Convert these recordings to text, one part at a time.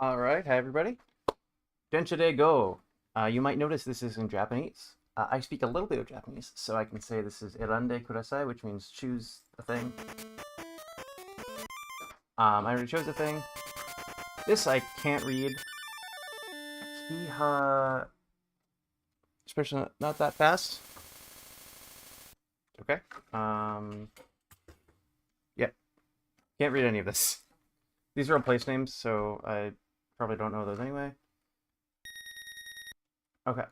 All right, hi everybody. Densha De Go. You might notice this is in Japanese. I speak a little bit of Japanese, so I can say this is Erande Kudasai, which means choose a thing. I already chose a thing. This I can't read. Kiha, especially not that fast. Okay. Yeah, can't read any of this. These are all place names, so I probably don't know those anyway. Okay,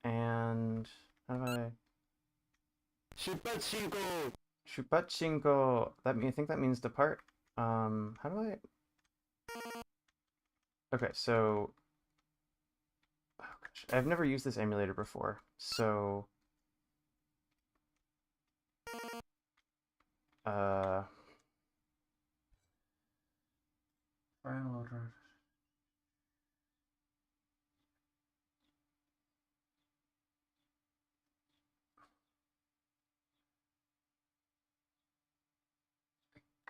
and how do I? Shupachinko. I think that means depart. How do I? Okay, so oh gosh, I've never used this emulator before, so uh,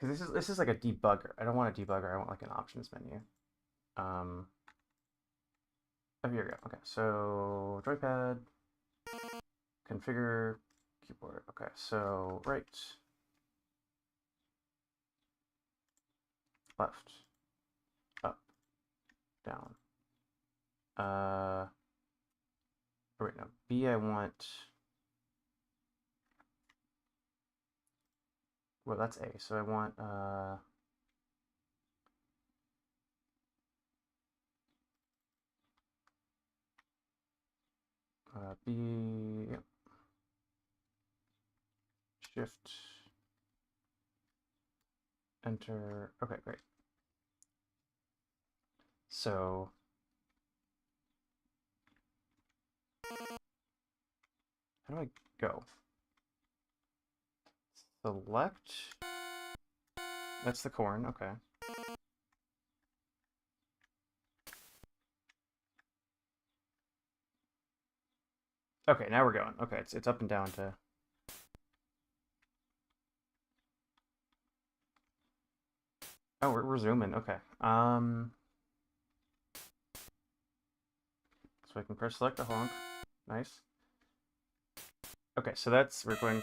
because this is like a debugger. I don't want a debugger. I want like an options menu. Um, oh here we go. Okay, so joypad, configure keyboard. Okay, so right, left, up, down. Oh, wait, no. B, I want. Well, that's A. So I want B, yep. Shift, enter. Okay, great. So how do I go? Select. That's the corn. Okay. Okay, now we're going. Okay, it's up and down to. Oh, we're zooming. Okay. So I can press select the honk. Nice. Okay, so we're going.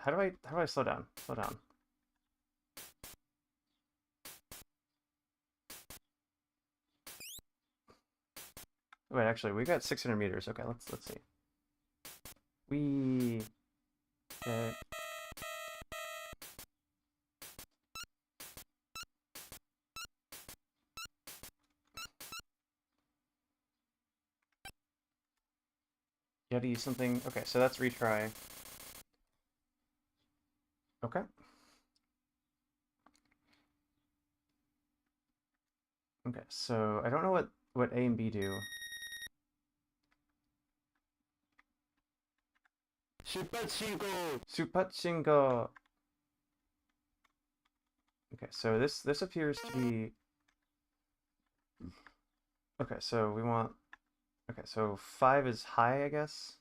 How do I slow down? Slow down. Wait, actually, we got 600 meters. Okay, let's see. We. Okay. You had to use something. Okay, so that's retry. Okay. Okay, so I don't know what A and B do. Supachingo. Okay, so this appears to be. Okay, so we want. Okay, so 5 is high, I guess.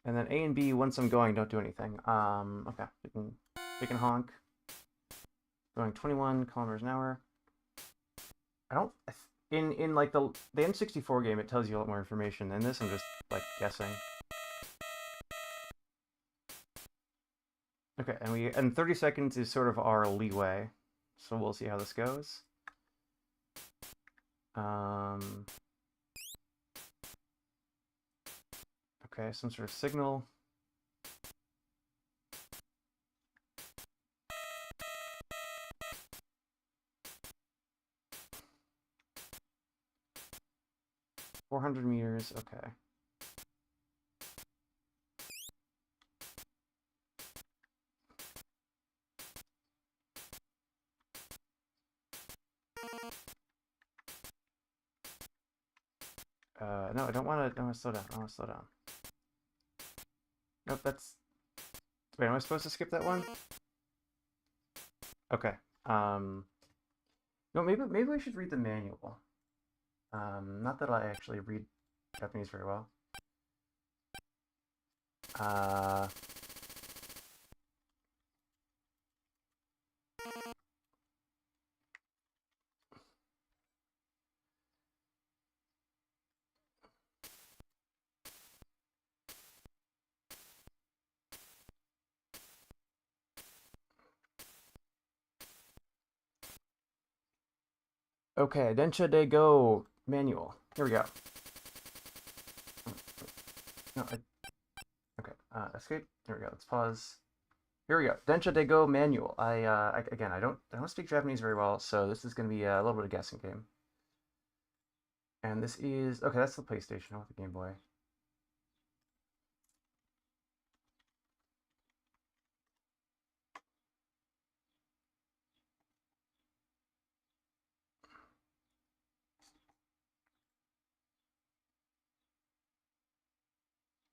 And then A and B, once I'm going, don't do anything. Okay, we can honk. Going 21 kilometers an hour. I don't in like the N64 game, it tells you a lot more information. In this, I'm just like guessing. Okay, and 30 seconds is sort of our leeway, so we'll see how this goes. Okay, some sort of signal. $400 meters. Okay. No, I don't want to slow down. I want to slow down. Nope, that's. Wait, am I supposed to skip that one? Okay. No, maybe we should read the manual. Not that I actually read Japanese very well. Uh, Okay, Densha De Go manual. Here we go. No, okay, escape. Here we go. Let's pause. Here we go. Densha De Go manual. Again, I don't speak Japanese very well, so this is gonna be a little bit of a guessing game. And this is okay. That's the PlayStation with the Game Boy.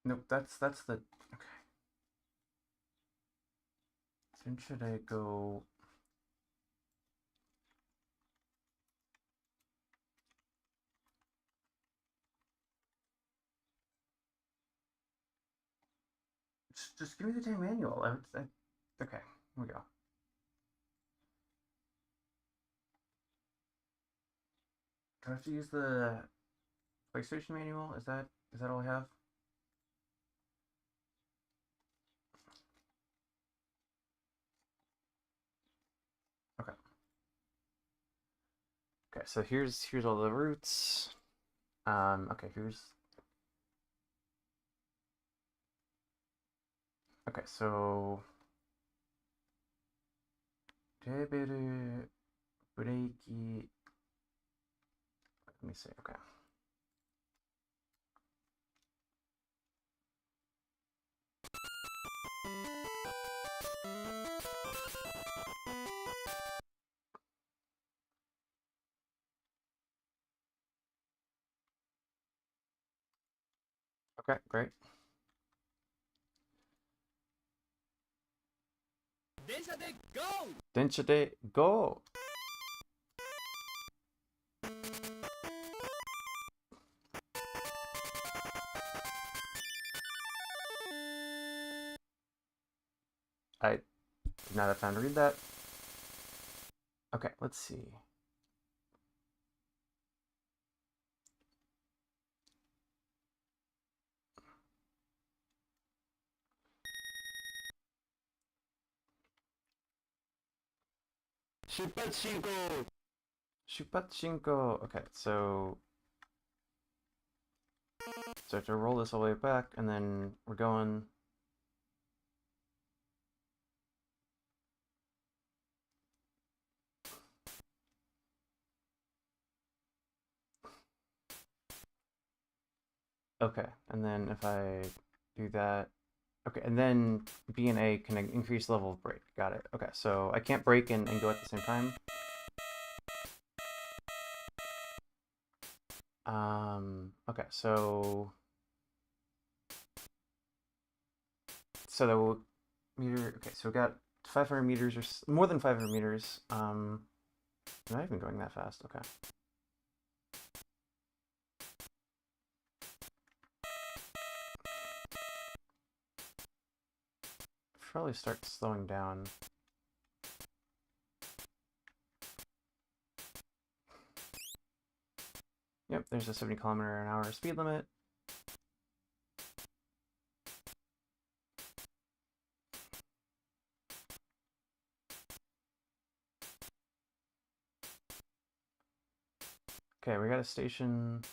Nope, that's the okay. Densha De Go. Just give me the damn manual. Okay, here we go. Do I have to use the PlayStation manual? Is that all I have? Okay. Okay, so here's all the roots. Okay, okay, so Table breaky. Let me see. Okay. Okay, great. Densha De Go! Densha De Go! I did not have time to read that. Okay, let's see. Shupachinko! Shupachinko. Okay, so I have to roll this all the way back, and then we're going. Okay, and then if I do that, okay, and then B and A can increase level of break. Got it. Okay, so I can't break and go at the same time. Okay, so the meter. Okay, so we got 500 meters or more than 500 meters. I'm not even going that fast. Okay. Probably start slowing down. Yep, there's a 70 km/h speed limit. Okay, we got a station.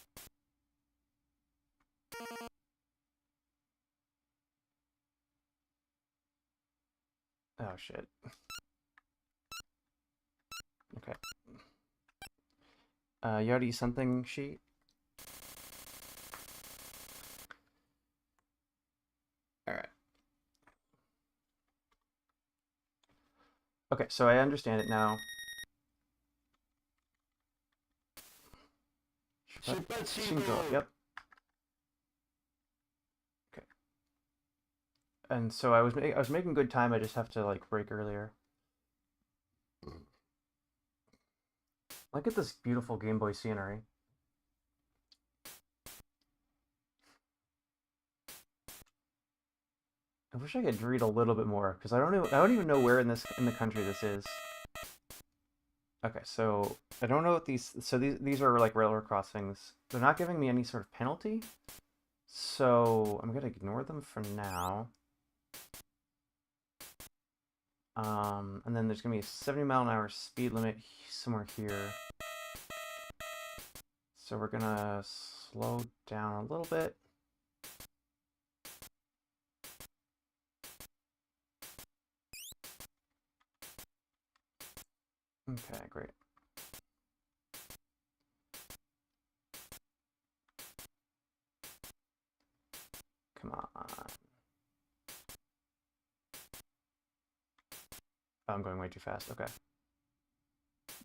Oh shit. Okay. Yachty something sheet. Alright. Okay, so I understand it now. Shupachinko, yep. Okay. And so I was making good time, I just have to like break earlier. Look at this beautiful Game Boy scenery. I wish I could read a little bit more, because I don't even know where in the country this is. Okay, so I don't know what these are like railroad crossings. They're not giving me any sort of penalty, so I'm gonna ignore them for now. And then there's gonna be a 70 mile an hour speed limit somewhere here. So we're gonna slow down a little bit. Okay, great. Come on. Oh, I'm going way too fast. Okay.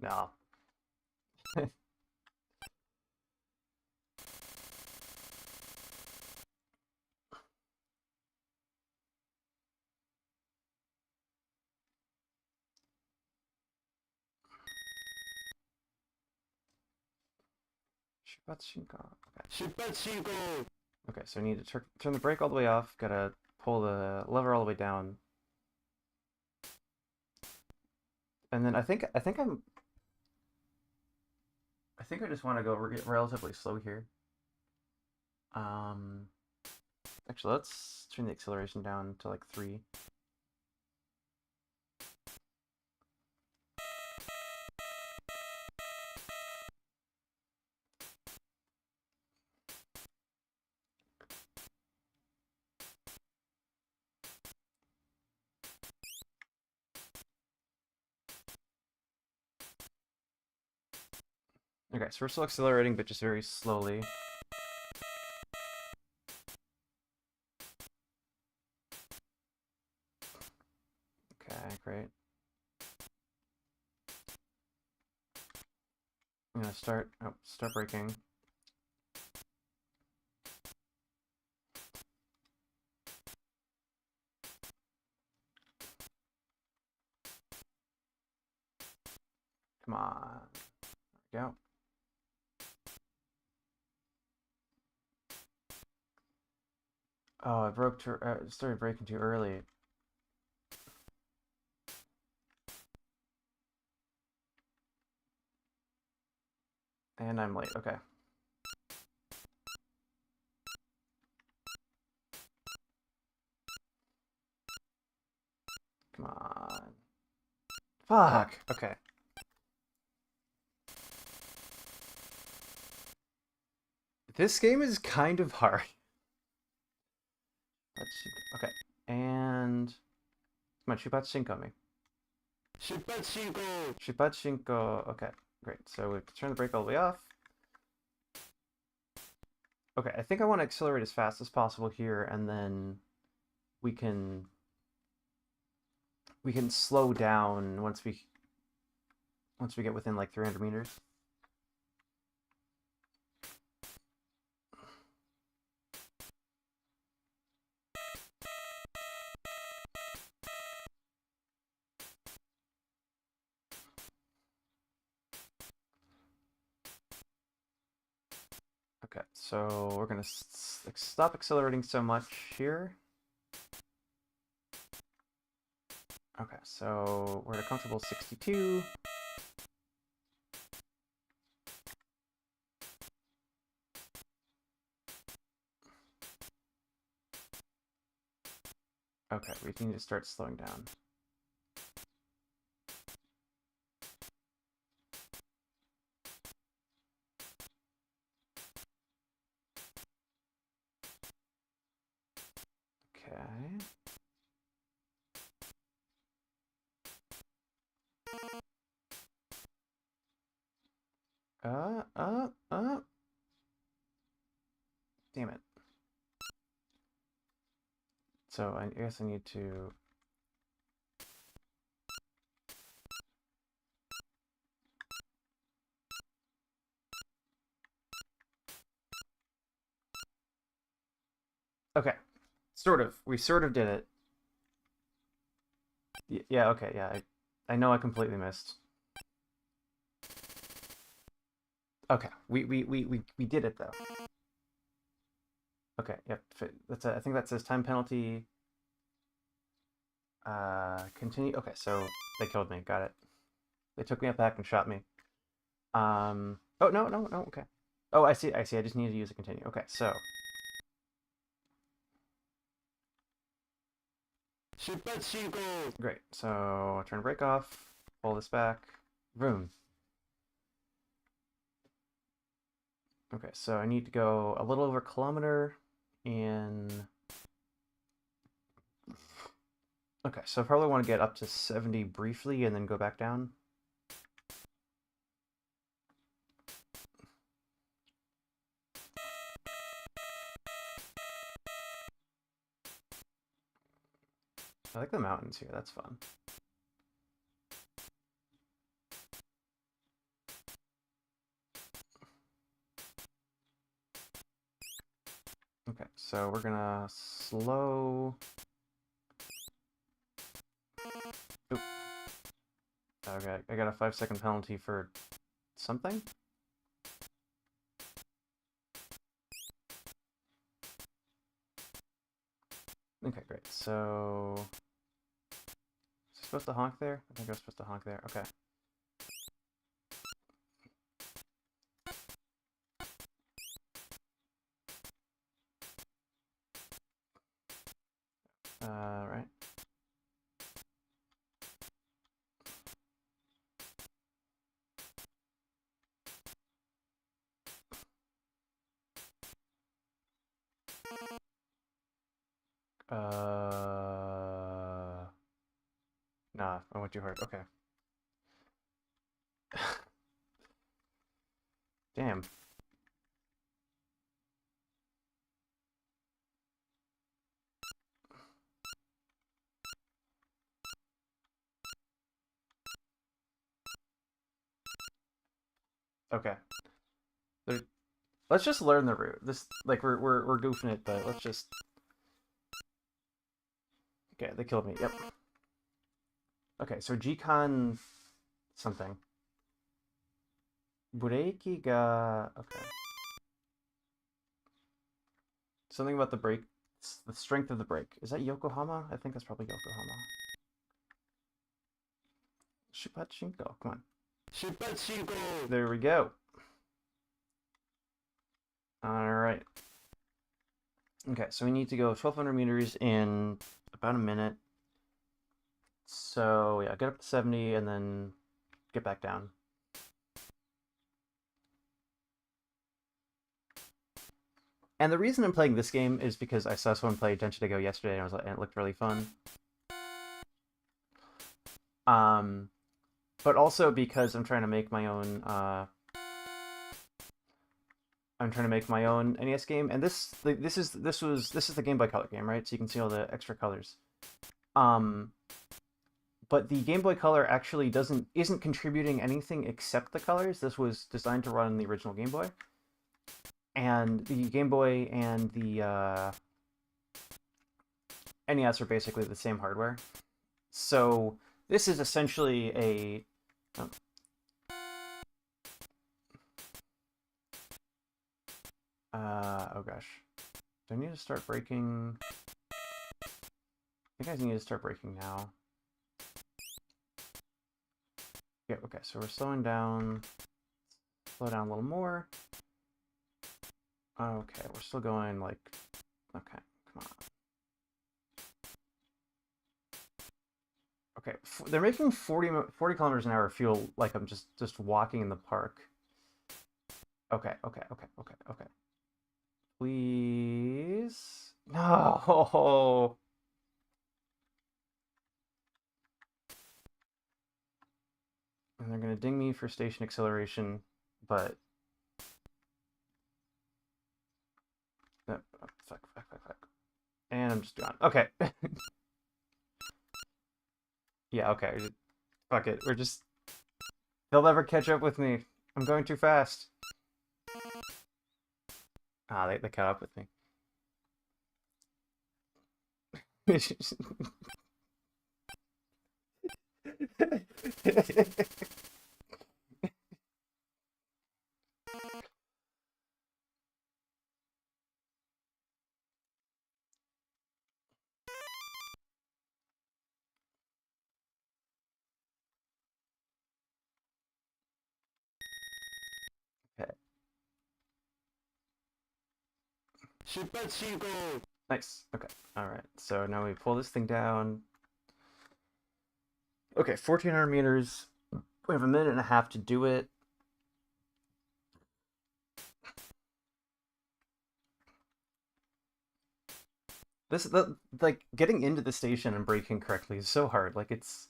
No. Okay. Okay, so I need to turn the brake all the way off. Gotta pull the lever all the way down. And then I think I just want to go relatively slow here. Actually, let's turn the acceleration down to like 3. Okay, so we're still accelerating, but just very slowly. Okay, great. I'm gonna start braking. Come on. There we go. Oh, I started braking too early. And I'm late. Okay. Come on. Fuck. Okay. This game is kind of hard. Okay. And come on, Shupatsu me. Shupatsu. Okay, great. So we have to turn the brake all the way off. Okay, I think I want to accelerate as fast as possible here, and then we can slow down once we get within like 300 meters. Okay, so we're gonna stop accelerating so much here. Okay, so we're at a comfortable 62. Okay, we need to start slowing down. Okay. Damn it. So I guess I need to... Okay. Sort of. We sort of did it. Yeah, okay, yeah. I know I completely missed. Okay. We did it though. Okay, yep. I think that says time penalty. Continue. Okay, so they killed me. Got it. They took me up back and shot me. Oh, no, okay. Oh, I see. I just need to use a continue. Okay, so. Great. So turn brake off. Pull this back. Vroom. Okay, so I need to go a little over a kilometer in... Okay, so I probably want to get up to 70 briefly and then go back down. I like the mountains here, that's fun. Okay, so we're gonna slow... Oop. Okay, I got a 5-second penalty for something? Okay, great. So... Was I supposed to honk there? I think I was supposed to honk there. Okay. Right. Nah, I went too hard. Okay. Damn. Okay. Let's just learn the route. This, like, we're goofing it, but let's just... Okay, they killed me. Yep. Okay, so G-Con something. Bureiki ga... Okay. Something about the brake... The strength of the brake. Is that Yokohama? I think that's probably Yokohama. Shupachinko. Come on. Shupachinko! There we go. Alright. Okay, so we need to go 1,200 meters in about a minute. So, yeah, get up to 70 and then get back down. And the reason I'm playing this game is because I saw someone play Densha De Go yesterday and it looked really fun. But also because I'm trying to make my own NES game, and this is the Game Boy Color game, right? So you can see all the extra colors. But the Game Boy Color actually isn't contributing anything except the colors. This was designed to run on the original Game Boy. And the Game Boy and the NES are basically the same hardware. So this is essentially a... oh gosh. Do I need to start braking? I think I need to start braking now. Yeah, okay, so we're slowing down. Slow down a little more. Okay, we're still going like... Okay, come on. Okay, they're making 40 kilometers an hour feel like I'm just walking in the park. Okay. Please? No! And they're gonna ding me for station acceleration, but... Oh, fuck. And I'm just gone. Okay. Yeah, okay. Fuck it. They'll never catch up with me. I'm going too fast. Ah, they caught up with me. Okay. Nice. Okay. All right. So now we pull this thing down. Okay, 1,400 meters. We have a minute and a half to do it. Like getting into the station and braking correctly is so hard. Like it's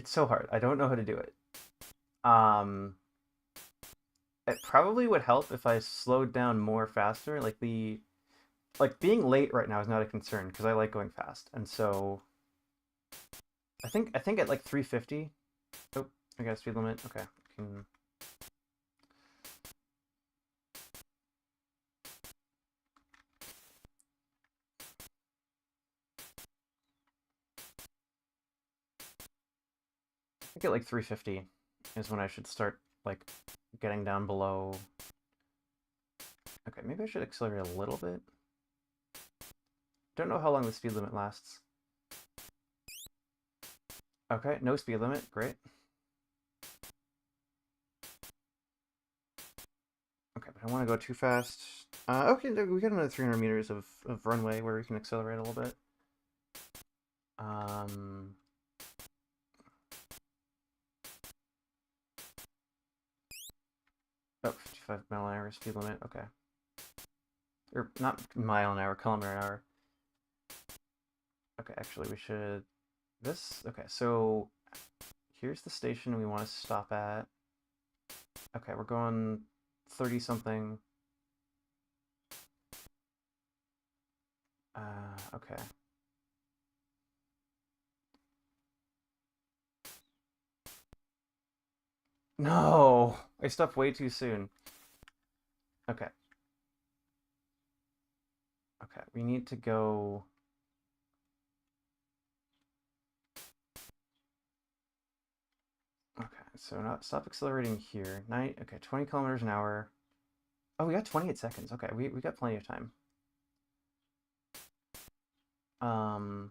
so hard. I don't know how to do it. Um, it probably would help if I slowed down more faster. Like being late right now is not a concern because I like going fast, and so I think at like 350. Oh, I got a speed limit. Okay, can. I think at like 350 is when I should start like getting down below. Okay, maybe I should accelerate a little bit. Don't know how long the speed limit lasts. Okay, no speed limit. Great. Okay, but I want to go too fast. Okay, we got another 300 meters of runway where we can accelerate a little bit. Oh, 55 mile an hour speed limit. Okay. Or not mile an hour, kilometer an hour. Okay, actually, we should. Okay, so here's the station we want to stop at. Okay, we're going 30 something. Okay. No! I stopped way too soon. Okay. Okay, we need to go. Okay, so not stop accelerating here. Okay, 20 kilometers an hour. Oh, we got 28 seconds. Okay, we got plenty of time. There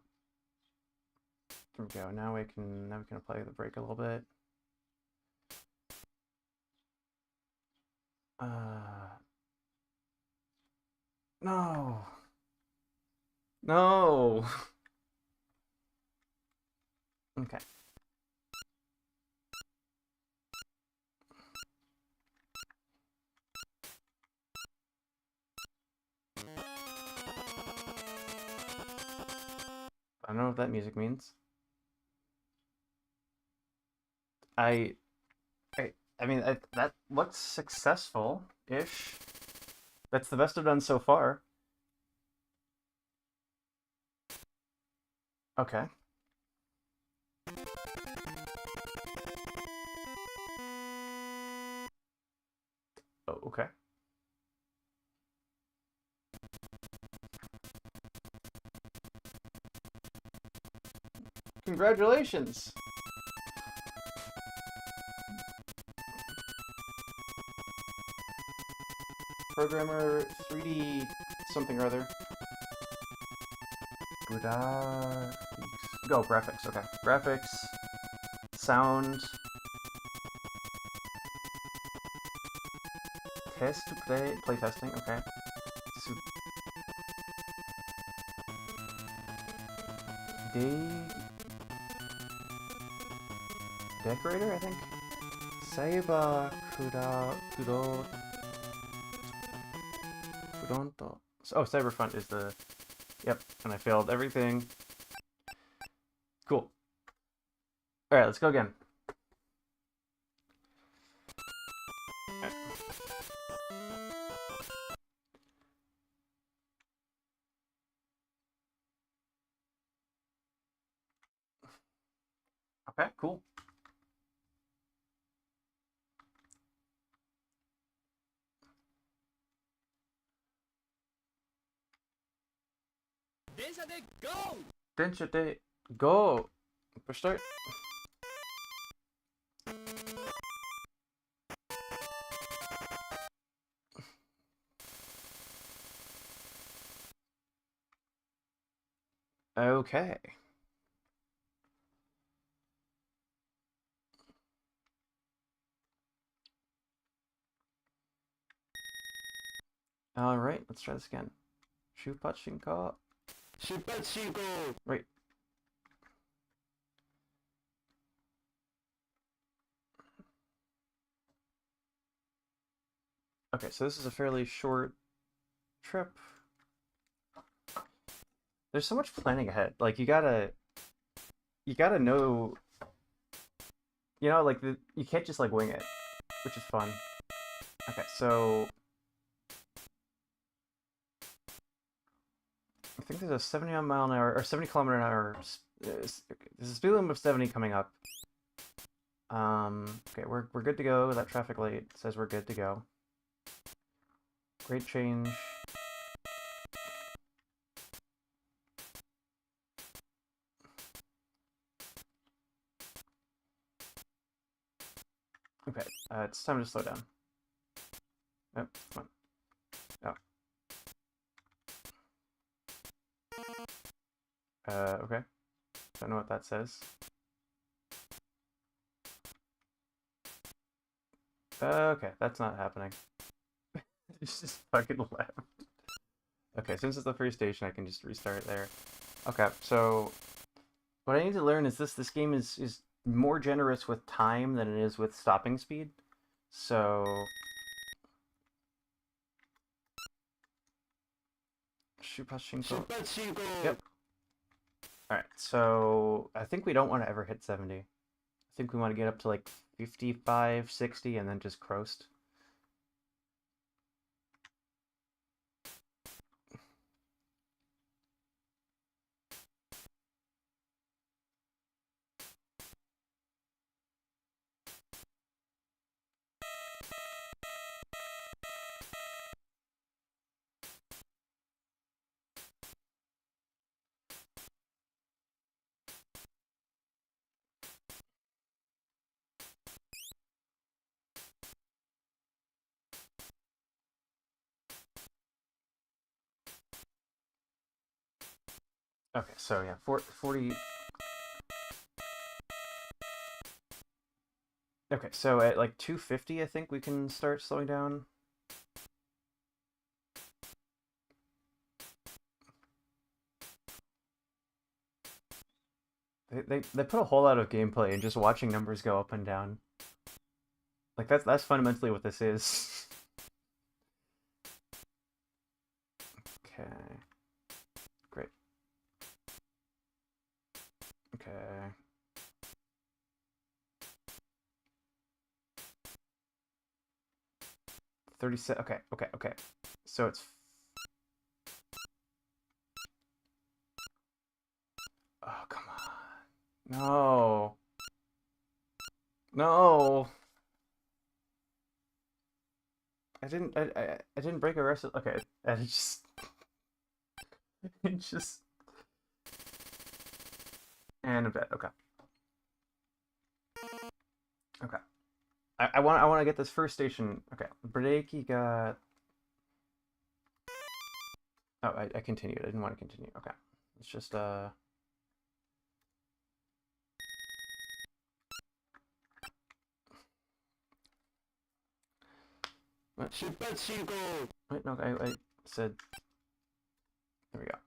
we go. Now we can apply the brake a little bit. No. No. Okay. I don't know what that music means. I I mean, that looks successful-ish. That's the best I've done so far. Okay. Oh, okay. Congratulations! Programmer 3D something or other. Buddha. Go, graphics. Okay. Graphics. Sound. Test to play testing. Okay. So, decorator, I think. Saiba Kuronto. Oh, Cyberfront is the. Yep, and I failed everything. Cool. Alright, let's go again. Okay, cool. Densha De Go! Densha De Go! Push start. Okay. Alright, let's try this again. Shupachinko. Shupachinko! Right. Okay, so this is a fairly short trip. there's so much planning ahead. Like you gotta know, like you can't just like wing it, which is fun. Okay, so I think there's a 70 mile an hour or 70 kilometer an hour. There's a speed limit of 70 coming up. Okay, we're good to go. That traffic light says we're good to go. Great change. Okay, it's time to slow down. Yep, come on. Okay. Don't know what that says. Okay, that's not happening. It's just fucking left. Okay, since it's the first station, I can just restart there. Okay, so what I need to learn is this game is more generous with time than it is with stopping speed. So Shupashinko. Yep. Alright, so I think we don't want to ever hit 70. I think we want to get up to like 55, 60, and then just coast. Okay, so yeah, 40. Okay, so at like 250, I think we can start slowing down. They put a whole lot of gameplay in just watching numbers go up and down. Like that's fundamentally what this is. Okay. Great. Okay. Okay, okay, okay. So it's oh, come on. No. No. I didn't break a rest of, okay. I just it just and a bit. Okay. Okay. I want to get this first station. Okay. Bradeki got oh, I continued. I didn't want to continue. Okay. It's just what? Wait, no, I said there we go.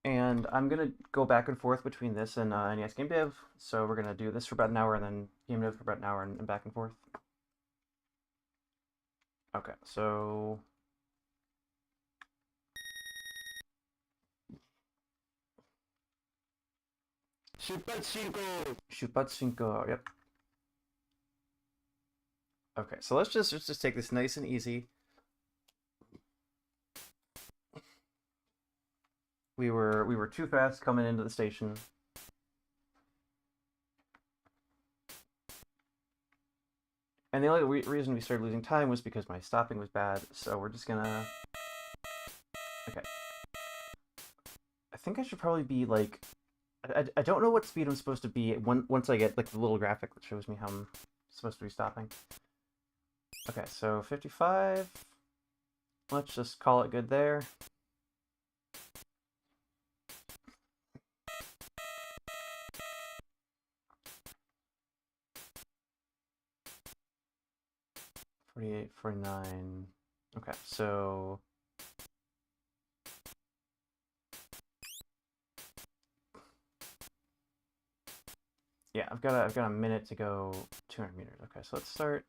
And I'm gonna go back and forth between this and NES Game Dev. So we're gonna do this for about an hour and then Game Dev for about an hour and back and forth. Okay, so Shupatsunko, yep. Okay, so let's just take this nice and easy. We were too fast coming into the station. And the only reason we started losing time was because my stopping was bad, so we're just gonna... Okay. I think I should probably be, like... I don't know what speed I'm supposed to be once I get, like, the little graphic that shows me how I'm supposed to be stopping. Okay, so 55. Let's just call it good there. $48, $49. Okay, so yeah, I've got a minute to go 200 meters. Okay, so let's start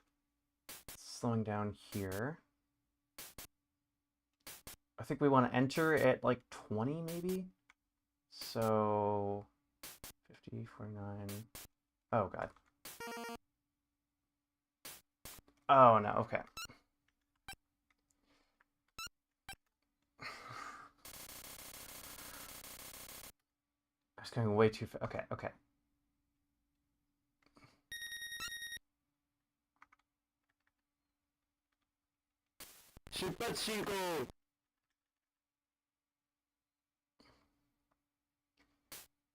slowing down here. think we want to enter at like 20 maybe. So 50, 49. Oh god. Oh no, okay. I was going way too fast. Okay, okay.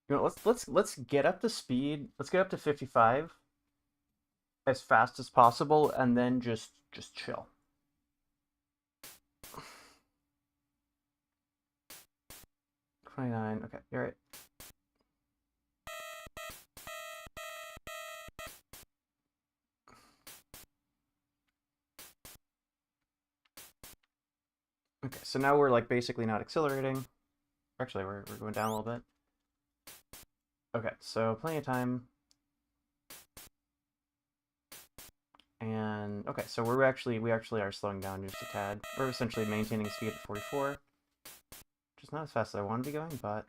You know, let's get up to speed. Let's get up to 55 as fast as possible, and then just chill. $29. Okay, you're right. Okay, so now we're like basically not accelerating. Actually, we're going down a little bit. Okay, so plenty of time. And okay, so we actually are slowing down just a tad. We're essentially maintaining speed at 44, which is not as fast as I want to be going, but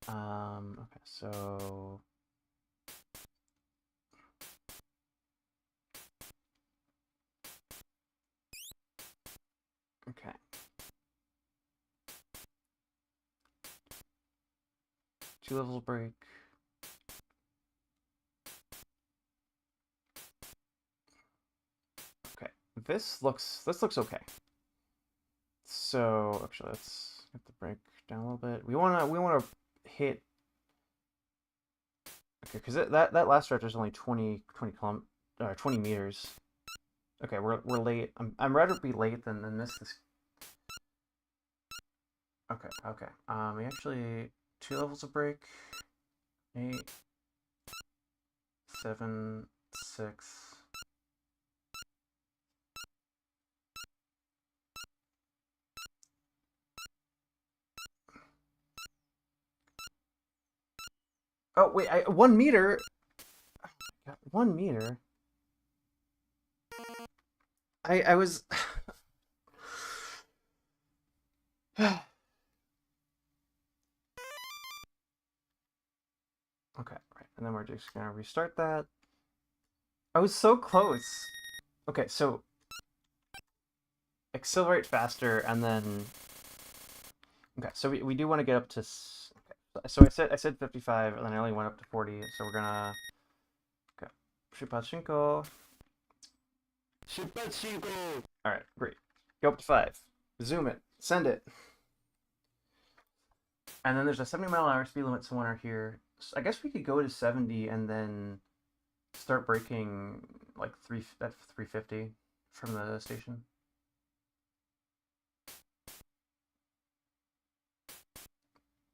okay, so okay. Two levels break. Okay, this looks okay. So actually, let's get the break down a little bit. We wanna hit. Okay, because that last stretch is only 20 meters. Okay, we're late. I'm rather be late than miss this. Okay, okay. We actually 2 levels of break. 8, 7, 6. Oh wait, 1 meter. Oh my God, 1 meter. I was. Okay, right, and then we're just gonna restart that. I was so close. Okay, so accelerate faster, and then okay, so we do want to get up to. Okay, so I said 55, and then I only went up to 40. So we're gonna okay, Shupachinko. All right, great. Go up to 5. Zoom it. Send it. And then there's a 70-mile-an-hour speed limit somewhere here. So I guess we could go to 70 and then start braking like at 350 from the station.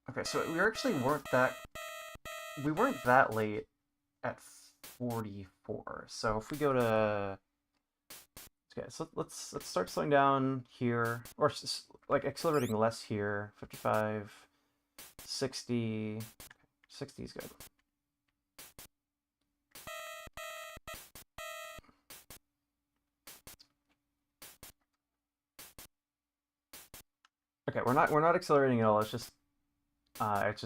Okay, so we actually weren't that late at 44. So if we go to okay, so let's start slowing down here, or like accelerating less here. 55, 60. 60 is good. Okay, we're not accelerating at all. It's just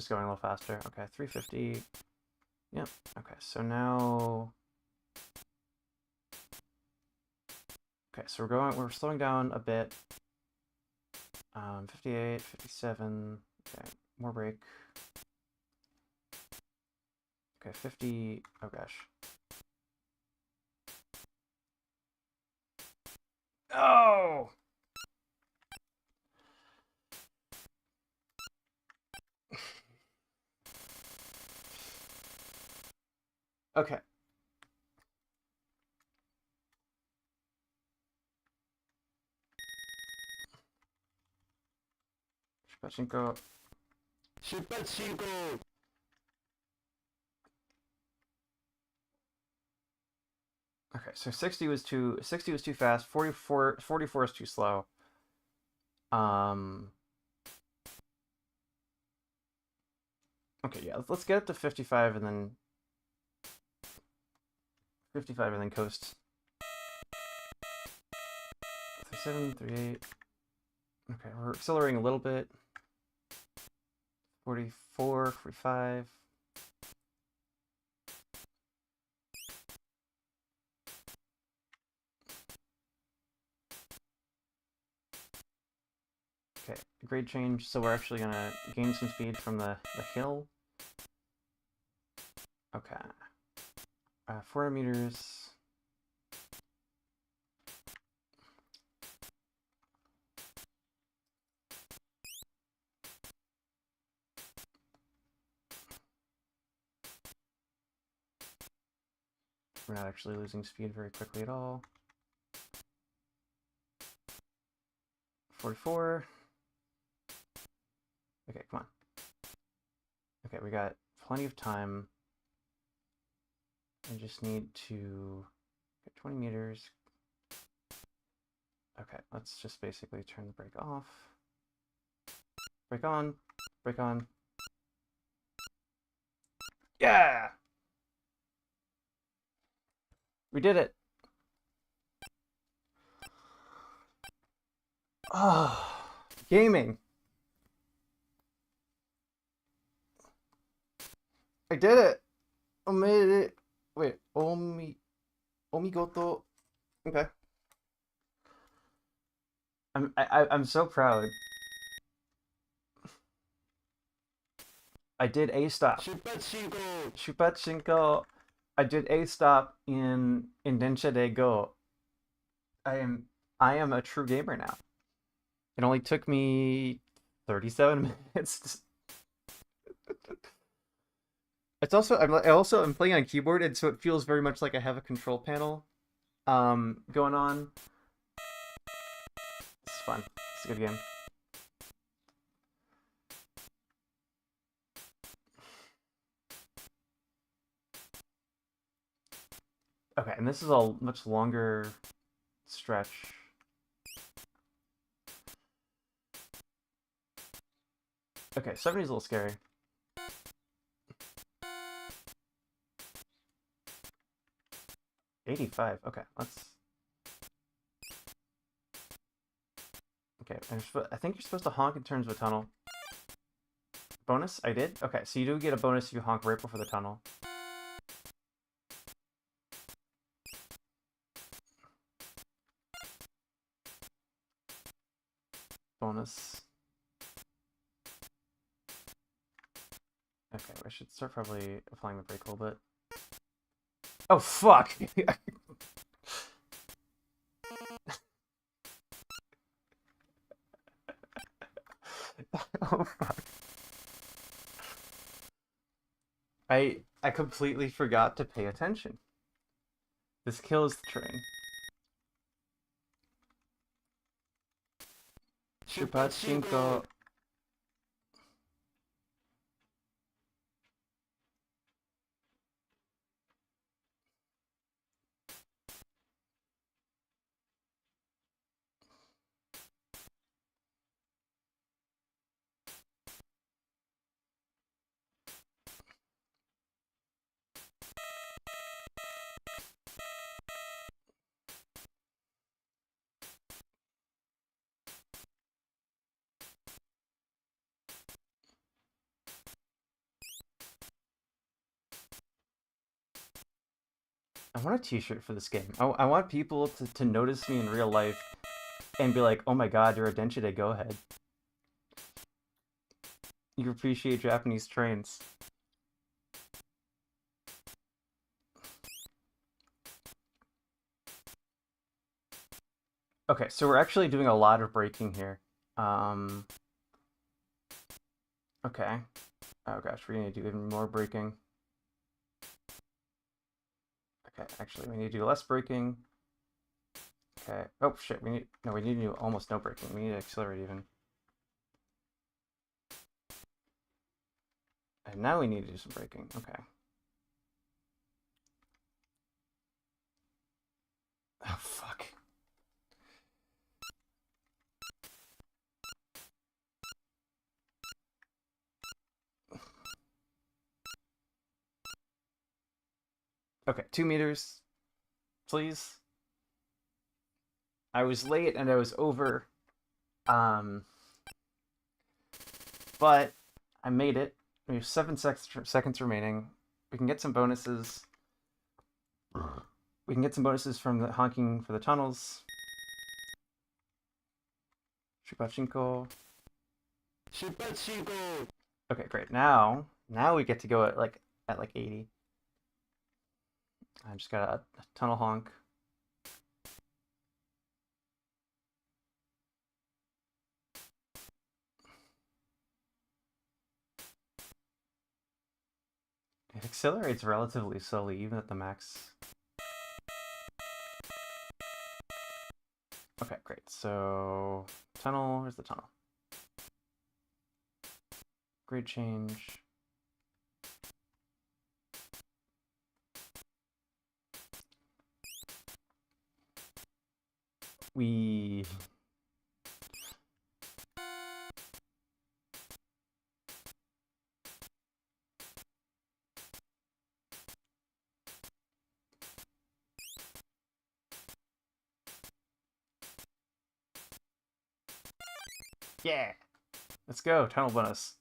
going a little faster. Okay, 350. Yep. Okay, so now okay, so we're slowing down a bit. 58, 57. Okay, more brake. Okay, 50. Oh gosh. Oh. Okay. Shupachinko. Okay, so 60 was too fast. 44 is too slow. Okay, yeah, let's get up to 55 and then 55 and then coast. 37, 38. Okay, we're accelerating a little bit. 44, 45. Okay, grade change, so we're actually gonna gain some speed from the hill. Okay. 400 meters. We're not actually losing speed very quickly at all. 44. Okay, come on. Okay, we got plenty of time. I just need to get 20 meters. Okay, let's just basically turn the brake off. Brake on. Brake on. Yeah! We did it! Oh, gaming! I did it! I made it! Wait, Omigoto. Okay. I'm so proud. I did a stop. Shupachinko. I did a stop in Densha De Go. I am a true gamer now. It only took me 37 minutes. It's also I'm playing on keyboard, and so it feels very much like I have a control panel going on. It's fun. It's a good game. Okay, and this is a much longer stretch. Okay, 70 is a little scary. $85. Okay, let's. Okay, I think you're supposed to honk in terms of a tunnel. Bonus? I did? Okay, so you do get a bonus if you honk right before the tunnel. Bonus. Okay, I should start probably applying the brake a little bit. Oh, fuck! Oh, fuck. I completely forgot to pay attention. This kills the train. Shupachinko. I want a t-shirt for this game. I want people to notice me in real life and be like, oh my god, you're a Densha De Go head. You appreciate Japanese trains. Okay, so we're actually doing a lot of braking here. Okay. Oh gosh, we need to do even more braking. Okay, actually, we need to do less braking. Okay. Oh shit, we need to do almost no braking. We need to accelerate even. And now we need to do some braking. Okay. Oh fuck. Okay, 2 meters, please. I was late and I was over. But I made it. We have 7 seconds remaining. We can get some bonuses. We can get some bonuses from the honking for the tunnels. Shupachinko. Shupachinko. Okay, great. Now we get to go at like 80. I just got a tunnel honk. It accelerates relatively slowly, even at the max. Okay, great. So tunnel. Where's the tunnel? Grade change. We yeah. Let's go. Tunnel bonus.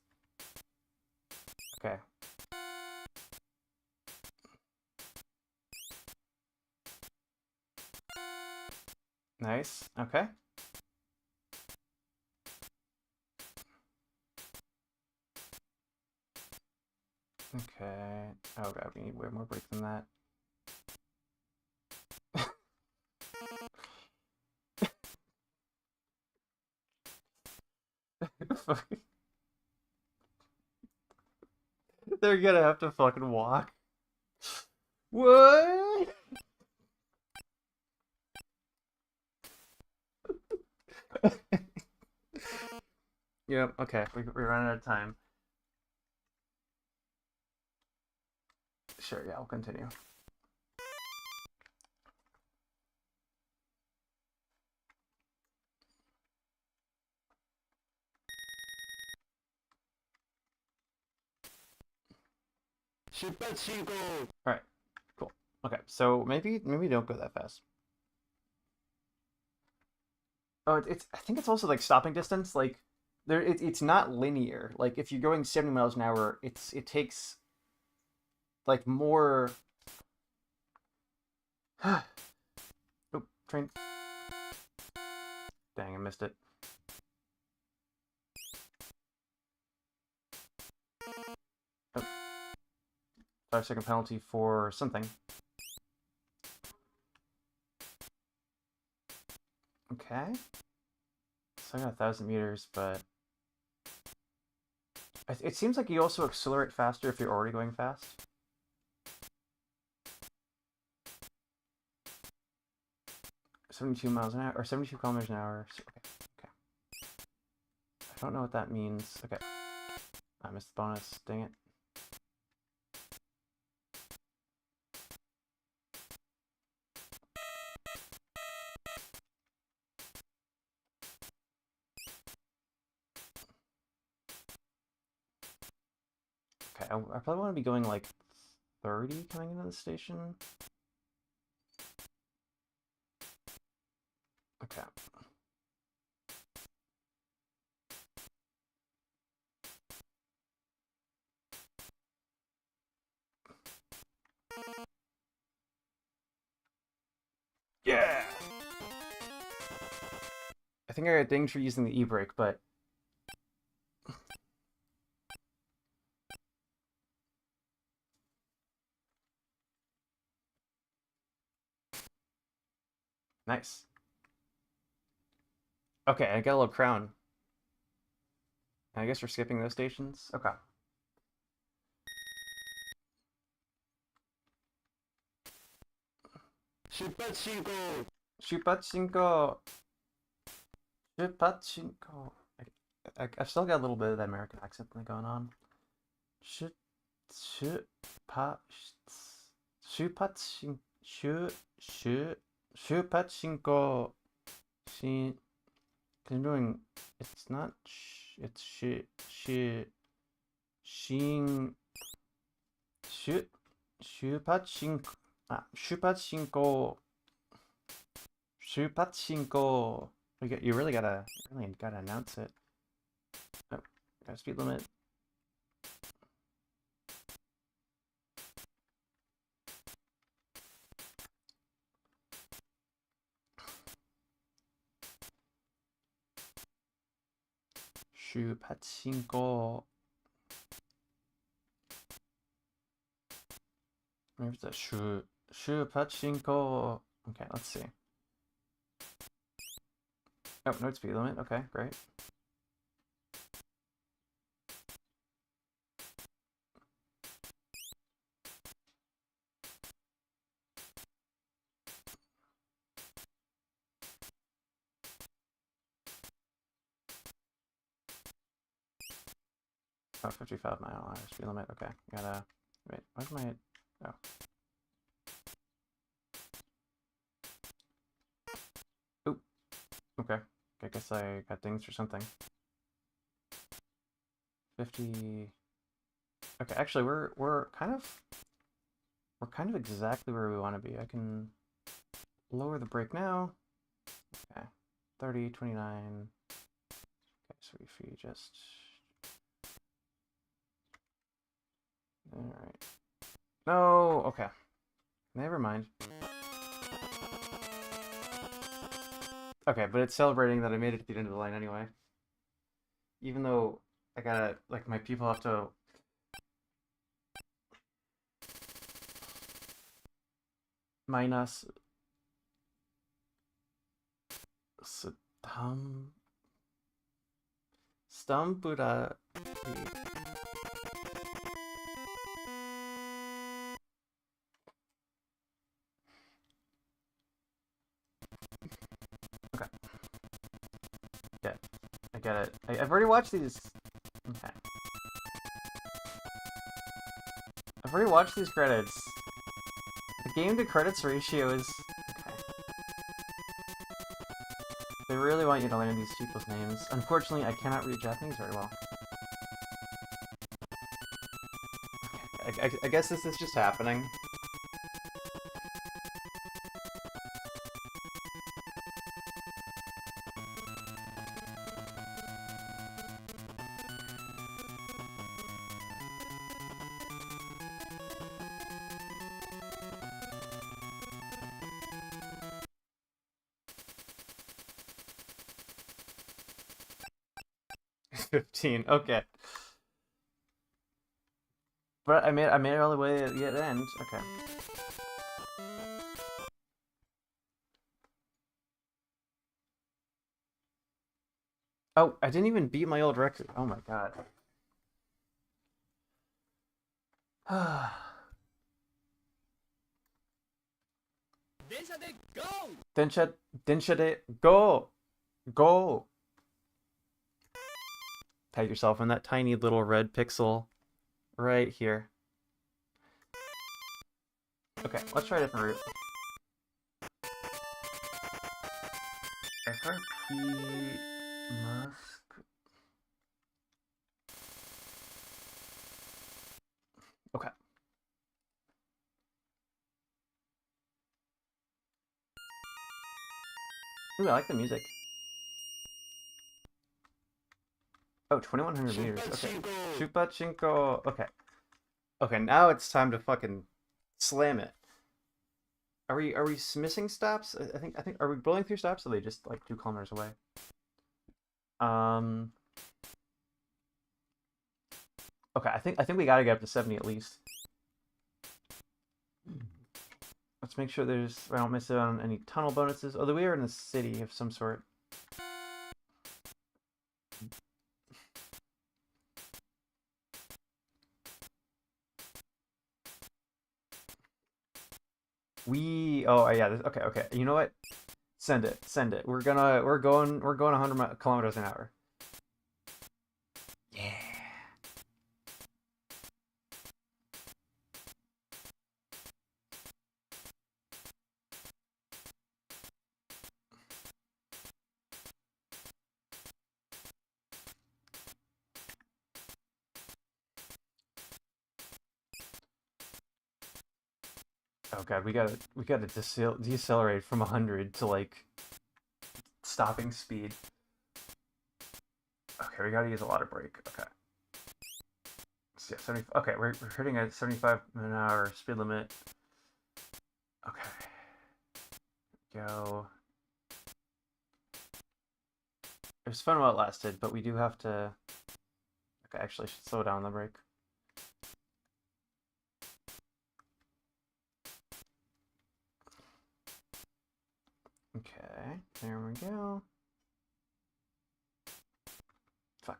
Okay. Nice. Okay. Okay. Oh god, we need way more break than that. They're gonna have to fucking walk. What? Yep, okay, we ran out of time. Sure, yeah, I'll continue. Shupachinko. Alright, cool. Okay, so maybe don't go that fast. Oh, I think it's also like stopping distance. Like it's not linear. Like if you're going 70 miles an hour, it takes like more. Oh, train. Dang, I missed it. Oh. 5-second penalty for something. Okay. So I got 1,000 meters, but it seems like you also accelerate faster if you're already going fast. $72 miles an hour, or 72 kilometers an hour. Okay. I don't know what that means. Okay. I missed the bonus. Dang it. Okay, I probably want to be going like 30 coming into the station. Okay. Yeah! I think I got dinged for using the e-brake, but... Nice. Okay, I got a little crown. I guess we're skipping those stations? Okay. Shupachinko. Shupachinko! Shupachinko! I've still got a little bit of that American accent thing going on. Shupachinko. I'm doing. It's not. It's shin. Shupachinko. Shupachinko. Shupachinko. You really gotta announce it. Oh, got speed limit. Shupachinko. Maybe it's a Shupachinko. Okay, let's see. Oh, no speed limit. Okay, great. Oh, 55-mile-an-hour speed limit. Okay, gotta wait. Where's my? Oh. Oop. Okay. I guess I got dinged or something. 50. Okay, actually, we're kind of exactly where we want to be. I can lower the brake now. Okay, 30, 29. Okay, so if we just. All right. No. Okay. Never mind. Okay, but it's celebrating that I made it to the end of the line anyway. Even though I gotta, like, my people have to... minus... Buddha... Okay. Yeah, I get it. I've already watched these... Okay. I've already watched these credits. The game to credits ratio is... Okay. They really want you to learn these people's names. Unfortunately, I cannot read Japanese very well. Okay, I guess this is just happening. Okay. But I made it all the way to the end. Okay. Oh, I didn't even beat my old record. Oh my god. Densha De Go! Densha De Go! Go! Tag yourself on that tiny little red pixel right here. Okay, let's try a different route. FRP Musk. Okay. Ooh, I like the music. Oh, 2100 meters. Okay. Shupachinko. Okay. Okay, now it's time to fucking slam it. Are we missing stops? I think are we blowing through stops? Or are they just like 2 kilometers away? Okay, I think we gotta get up to 70 at least. Let's make sure I don't miss out on any tunnel bonuses. Although we are in a city of some sort. Oh yeah, okay. You know what? Send it. We're going 100 kilometers an hour. Yeah. Oh god, we gotta decelerate from 100 to like stopping speed. Okay, we gotta use a lot of brake. Okay. So yeah, 70. Okay, we're hitting a 75 an hour speed limit. Okay. Go. It was fun while it lasted, but we do have to. Okay, actually, I should slow down the brake. Okay, there we go. Fuck.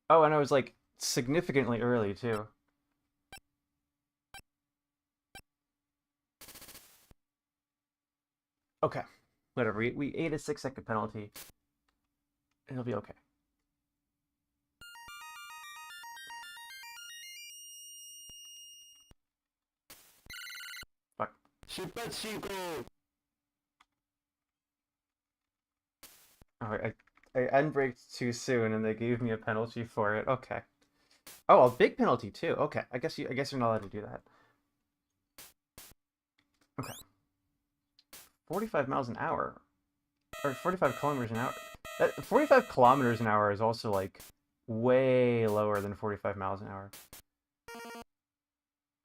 Oh, and I was like significantly early too. Okay, whatever. We ate a 6-second penalty. It'll be okay. Fuck. 出発進行 Oh, I unbraked too soon, and they gave me a penalty for it. Okay. Oh, a big penalty too. Okay, I guess you're not allowed to do that. Okay. 45 miles an hour, or 45 kilometers an hour. 45 kilometers an hour is also like way lower than 45 miles an hour.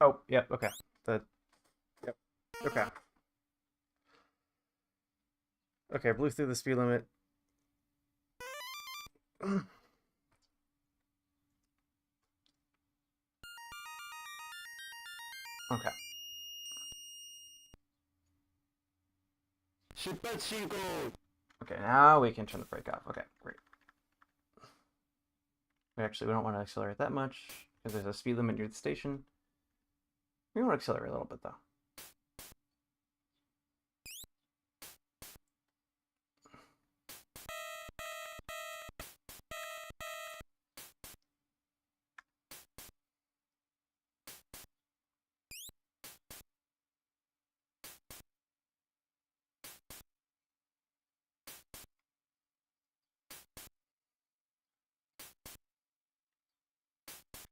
Oh, yep. Okay. Yep. Okay. Okay, blew through the speed limit. Okay. 出発進行 Okay, now we can turn the brake off. Okay, great. We don't want to accelerate that much because there's a speed limit near the station. We want to accelerate a little bit though.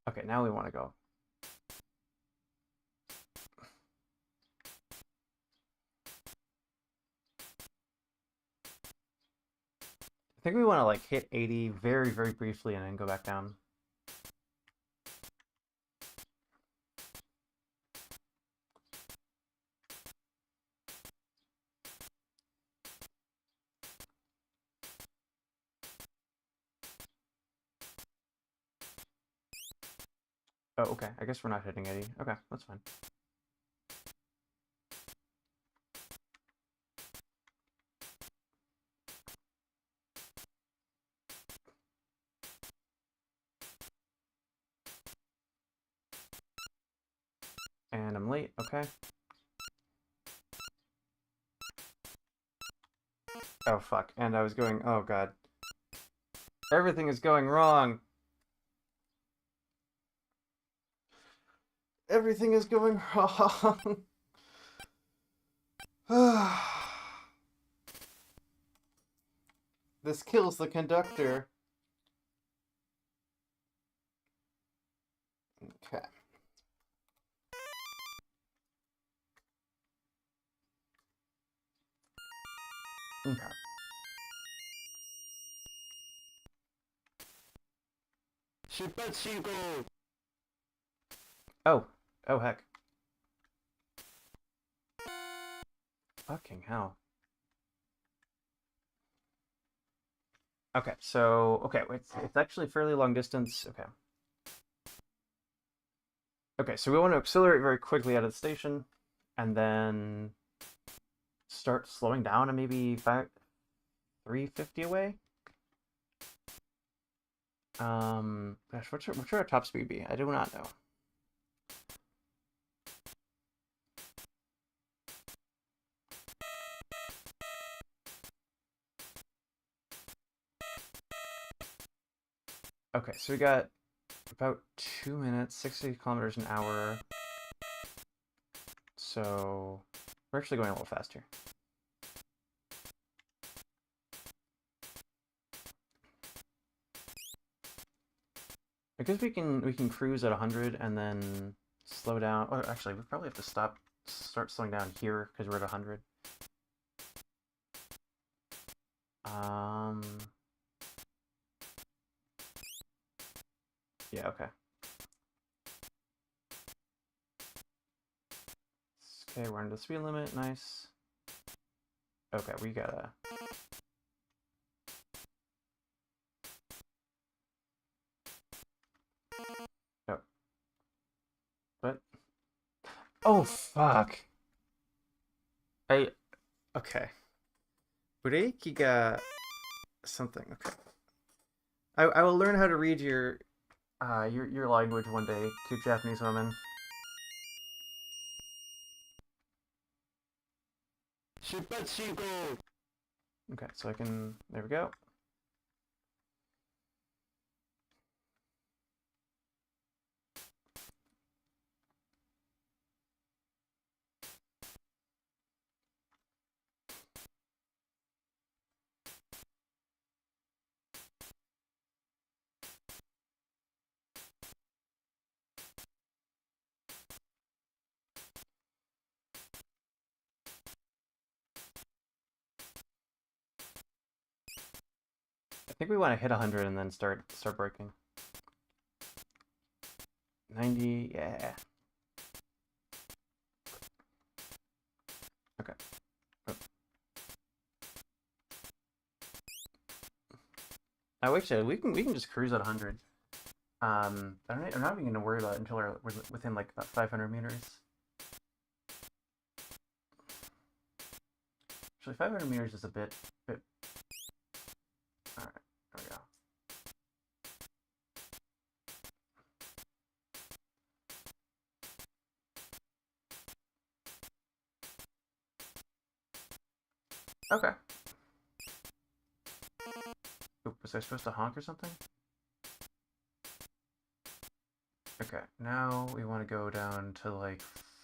Okay, now we want to go. I think we want to like hit 80 very, very briefly and then go back down. Oh, okay. I guess we're not hitting 80. Okay, that's fine. And I'm late. Okay. Oh, fuck. And I was going... Oh, God. Everything is going wrong. Everything is going wrong. This kills the conductor. Okay. Okay. Oh. Oh, heck. Fucking hell. Okay, so... Okay, it's actually fairly long distance. Okay. Okay, so we want to accelerate very quickly out of the station, and then start slowing down and maybe 350 away. Gosh, what should our top speed be? I do not know. Okay, so we got about 2 minutes, 60 kilometers an hour. So we're actually going a little faster. I guess we can cruise at 100 and then slow down. Oh, actually, we probably have to stop start slowing down here because we're at 100. Yeah, okay. Okay, we're under the speed limit. Nice. Okay, we gotta. Oh. What? Oh, fuck. Okay. Bureikiga something. Okay. I will learn how to read your language one day, to Japanese women. 出発進行 Okay, so I can. There we go. I think we want to hit 100 and then start braking. 90, yeah. Okay. Oh, actually, we can just cruise at 100. I'm not even gonna worry about it until we're within like about 500 meters. Actually, 500 meters is a bit. All right, there we go. Okay. Oop, was I supposed to honk or something? Okay, now we want to go down to like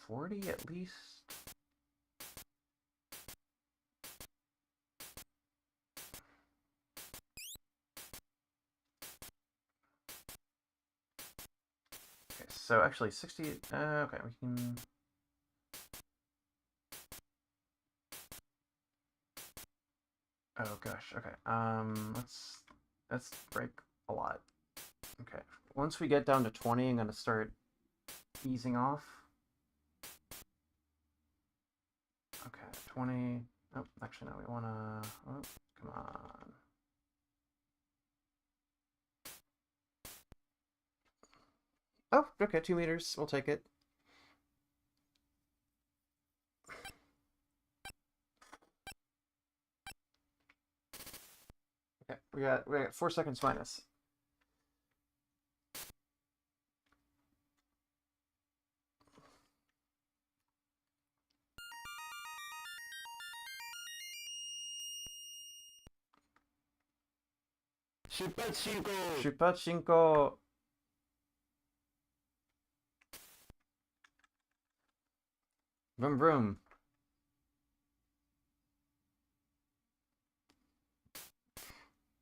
40 at least. Okay, so actually 60. Okay, we can. Oh gosh. Okay. Let's break a lot. Okay. Once we get down to 20, I'm gonna start easing off. Okay, 20. Oh, actually no. We wanna. Oh, come on. Oh, okay. 2 meters. We'll take it. Okay, we got 4 seconds minus. Shupachinko. Vroom vroom.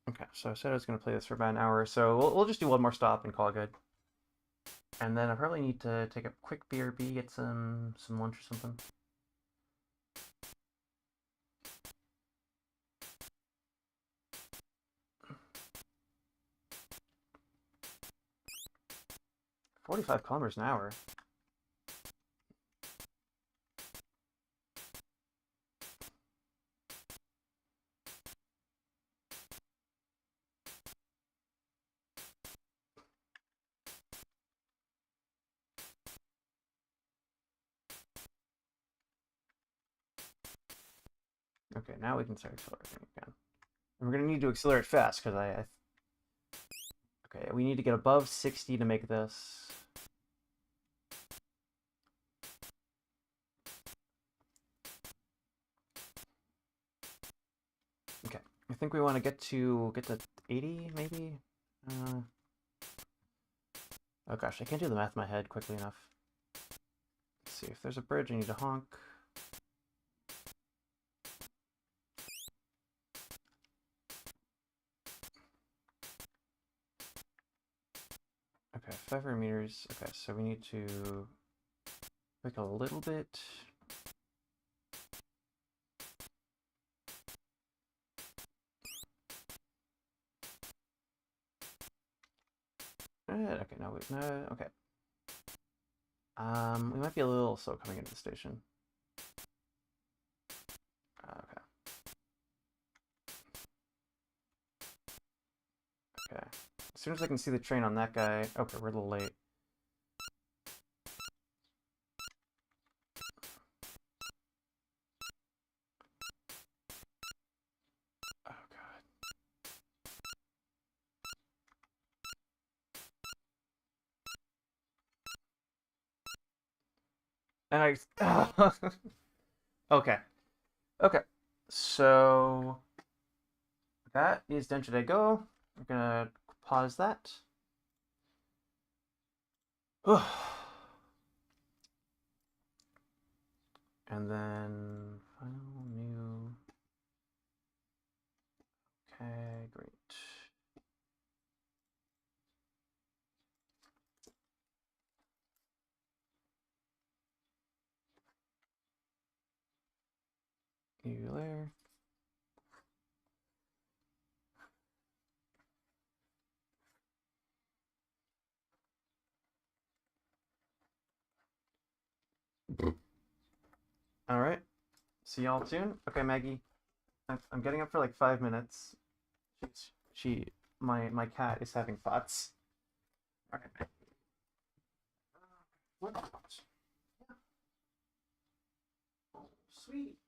Okay, so I said I was going to play this for about an hour, so we'll just do one more stop and call it good. And then I probably need to take a quick BRB, get some lunch or something. $45 kilometers an hour. Okay, now we can start accelerating again. And we're going to need to accelerate fast, because Okay, we need to get above 60 to make this. Okay, I think we want to get to 80, maybe? Oh gosh, I can't do the math in my head quickly enough. Let's see, if there's a bridge, I need to honk. Okay, 500 meters. Okay, so we need to break a little bit. it. Okay, no, no, okay. We might be a little slow coming into the station. Okay. Okay. As soon as I can see the train on that guy. Okay, we're a little late. Oh god. And I. Okay. Okay. So that is Densha De Go. I'm gonna pause that. And then final new. Okay, great. New layer. All right. See y'all soon. Okay, Maggie. I'm getting up for like 5 minutes. My cat is having thoughts. Okay, Maggie. What thoughts? Yeah. Oh, sweet.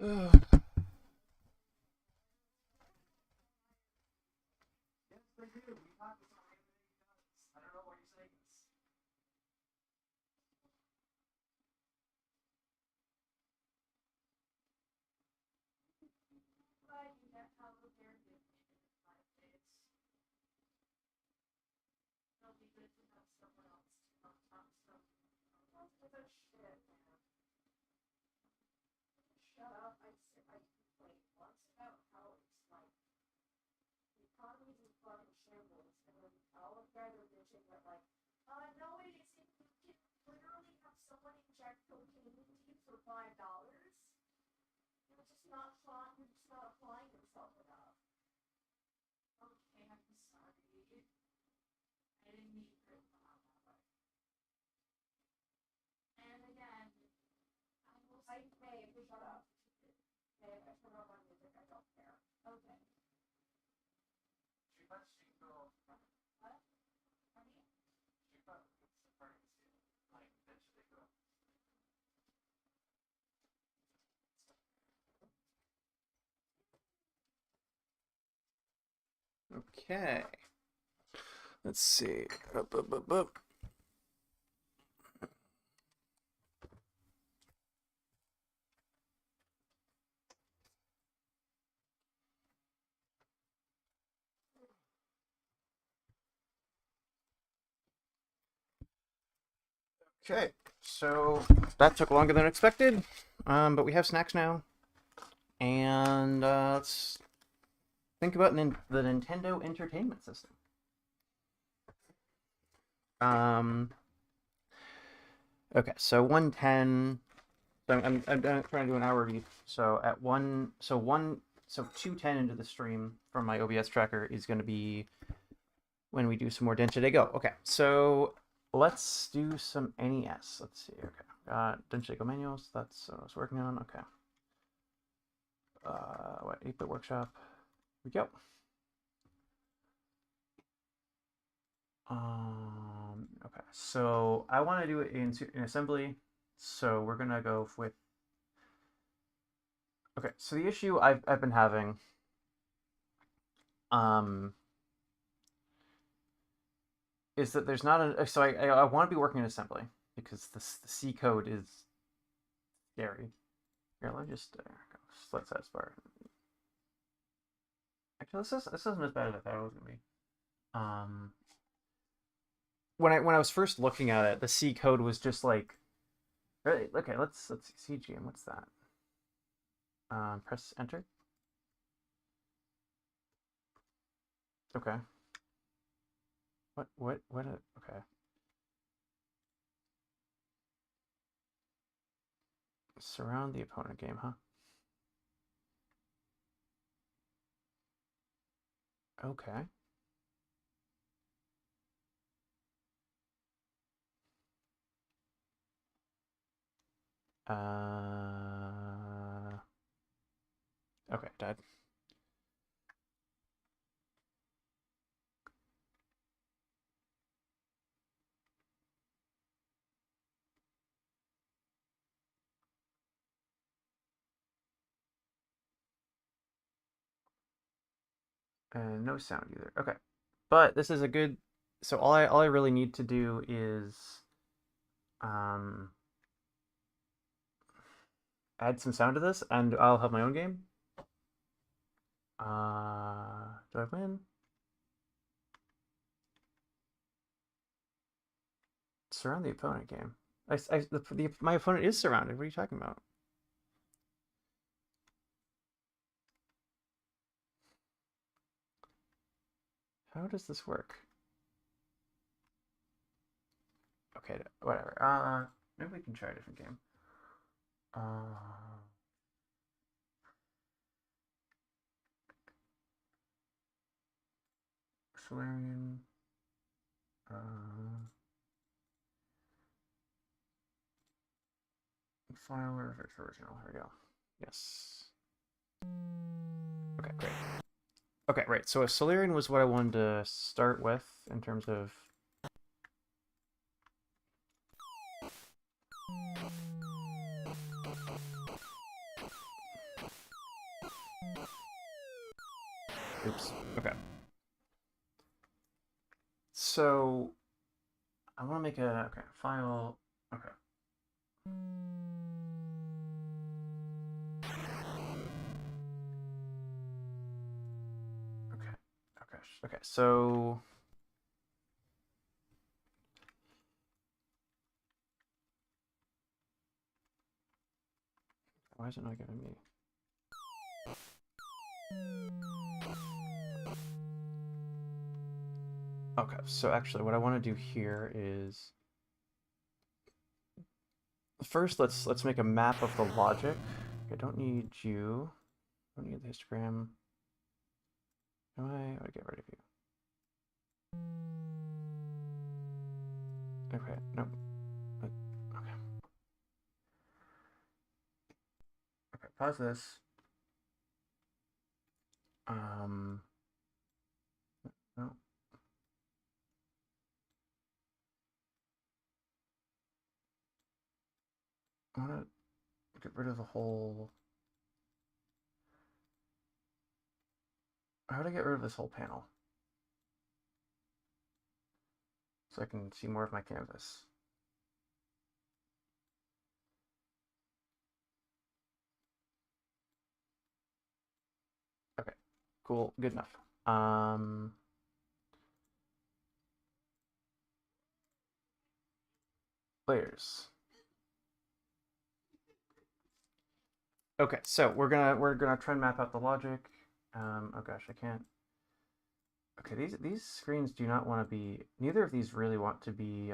Ugh. Yes, they do. We talked about it. I don't know why you're saying this. Shut up. I complained once about how it's like the economy's in fucking shambles, and then all of you guys are bitching that like, no it isn't. You can literally have someone inject cocaine into you for $5. You're just not trying. You're just not applying yourself enough. Okay, I'm sorry. I didn't mean for it to come out that way. And again, I may if you shut up. May if I turn on my music, I don't care. Okay. She lets you go. What? Honey? She thought it's the party scene. Like, Densha De Go. Okay. Let's see. Up. Okay, so that took longer than expected, but we have snacks now, and let's think about the Nintendo Entertainment System. Okay, so 110. So I'm trying to do an hour review. So at 210 into the stream from my OBS tracker is going to be when we do some more Densha De Go. Okay, so let's do some NES. Let's see. Okay, Densha De Go manuals. That's what I was working on. Okay. What 8-bit workshop? Here we go. Okay, so I want to do it in assembly, so we're gonna go with. Okay, so the issue I've been having, is that there's not a. So I want to be working in assembly because the C code is scary. Here, let me just select size bar. Actually, this isn't as bad as I thought it was gonna be. When I was first looking at it, the C code was just like, really? Okay, let's see CGM. What's that? Press enter. Okay. What? Okay. Surround the opponent game, huh? Okay. Okay, died. And no sound either. Okay. But this is a good. So all I really need to do is add some sound to this, and I'll have my own game. Do I win? Surround the opponent game. My opponent is surrounded. What are you talking about? How does this work? Okay, whatever. Maybe we can try a different game. Solarian. File or if it's original. Here we go. Yes. Okay, great. Okay, right. So a Solarian was what I wanted to start with in terms of. Oops. Okay. So I want to make a file. Okay. Okay. So why is it not giving me? Okay, so actually what I want to do here is first let's make a map of the logic. I don't need you. I don't need the histogram. I want to get rid of you. Okay, no. Okay. Okay, pause this. No. I want to get rid of the whole. How do I get rid of this whole panel? So I can see more of my canvas. Okay, cool, good enough. Layers. Okay, so we're gonna try and map out the logic. Oh gosh, I can't. Okay, these screens do not want to be. Neither of these really want to be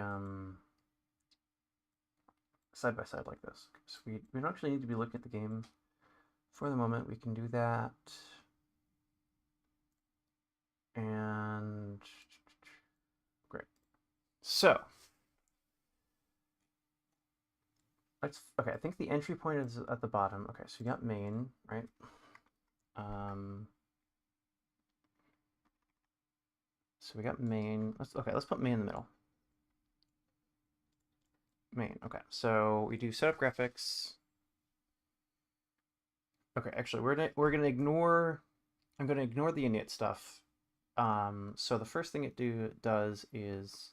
side by side like this. So we don't actually need to be looking at the game for the moment. We can do that, and great. So okay. I think the entry point is at the bottom. Okay, so we got main, right? So we got main. Let's put main in the middle. Main. Okay, so we do setup graphics. Okay, actually, we're gonna ignore. I'm gonna ignore the init stuff. So the first thing it does is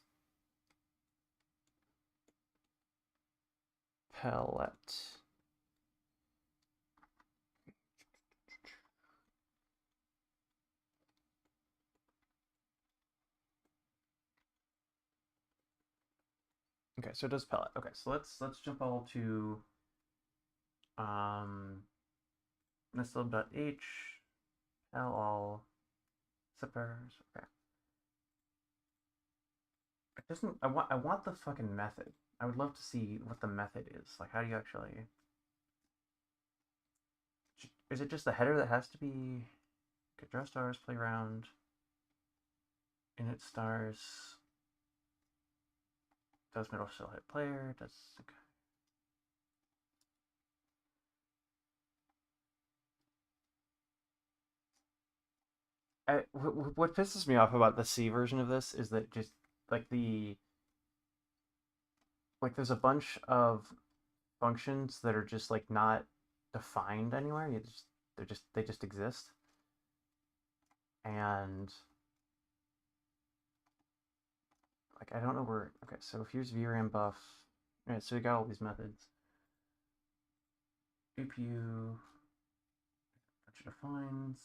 palette. Okay, so it does palette. Okay, so let's jump all to nestlib.h all zippers. Okay. It doesn't. I want the fucking method. I would love to see what the method is. Like, how do you actually? Is it just the header that has to be? Okay, draw stars, playground, init stars. Does middle still hit player? Does okay. What pisses me off about the C version of this is that just like there's a bunch of functions that are just like not defined anywhere. They just exist. And like I don't know where. Okay, so here's VRAM buff. All right, so we got all these methods. APU which defines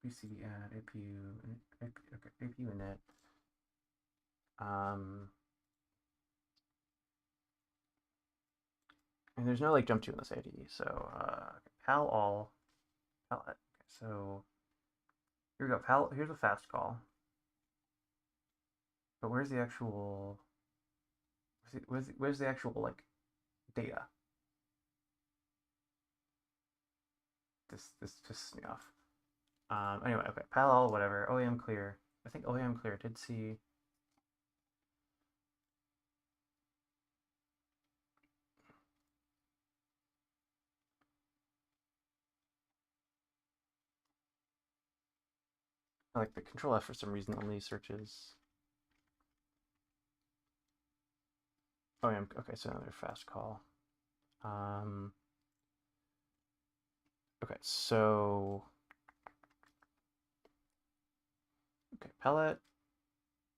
BCD add APU okay, APU init. And there's no like jump to in this IDE, so pal all palette. Okay, so here we go. Pal, here's a fast call. But where's the actual? Where's the actual like data? This pisses me off. Anyway, okay, pal all whatever. OEM clear. I think OEM clear did see. Like the control F for some reason only searches. OEM. Okay, so another fast call. Okay, so okay, pellet.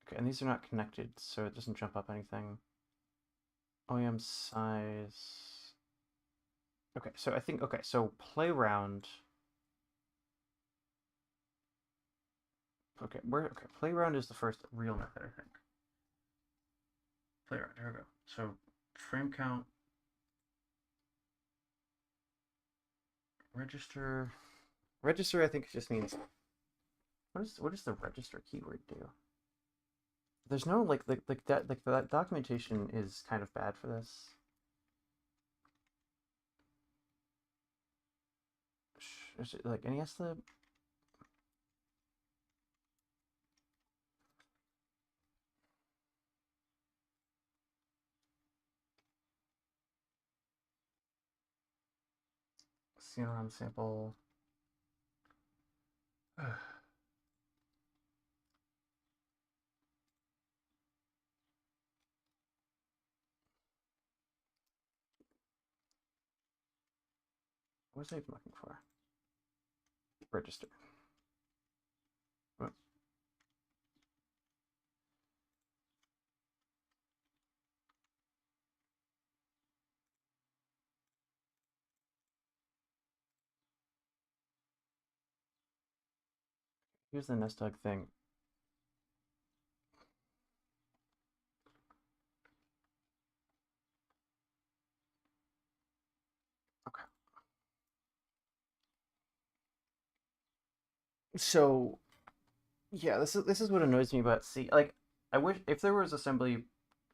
Okay, and these are not connected, so it doesn't jump up anything. OEM size. Okay, so I think so play round. Okay, play round is the first real method, I think. Play round, here we go. So frame count, register. Register I think just means what does the register keyword do? There's no like that documentation is kind of bad for this. Is it like NES lib? CRM sample. What was I even looking for? Register. Oh. Here's the nest egg thing. Okay. So yeah, this is what annoys me about C. Like, I wish if there was assembly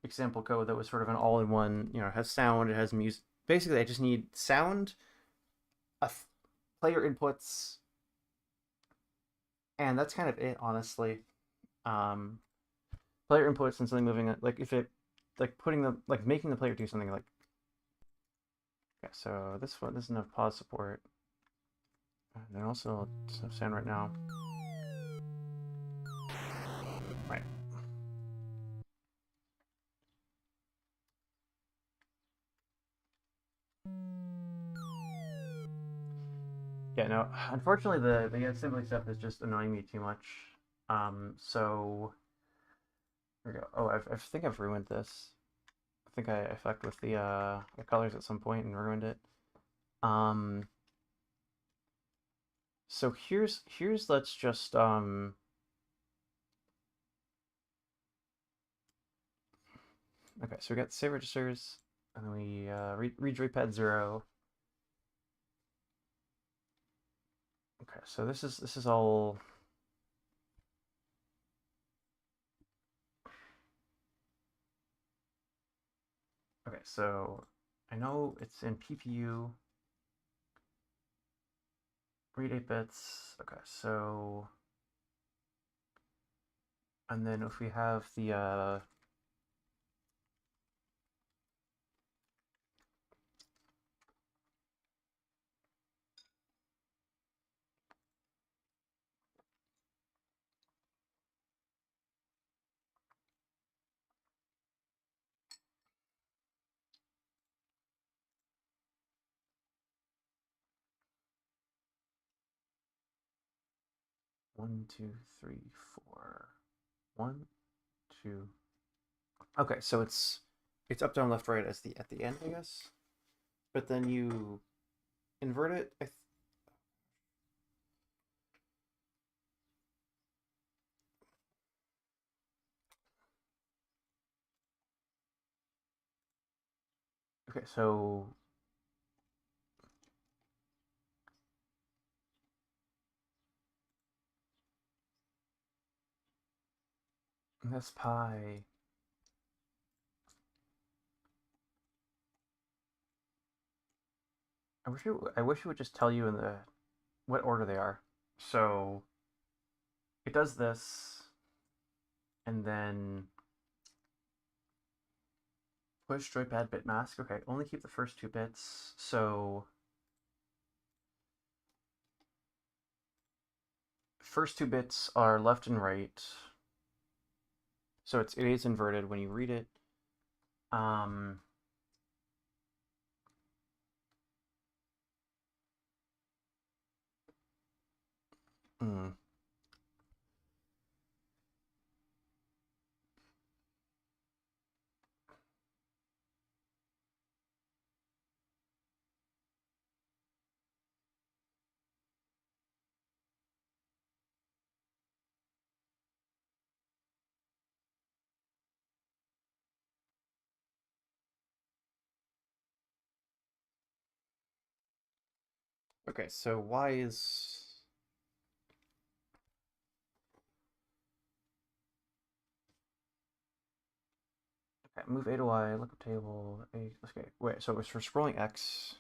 example code that was sort of an all-in-one. You know, it has sound, it has music. Basically, I just need sound, player inputs, and that's kind of it, honestly. Um, Player inputs and something moving. Like if it, like putting the like making the player do something like. Okay, so this one doesn't have pause support, and also it's sound right now. Right. Yeah, no. Unfortunately, the assembly stuff is just annoying me too much. So here we go. Oh, I think I've ruined this. I think I fucked with the colors at some point and ruined it. So here's let's just okay. So we got save registers, and then we read joypad 0. Okay, so this is all. Okay, so I know it's in PPU. Read 8 bits. Okay, so and then if we have the 1, 2, 3, 4. 1, 2. Okay, so it's up, down, left, right as the at the end, I guess. But then you invert it. Okay, so this pi. I wish it would just tell you in the what order they are. So it does this, and then push joypad bit mask. Okay, only keep the first 2 bits. So first 2 bits are left and right. So it is inverted when you read it. Um, Hmm. Okay, so why is okay, move A to Y, look up table, A, okay, wait, so it's for scrolling X.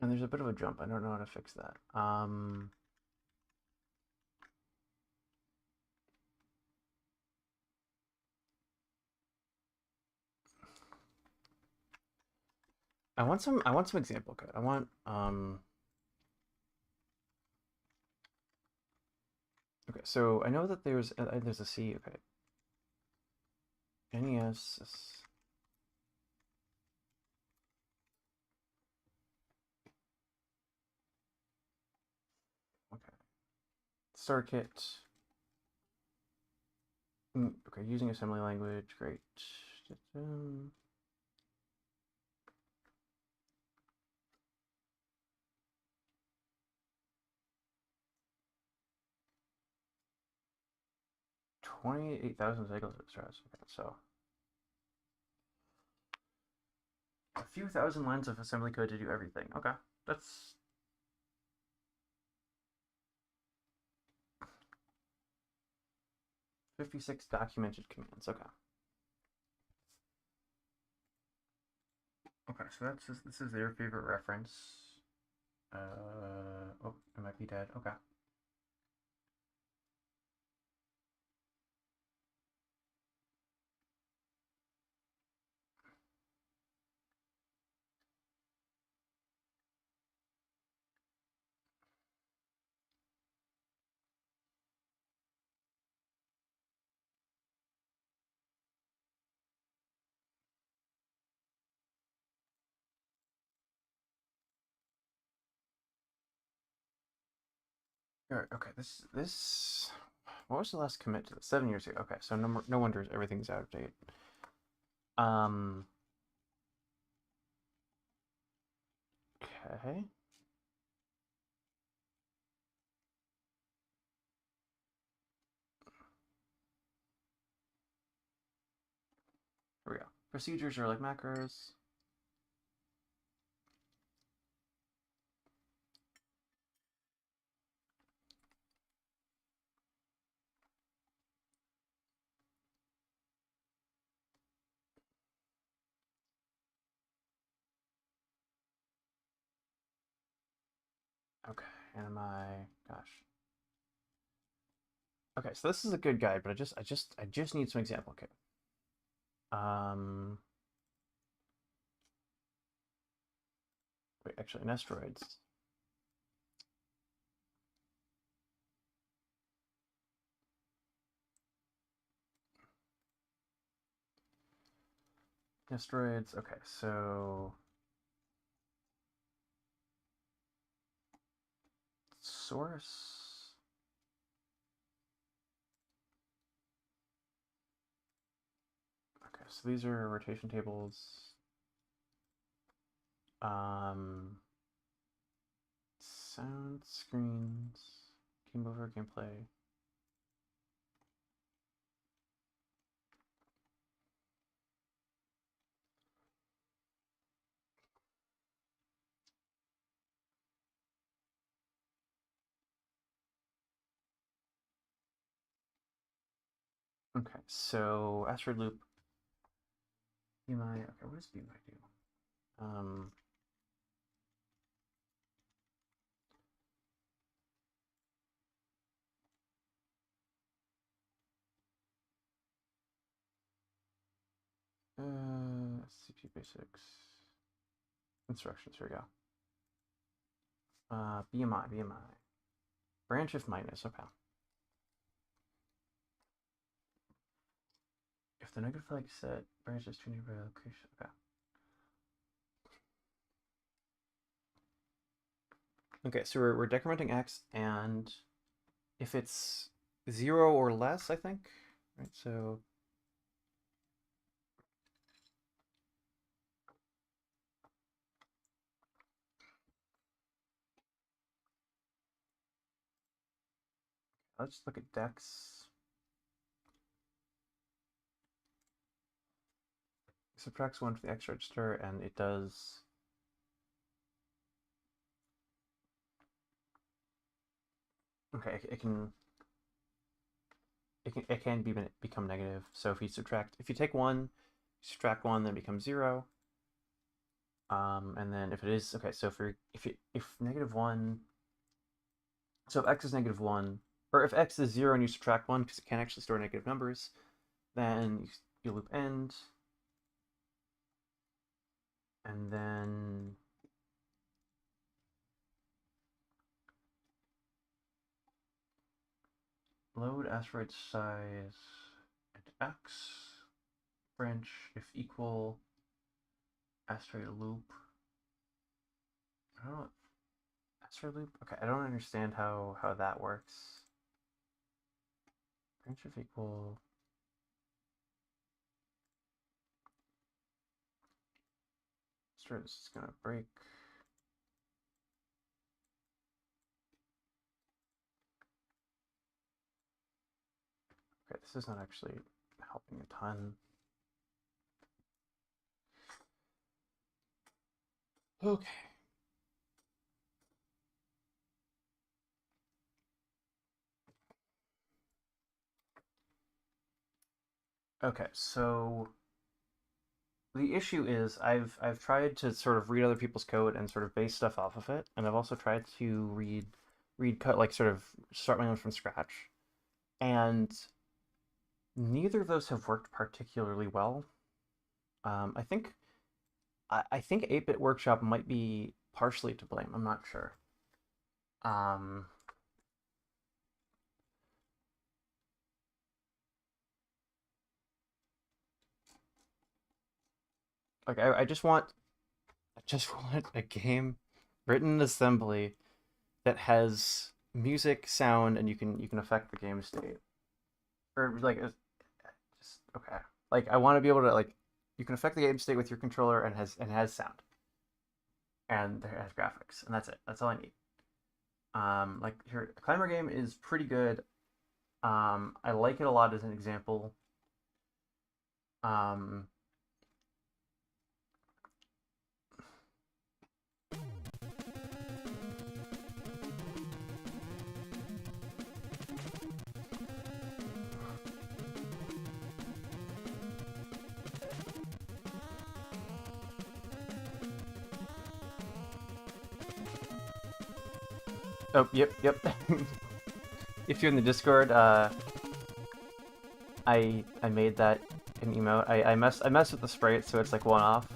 And there's a bit of a jump. I don't know how to fix that. I want some example code. I want okay, so I know that there's a C, okay. NES okay. Starter kit. Okay, using assembly language, great. 28,000 cycles of stress. Okay, so a few thousand lines of assembly code to do everything. Okay, that's 56 documented commands. Okay. Okay, so this is their favorite reference. Oh, it might be dead. Okay. All right, okay, this what was the last commit to this? 7 years ago. Okay, so no wonder everything's out of date. Um, okay. Here we go. Procedures are like macros. Okay, and gosh. Okay, so this is a good guide, but I just need some example code. Um, wait, actually, in asteroids. Asteroids. Okay, so source. Okay, so these are rotation tables. Um, sound screens, game over, gameplay. Okay, so asteroid loop. BMI. Okay, what does BMI do? CPU basics. Instructions, here we go. BMI. Branch if minus, okay. If the negative flag set branches to neighbor location, okay. Okay, so we're decrementing x, and if it's 0 or less, I think, right? So let's look at dex. It subtracts 1 to the x register, and it does. Okay, it can become negative. So if you take 1, subtract 1, then it becomes 0. And then if it is okay, so if negative 1, so if x is negative 1, or if x is 0 and you subtract 1 because it can't actually store negative numbers, then you loop end, and then load asteroid size at x, branch if equal asteroid loop. I don't know. Asteroid loop? Okay, I don't understand how that works. Branch if equal. Asteroid is gonna break. Okay, this is not actually helping a ton. Okay. Okay, so the issue is I've tried to sort of read other people's code and sort of base stuff off of it, and I've also tried to read code, like sort of start my own from scratch, and neither of those have worked particularly well. I think 8-Bit Workshop might be partially to blame. I'm not sure. Like I just want a game written in assembly that has music, sound, and you can affect the game state, or like just okay. Like I want to be able to like you can affect the game state with your controller and has sound, and it has graphics, and that's it. That's all I need. Like here, a Climber game is pretty good. I like it a lot as an example. Um, oh, yep. If you're in the Discord, I made that an emote. I messed with the sprite so it's like one off.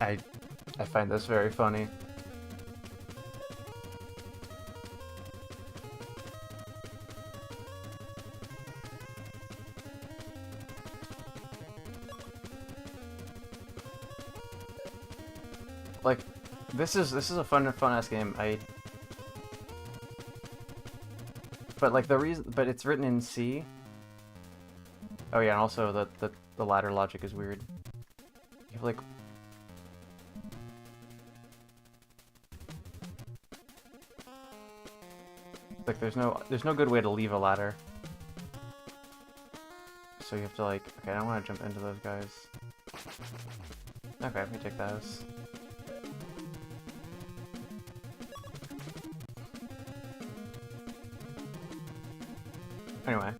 I find this very funny. Like this is a fun ass game. But like but it's written in C. Oh yeah, and also the ladder logic is weird. You have like there's no good way to leave a ladder. So you have to like okay, I don't want to jump into those guys. Okay, let me take those. Anyway,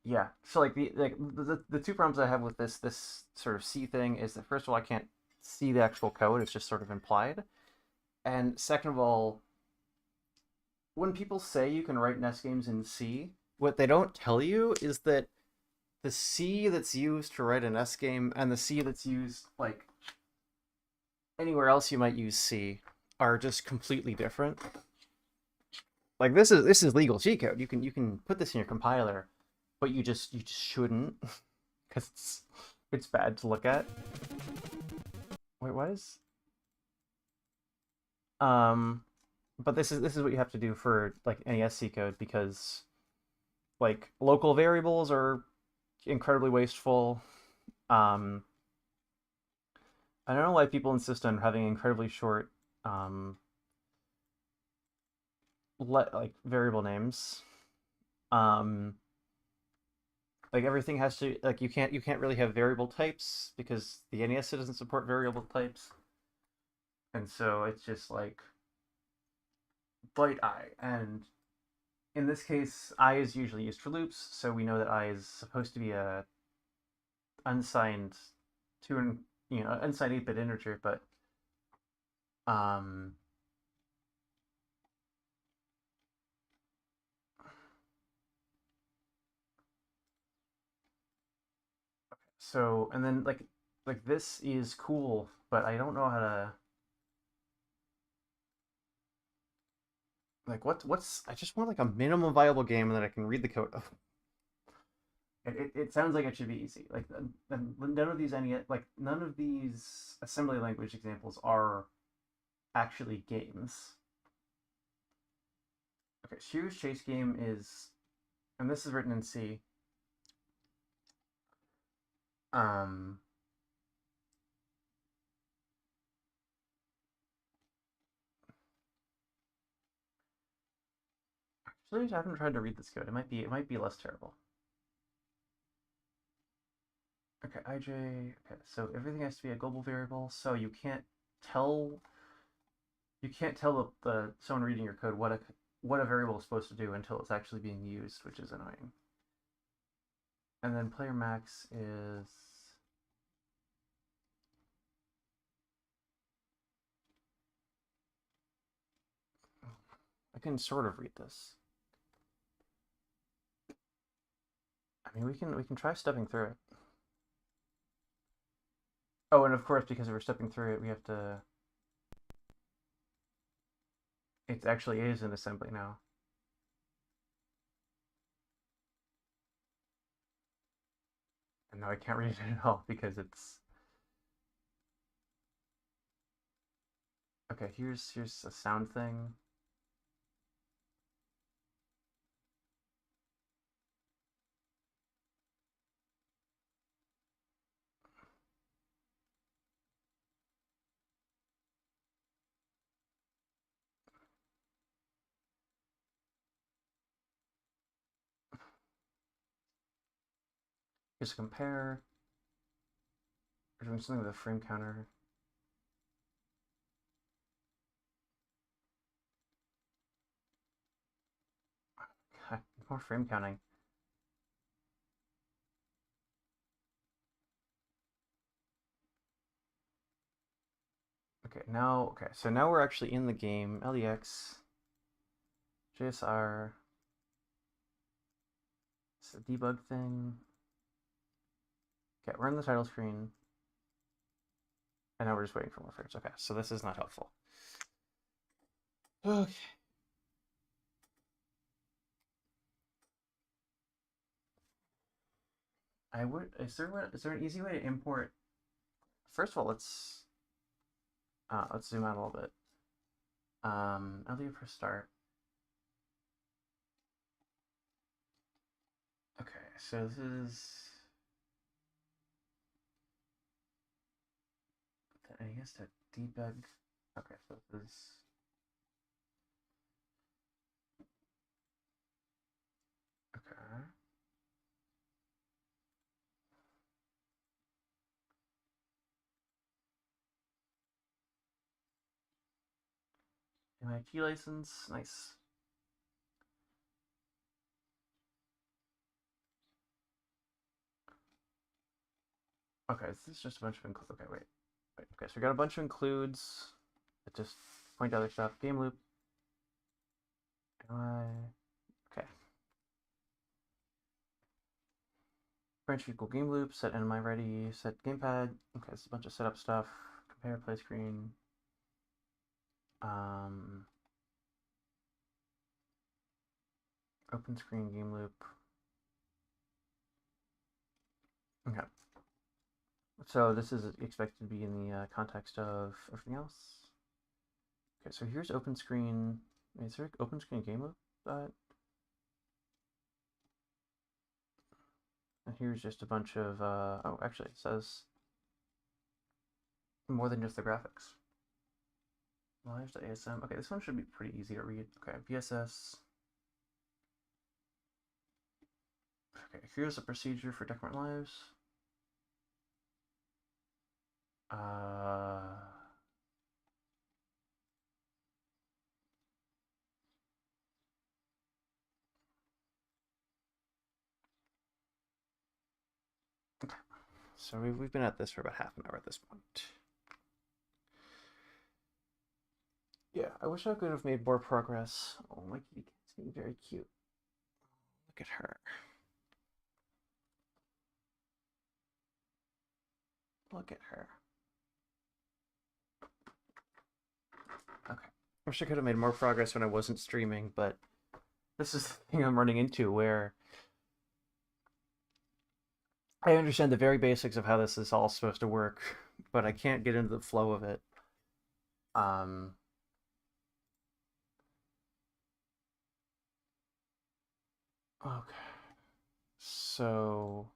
yeah. So like the two problems I have with this sort of C thing is that first of all I can't see the actual code. It's just sort of implied. And second of all, when people say you can write NES games in C, what they don't tell you is that the C that's used to write an NES game and the C that's used like anywhere else you might use C are just completely different. Like this is legal C code. You can put this in your compiler, but you just shouldn't because it's bad to look at. Wait, what is? But this is what you have to do for like NES C code because like local variables are incredibly wasteful. I don't know why people insist on having incredibly short like variable names. Um, like everything has to like you can't really have variable types because the NES doesn't support variable types, and so it's just like byte I. And in this case, I is usually used for loops, so we know that I is supposed to be a unsigned two and unsigned 8-bit integer, but um so and then like this is cool, but I don't know how to like what's I just want like a minimum viable game that I can read the code of. It sounds like it should be easy. Like none of these none of these assembly language examples are actually games. Okay, Shrews Chase game is, and this is written in C. Um, actually, I haven't tried to read this code. It might be less terrible. Okay, IJ. Okay, so everything has to be a global variable. So tell you can't tell the someone reading your code what a variable is supposed to do until it's actually being used, which is annoying. And then player max is I can sort of read this. I mean, we can try stepping through it. Oh, and of course, because we're stepping through it, we have to. It actually is in assembly now. And now I can't read it at all because it's. Okay, here's a sound thing. Here's a compare. We're doing something with a frame counter. God, more frame counting. Okay, so now we're actually in the game. LEX, JSR, it's a debug thing. Okay, we're in the title screen. And now we're just waiting for more frames. Okay, so this is not helpful. Okay. Is there an easy way to import? First of all, let's zoom out a little bit. LD for start. Okay, so this is I guess to debug. Okay, so this is okay. MIT license, nice. Okay, this is just a bunch of okay, wait. Wait, okay, so we got a bunch of includes that just point to other stuff. Game loop. Okay. Branch equal game loop, set NMI ready, set gamepad. Okay, it's a bunch of setup stuff. Compare play screen. Open screen game loop. Okay. So this is expected to be in the context of everything else. Okay, so here's open screen. Is there open screen game loop? And here's just a bunch of, oh, actually it says more than just the graphics. Well, there's the ASM. Okay, this one should be pretty easy to read. Okay, VSS. Okay, here's a procedure for decrement lives. Okay, so we've been at this for about half an hour at this point. Yeah, I wish I could have made more progress. Oh, my kitty cat's being very cute. Look at her. Look at her. Okay. I wish I could have made more progress when I wasn't streaming, but this is the thing I'm running into where I understand the very basics of how this is all supposed to work, but I can't get into the flow of it. Okay. So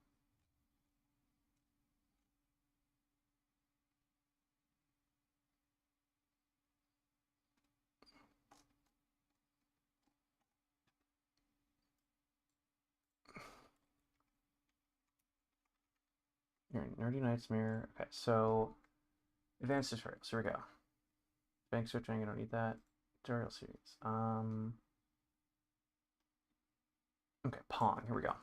Nerdy Nightmare. Okay, so advanced tutorials. Here we go. Bank switching. I don't need that. Tutorial series. Okay, Pong. Here we go.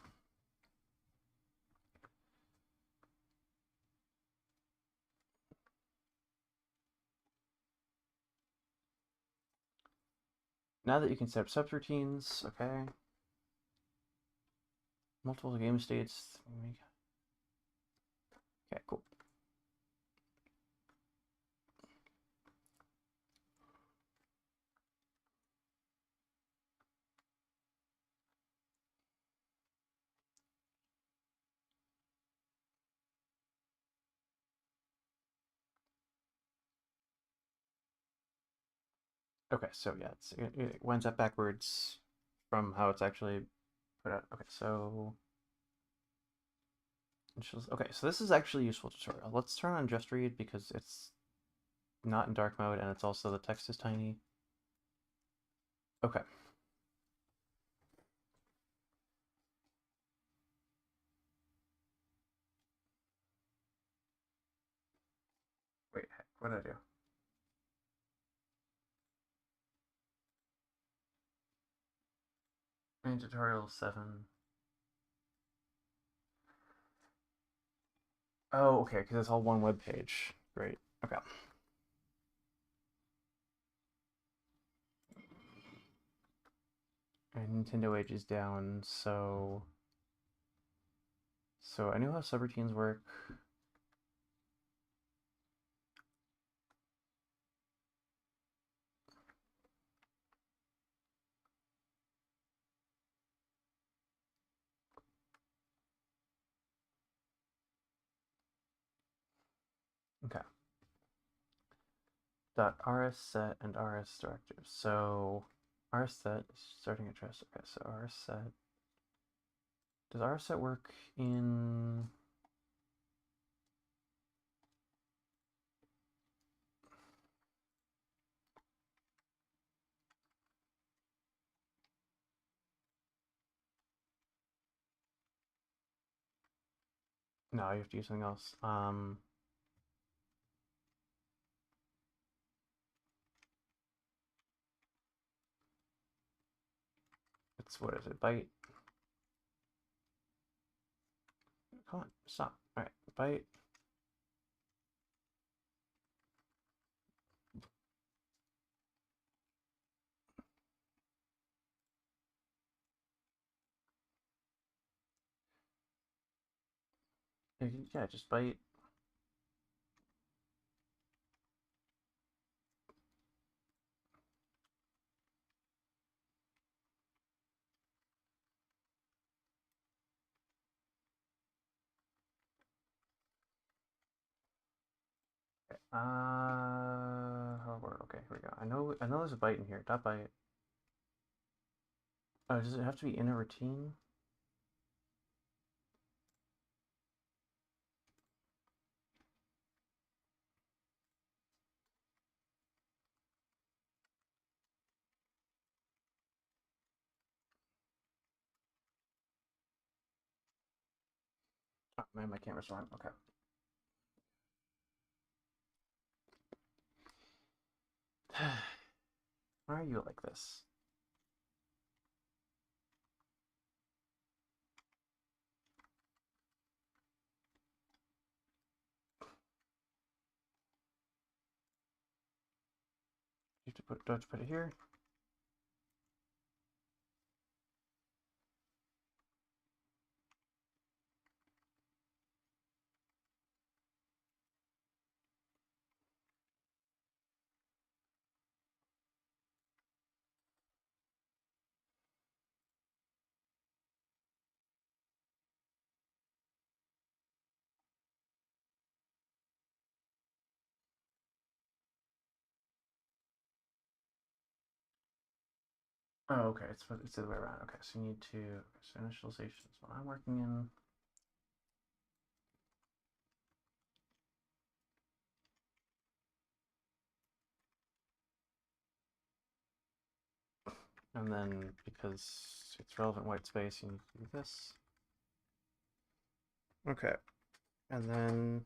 Now that you can set up subroutines, okay. Multiple game states. Okay, cool. Okay, so yeah, it winds up backwards from how it's actually put out. Okay, so okay, so this is actually a useful tutorial. Let's turn on Just Read because it's not in dark mode and it's also the text is tiny. Okay. Wait, what did I do? Main tutorial 7. Oh, okay, because it's all one web page. Great. Okay. And Nintendo Age is down, so I know how subroutines work. Okay. .rs set and rs directives. So rs set is starting address. Okay, so rs set. Does rs set work in? No, you have to use something else. It's what is it? Byte. Come on, stop. All right, byte. Yeah, just byte. Hello world. Okay, here we go. I know there's a byte in here. Dot byte. Oh, does it have to be in a routine? Oh man, my camera's on. Okay. Why are you like this? You have to put. Do I have to put it here? Oh, okay. It's the other way around. Okay, so you need to. Okay, so initialization is what I'm working in. And then because it's relevant white space, you need to do this. Okay. And then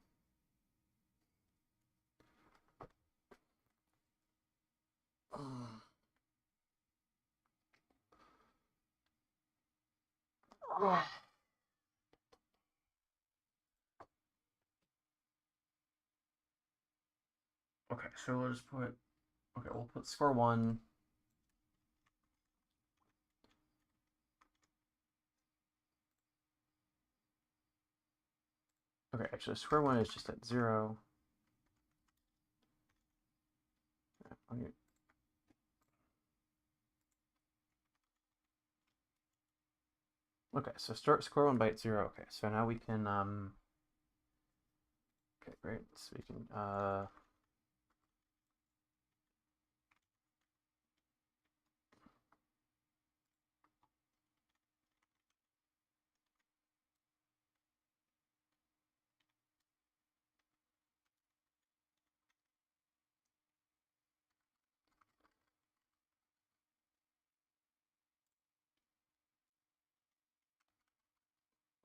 okay, so we'll just put we'll put score one. Okay, actually square one is just at 0. Okay, so start square one byte 0. Okay, so now we can okay, great. So we can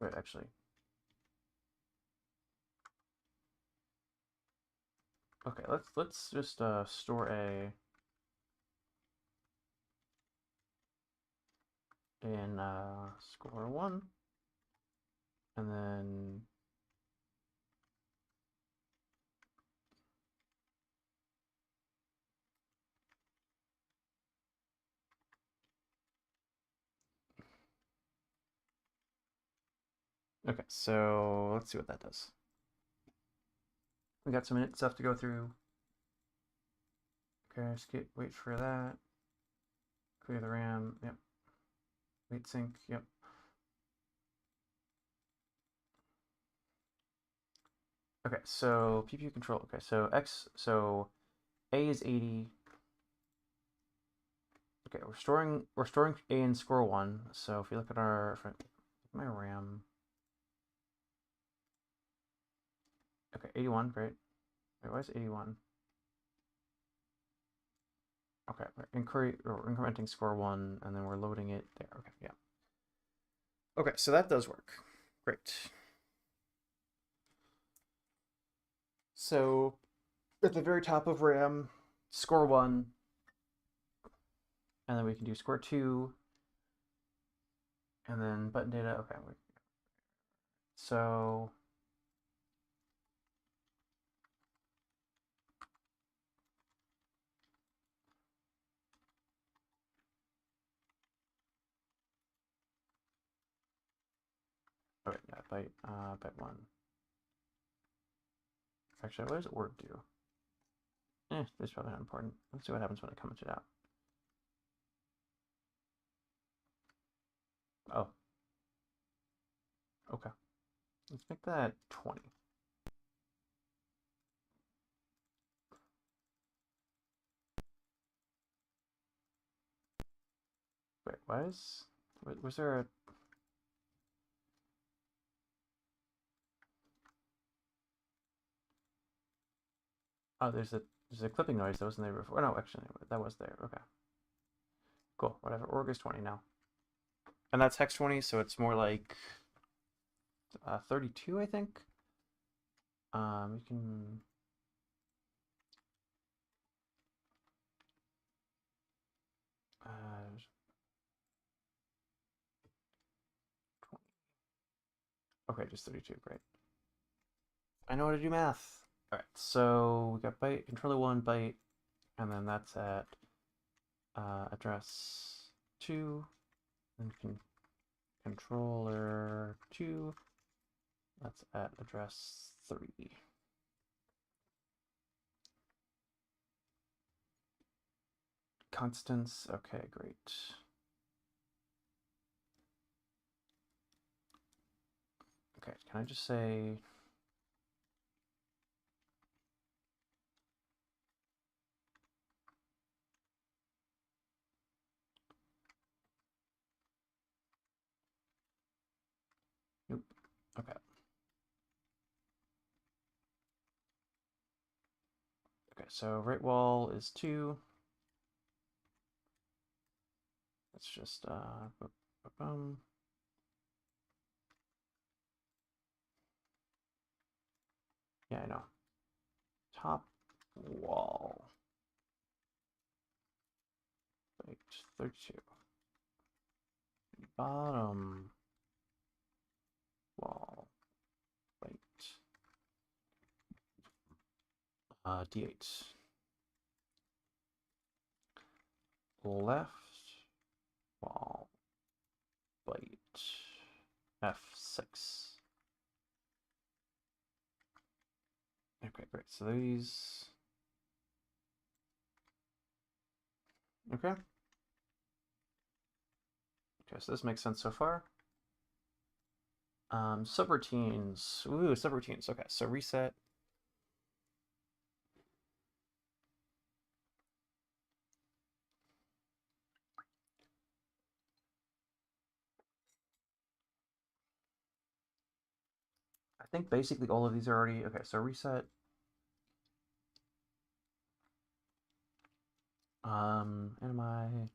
wait, actually. Okay, let's just store A in score one, and then okay, so let's see what that does. We got some init stuff to go through. Okay, skip, wait for that. Clear the RAM, yep. Wait sync, yep. Okay, so PPU control. Okay, so A is 80. Okay, we're storing A in score one. So if you look at my RAM. Okay, 81, great. Wait, why is 81? Okay, we're incrementing score one, and then we're loading it there. Okay, yeah. Okay, so that does work. Great. So at the very top of RAM, score one, and then we can do score two, and then button data. Okay, so okay, yeah, byte one. Actually, what does org do? It's probably not important. Let's see what happens when I comment it out. Oh. Okay. Let's make that 20. Wait, was there a... Oh, there's a clipping noise that wasn't there before. No, actually, that was there. Okay. Cool. Whatever. Org is 20 now. And that's hex 20, so it's more like 32, I think. You can... Uh, 20. Okay, just 32. Great. I know how to do math. All right, so we got byte, controller 1, byte, and then that's at address 2, and controller 2, that's at address 3. Constants, okay, great. Okay, can I just say... Nope. Okay. Okay, so right wall is 2. Let's just boom. Yeah, I know. Top wall. Right, 32. Bottom wall. Right. D8. Left wall. Byte. F6. Okay, great. So these... Okay. Okay, so this makes sense so far. Subroutines. Ooh, subroutines. Okay, so reset. I think basically all of these are already... Okay, so reset. Animi.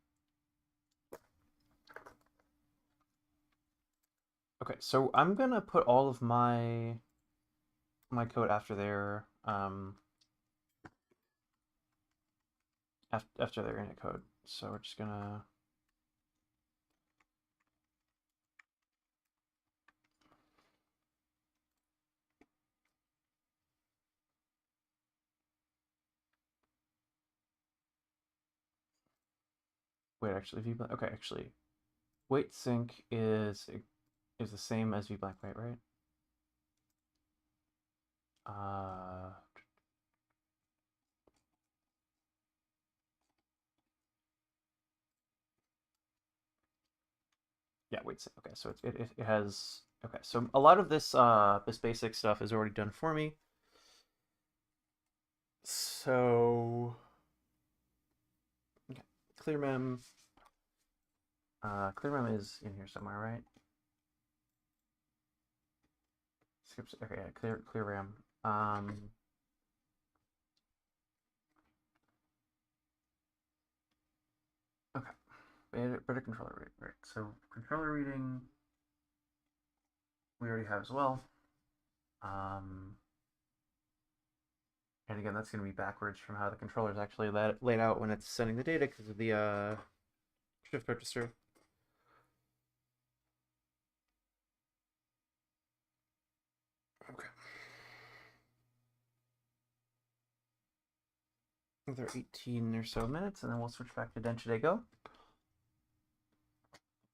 Okay, so I'm gonna put all of my code after their after their init code. So we're just gonna wait. Actually, okay. Actually, wait sync is the same as vblank wait, right? Yeah, wait sync. Okay, so it has... Okay, so a lot of this this basic stuff is already done for me. So okay, clear mem. Clear mem is in here somewhere, right? Skips. Okay, yeah, clear RAM. Okay, better controller reading. Right. So controller reading we already have as well. And again, that's going to be backwards from how the controller is actually laid out when it's sending the data because of the shift register. Okay. Another 18 or so minutes, and then we'll switch back to Densha De Go.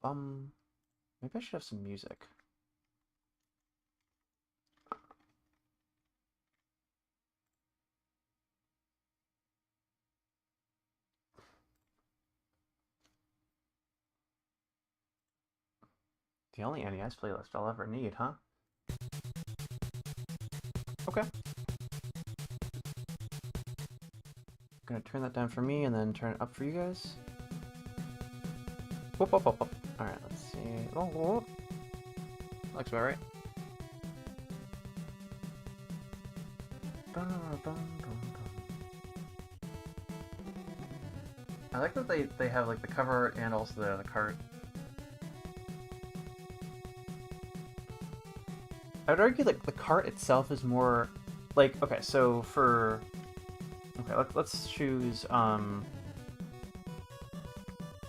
Maybe I should have some music. The only NES playlist I'll ever need, huh? Okay. Gonna turn that down for me and then turn it up for you guys. Whoop, whoop, whoop, whoop. Alright, let's see. Oh, whoop. Looks about right. Dun, dun, dun, dun. I like that they have like the cover art and also the cart. I would argue like the cart itself is more like, okay, so for let's choose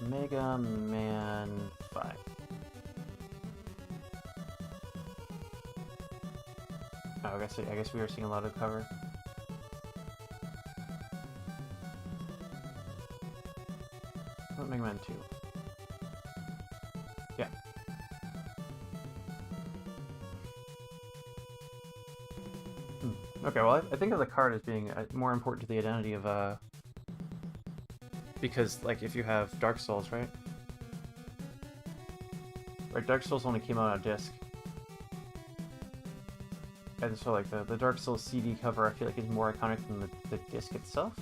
Mega Man 5. Oh, I guess we are seeing a lot of cover. What about Mega Man 2? Yeah. Okay, well, I think of the card as being more important to the identity of, because, like, if you have Dark Souls, right? Like, Dark Souls only came out on a disc. And so, like, the Dark Souls CD cover, I feel like, is more iconic than the disc itself.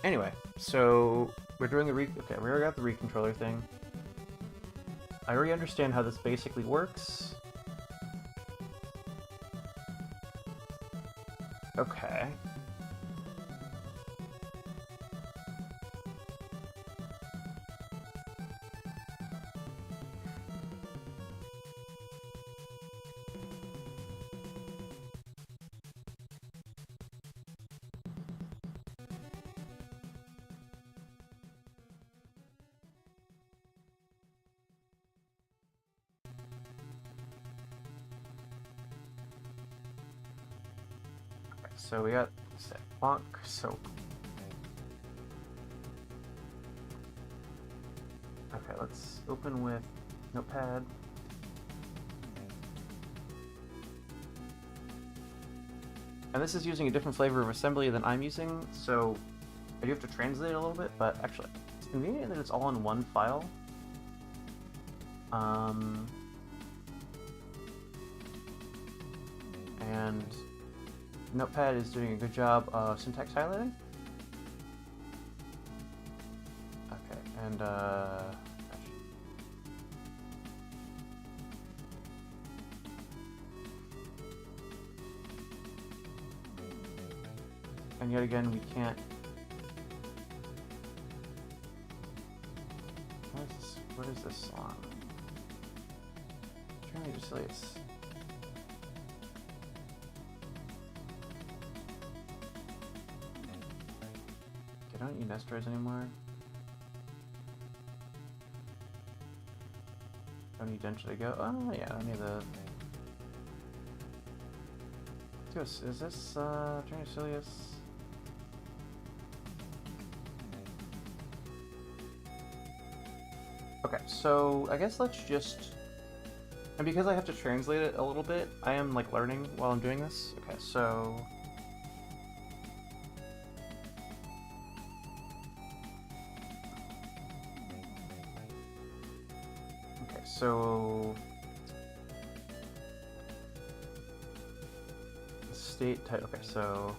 Anyway, so we're doing the okay, we already got the recontroller thing. I already understand how this basically works. Okay. So we got set bonk, so okay, let's open with Notepad. And this is using a different flavor of assembly than I'm using, so I do have to translate it a little bit, but actually, it's convenient that it's all in one file. And Notepad is doing a good job of syntax highlighting. Okay, and and yet again we can't. What is this song? I'm trying to just say it's. I don't need Nestors anymore. Don't need Densha De Go. Oh yeah, I need the. Is this Transilius? Okay, so I guess let's just. And because I have to translate it a little bit, I am like learning while I'm doing this. Okay, so. So state type. Okay, so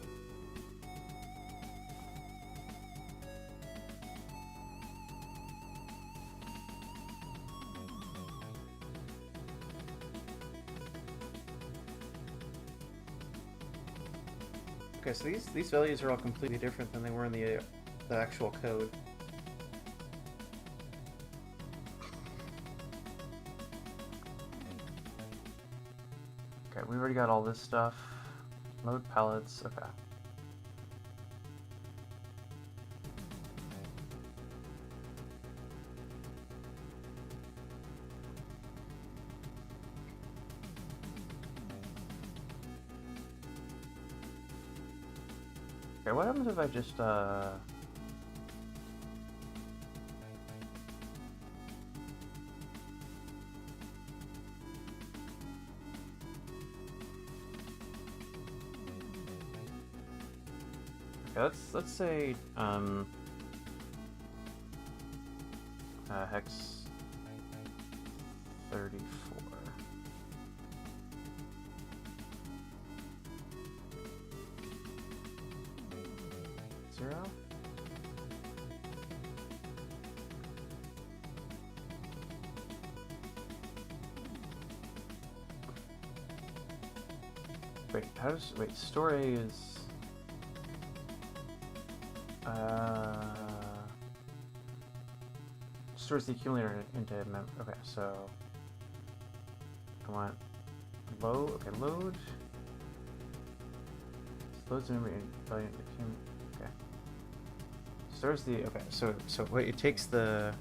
these values are all completely different than they were in the actual code. Okay, we already got all this stuff. Load palettes, okay. Okay, what happens if I just, let's say hex 34. Zero. Wait, store A is stores the accumulator into okay, so I want load. Okay, load. Loads the memory value. Okay. Stores the okay. So wait, it takes the.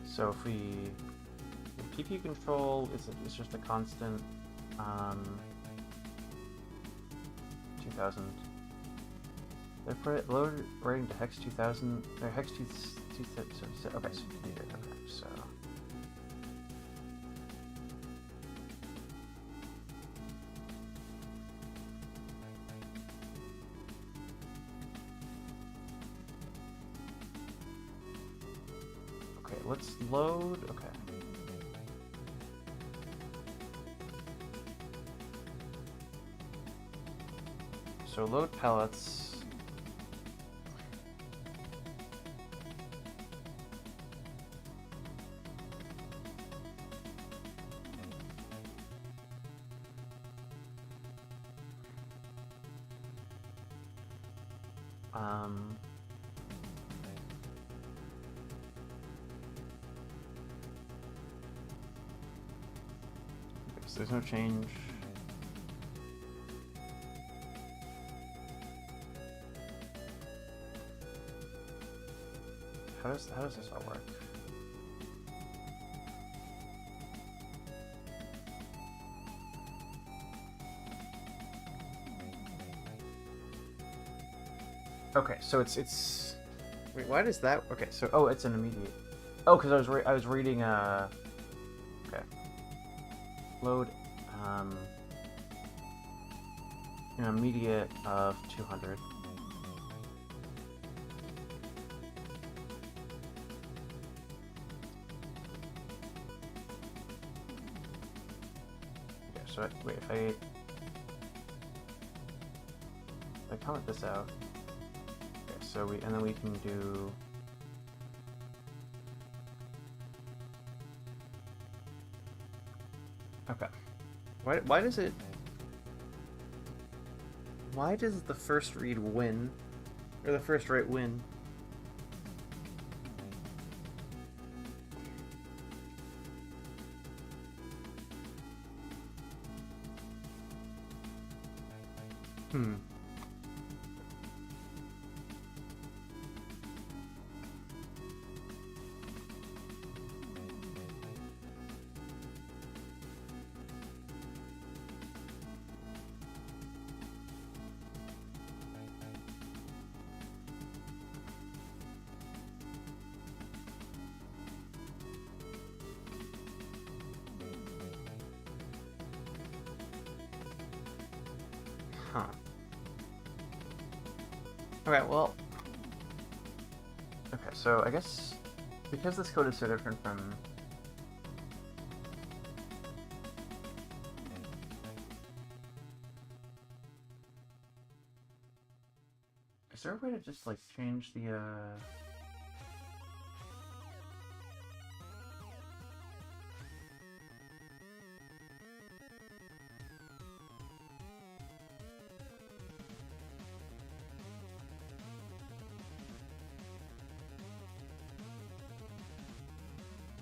So if we PP control is just a constant. 2000. They put it load right into hex 2000 or hex 2. Okay, so here. Okay, so. Okay, let's load. Okay. So load pellets. Okay, so there's no change. How does this all work? Okay, so it's wait, why does that? Okay, so it's an immediate. Oh, because I was reading okay. Load an immediate of 200. So wait, if I comment this out, okay, so and then we can do okay. Why does it? Why does the first read win, or the first write win? Huh. Okay, well. Okay, so I guess because this code is so different from. Is there a way to just like change the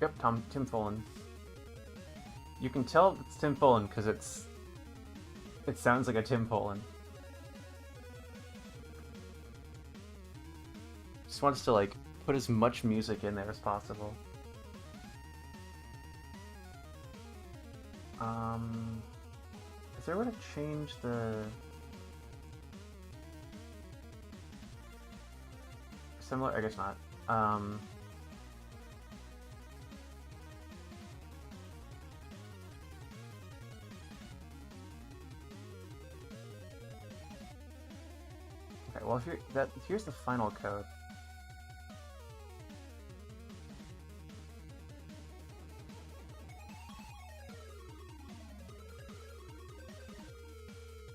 Yep, Tim Follin. You can tell it's Tim Follin because it sounds like a Tim Follin. Just wants to like put as much music in there as possible. Is there a way to change the similar? I guess not. Oh, here's the final code.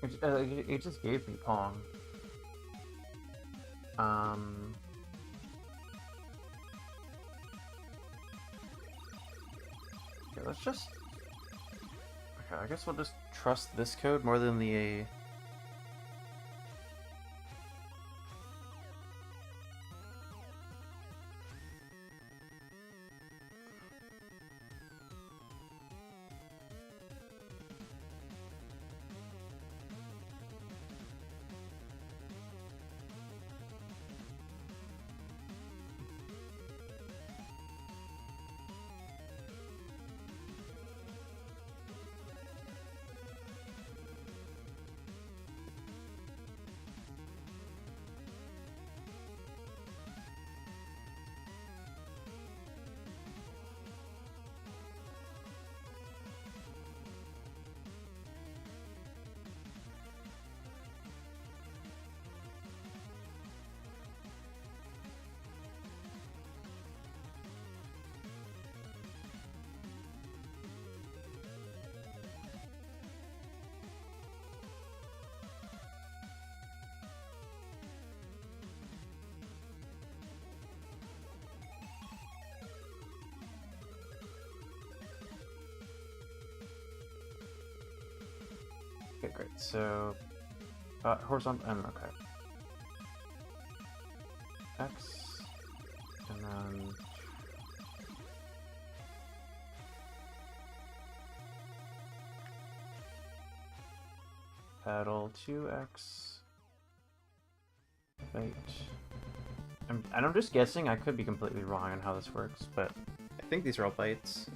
It just gave me Pong. Okay, let's just... Okay, I guess we'll just trust this code more than the... Okay, great. So, horizontal, okay. X, and then... Paddle 2x. Right. And I'm just guessing, I could be completely wrong on how this works, but I think these are all bytes.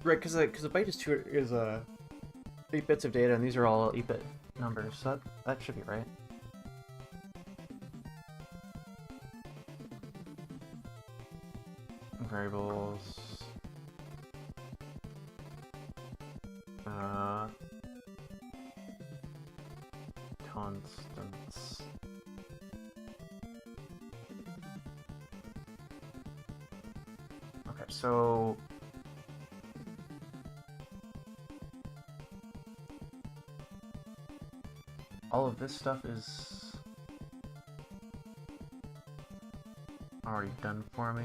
Right, because a byte is 8 bits of data, and these are all 8-bit numbers, so that should be right. Variables. Constants. Okay, so... all of this stuff is already done for me.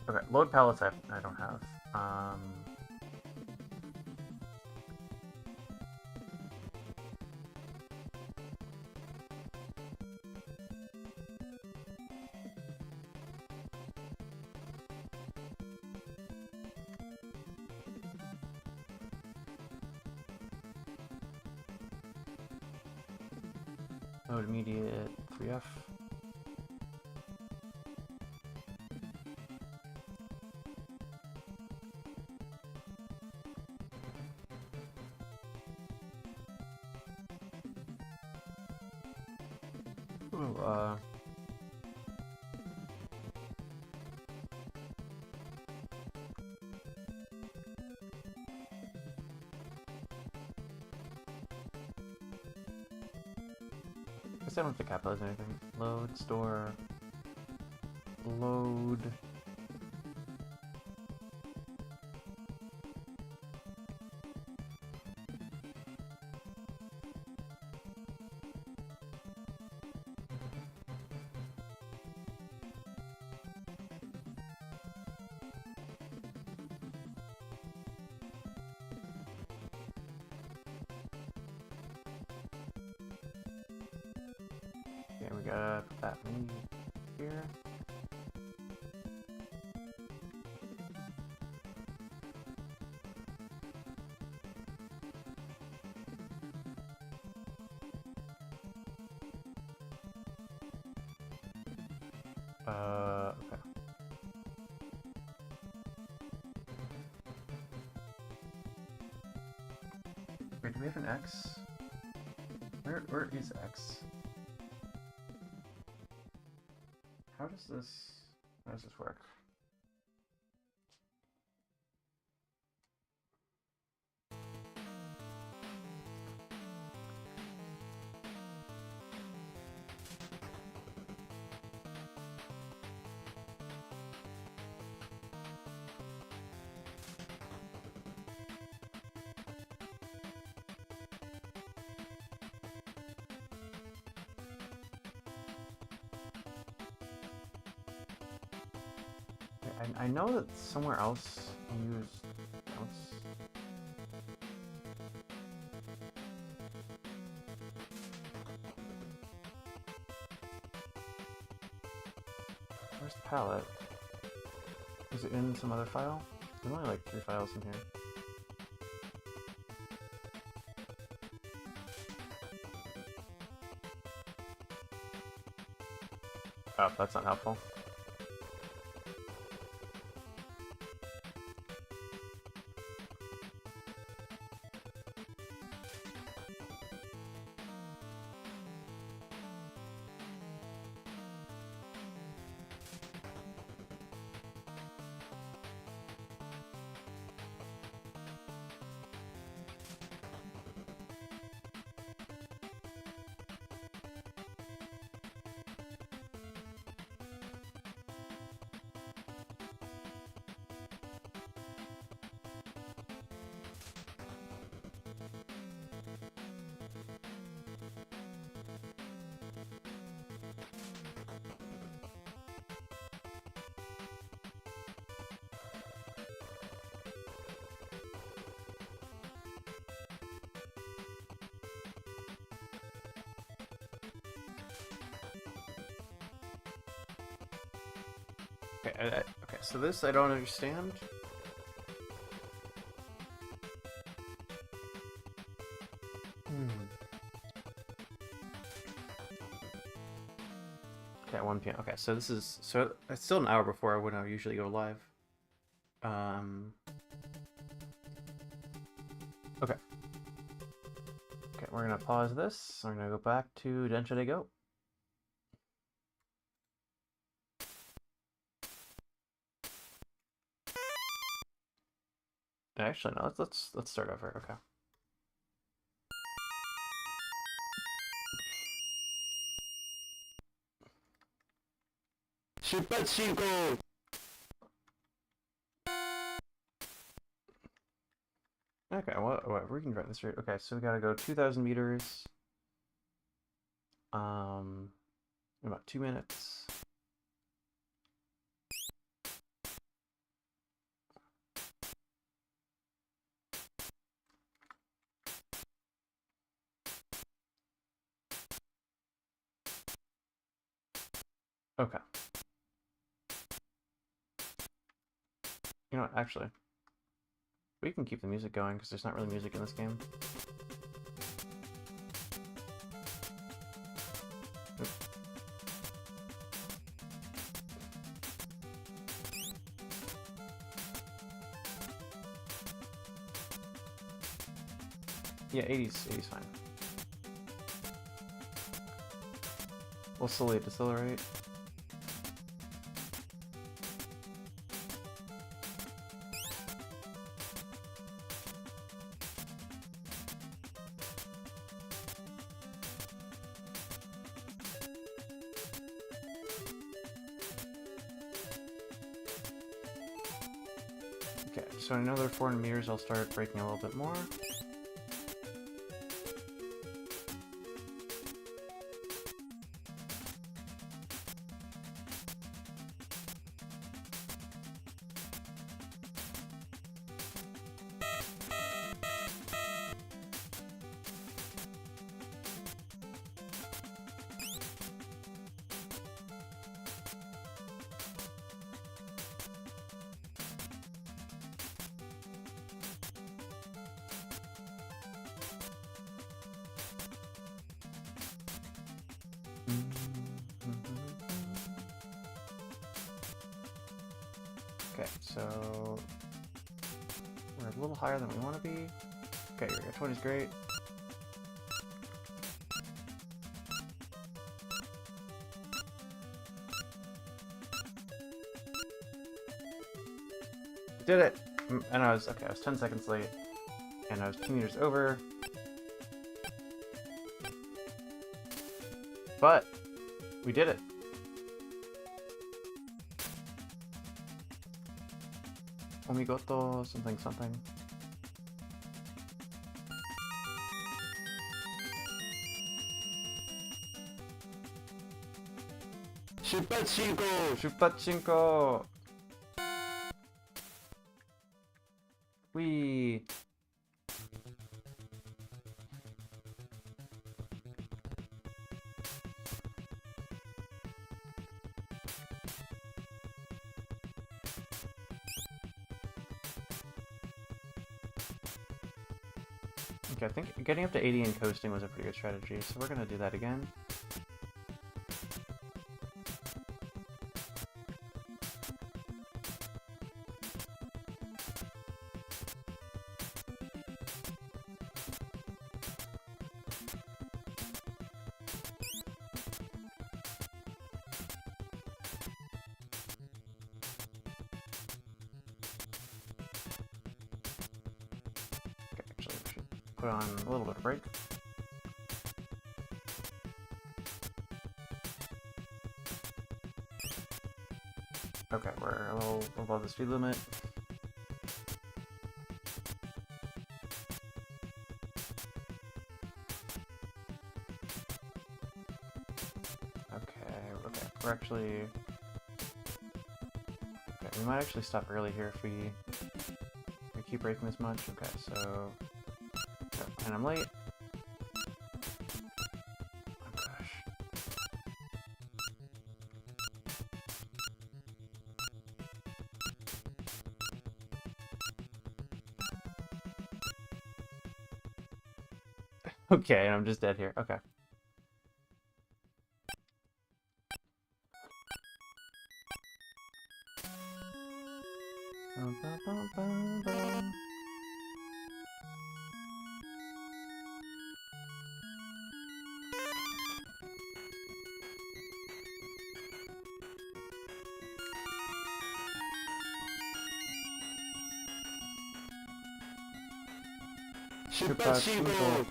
Okay, load pallets I don't have. Load immediate 3F. Ooh, I don't have to capitalize anything. Load, store, load. Okay, we gotta put that in here. Okay. Wait, do we have an X? Where is X? How does this work? I know that somewhere else used notes. Where's the palette? Is it in some other file? There's only like 3 files in here. Oh, that's not helpful. Okay, okay, so this I don't understand. Okay, 1 p.m. Okay, so this is it's still an hour before when I usually go live. Okay. Okay, we're gonna pause this. We're gonna go back to Densha De Go. Actually, no. Let's start over. Okay. Okay, what we can drive this route. Okay, so we gotta go 2,000 meters. In about 2 minutes. Okay. You know what, actually, we can keep the music going because there's not really music in this game. Oops. Yeah, 80's fine. We'll slowly decelerate. Okay, so in another 400 meters I'll start braking a little bit more. Okay, so we're a little higher than we want to be. Okay, here we go. 20's great. Did it! And I was 10 seconds late, and I was 2 meters over. But we did it. Omigoto something something. Shupachinko! We. Okay, I think getting up to 80 and coasting was a pretty good strategy, so we're gonna do that again. Put on a little bit of brake. Okay, we're a little above the speed limit. Okay, we're actually... Okay, we might actually stop early here if we keep braking this much. Okay, so... And I'm late. Oh gosh. Okay, I'm just dead here. Okay. Bum, bum, bum, bum, bum. Super Shigo!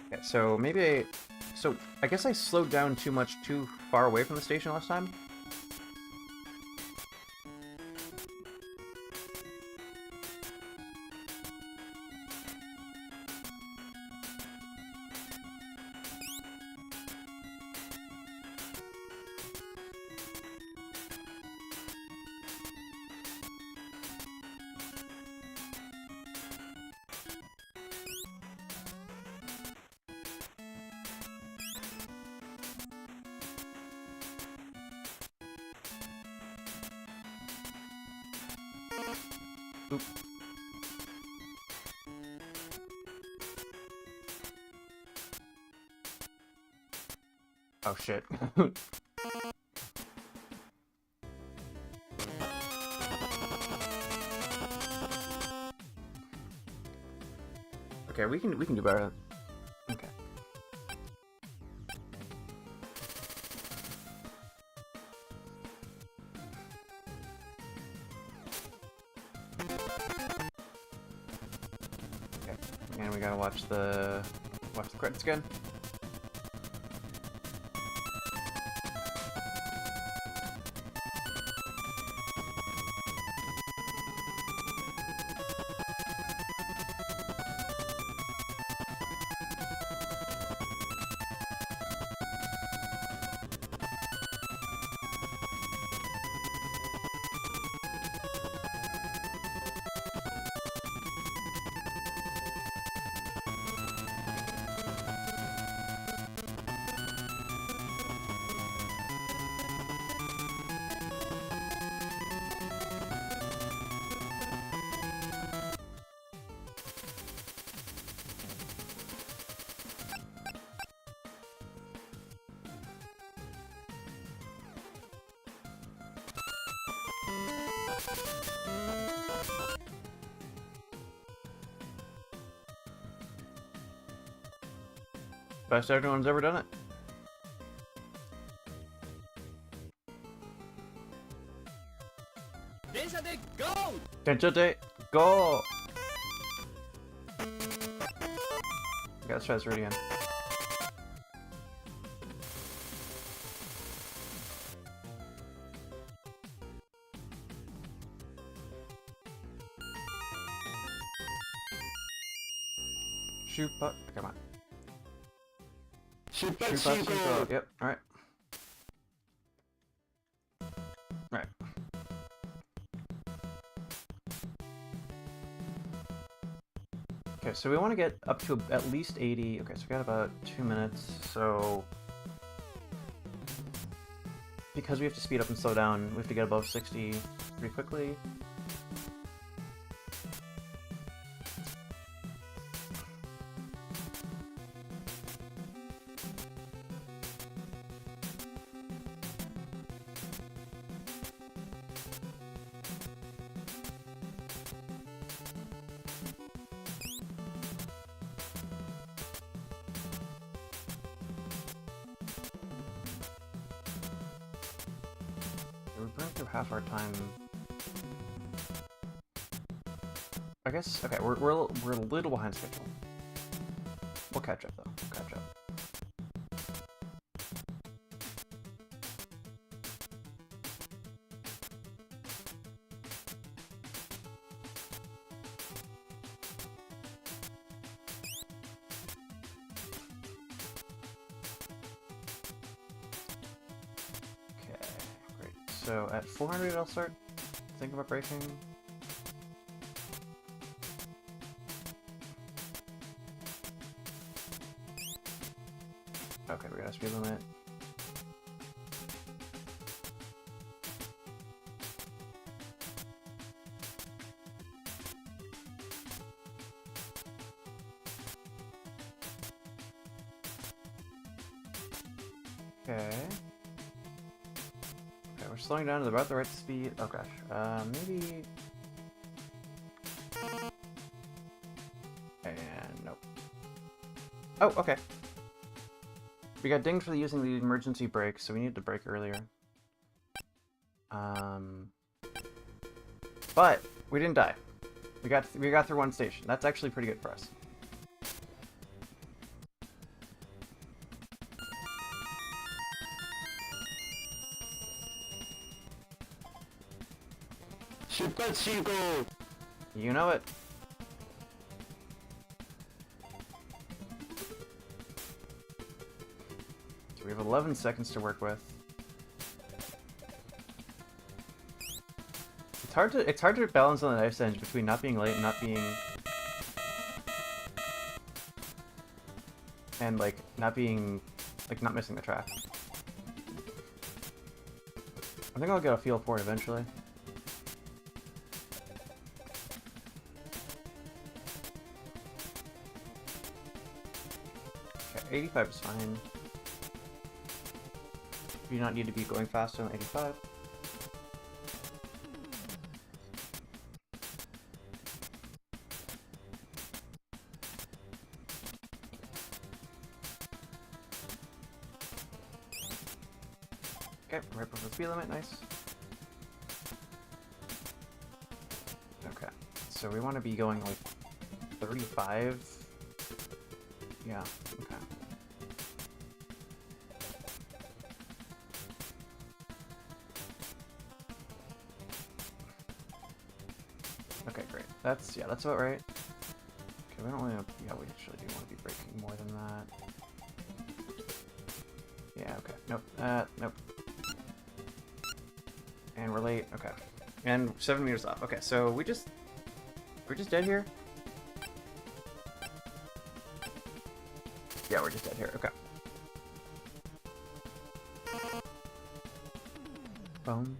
Okay, so maybe I guess I slowed down too much too far away from the station last time. Oop. Oh shit. Okay, we can do better. Okay. Okay. And we gotta watch the credits again. Best everyone's ever done it. Densha De Go! Densha De Go! Okay, let's try this route again. Shoot, but come on. 出発 Shoot, 進 but 行 Yep. All right. Right. Okay, so we want to get up to at least 80. Okay, so we got about 2 minutes. So because we have to speed up and slow down, we have to get above 60 pretty quickly. We're burning through half our time. I guess, okay, we're a little behind schedule. We'll catch up though, we'll catch up. Okay, great. So at 400 I'll start thinking about braking. Okay, we got a speed limit. Okay. Okay, we're slowing down to about the right speed. Oh gosh, maybe. And nope. Oh, okay. We got dinged for using the emergency brake, so we needed to brake earlier. But we didn't die. We got through one station. That's actually pretty good for us. You know it. We have 11 seconds to work with. It's hard to balance on the knife edge between not being late and not being not missing the track. I think I'll get a feel for it eventually. Okay, 85 is fine. You do not need to be going faster than 85. Okay, right before the speed limit, nice. Okay, so we want to be going like 35. Yeah, okay. Okay, great. That's about right. Okay, we don't really, yeah, we actually do want to be braking more than that. Yeah, okay. Nope. Nope. And we're late. Okay. And 7 meters off. Okay, so we're just dead here? Yeah, we're just dead here. Okay. Boom.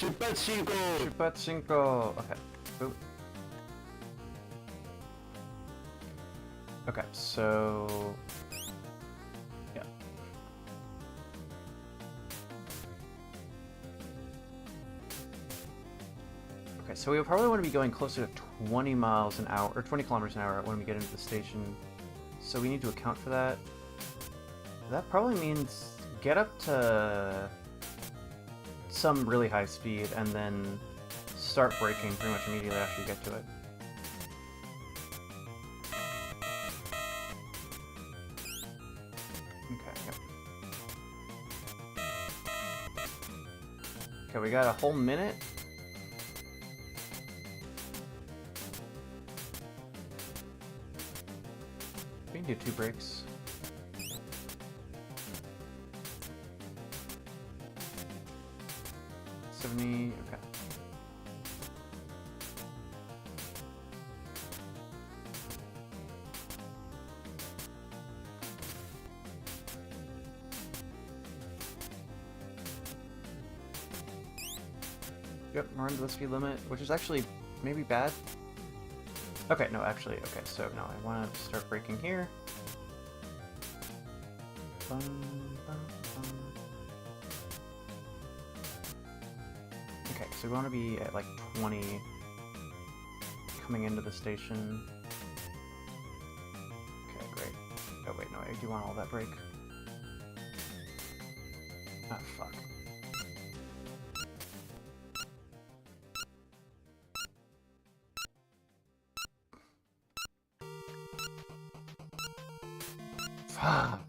Shupat Shinko. Okay. Boop. Okay, so yeah. Okay, so we probably want to be going closer to 20 miles an hour or 20 kilometers an hour when we get into the station. So we need to account for that. That probably means get up to some really high speed and then start braking pretty much immediately after you get to it. Okay, we got a whole minute. We can do 2 breaks. Okay. Yep, we're under the speed limit, which is actually maybe bad. Okay, no, actually, okay, so no, I want to start braking here. Bum, bum, bum. Okay, so we want to be at like 20 coming into the station. Okay, great. Oh wait, no, I do want all that brake. Ah, fuck. Fuck.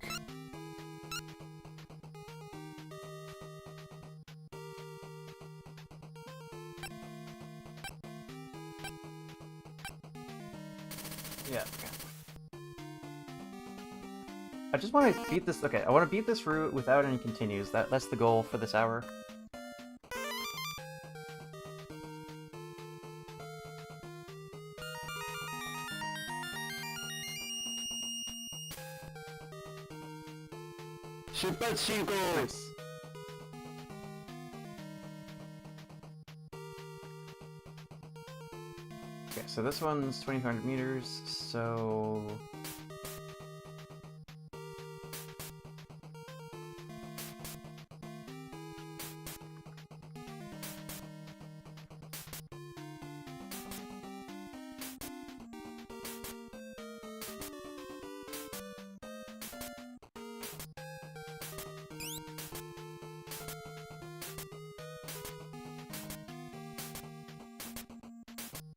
Yeah, okay. I just want to beat this. Okay, I want to beat this route without any continues. That's the goal for this hour. Nice. Okay, so this one's 2,500 meters, so...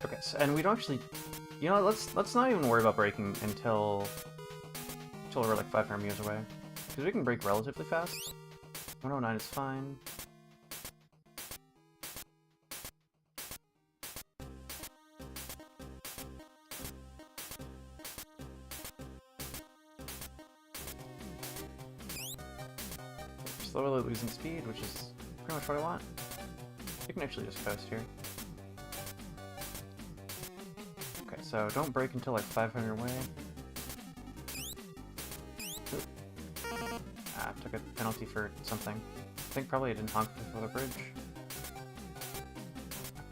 Okay, so, and we don't actually, you know, let's not even worry about braking until we're like 500 meters away, because we can brake relatively fast. 109 is fine. We're slowly losing speed, which is pretty much what I want. You can actually just coast here. So don't brake until like 500 away. Oop. Ah, took a penalty for something. I think probably I didn't honk before the bridge.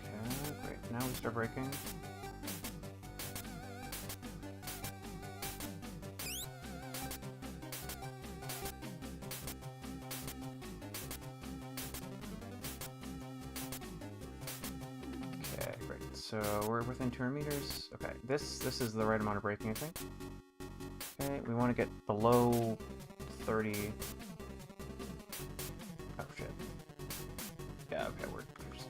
Okay, great. Now we start braking. Okay, great. So we're within 200 meters. Okay, this is the right amount of braking, I think. Okay, we want to get below 30. Oh shit. Yeah, okay, we're just...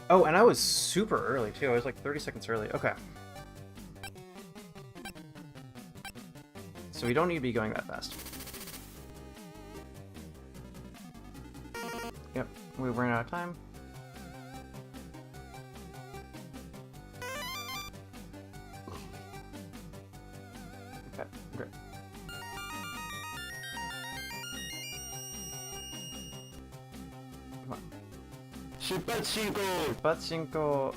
Oh, and I was super early too. I was like 30 seconds early. Okay. So we don't need to be going that fast. Yep, we ran out of time. Okay, great. Come on. 出発進行出発進行.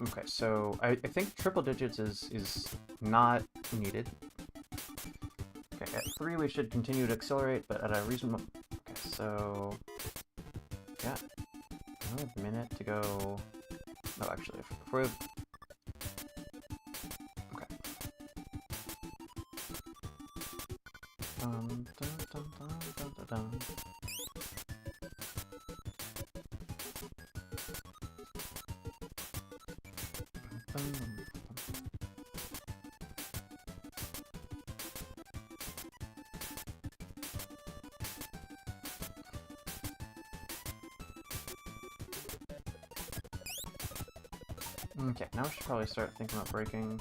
Okay, so I think triple digits is not needed. Okay, at 3 we should continue to accelerate, but at a reasonable... Okay, so... Yeah. Another minute to go... No, actually, if we're... Okay. Dun, dun, dun, dun, dun, dun, dun. Okay, now we should probably start thinking about braking.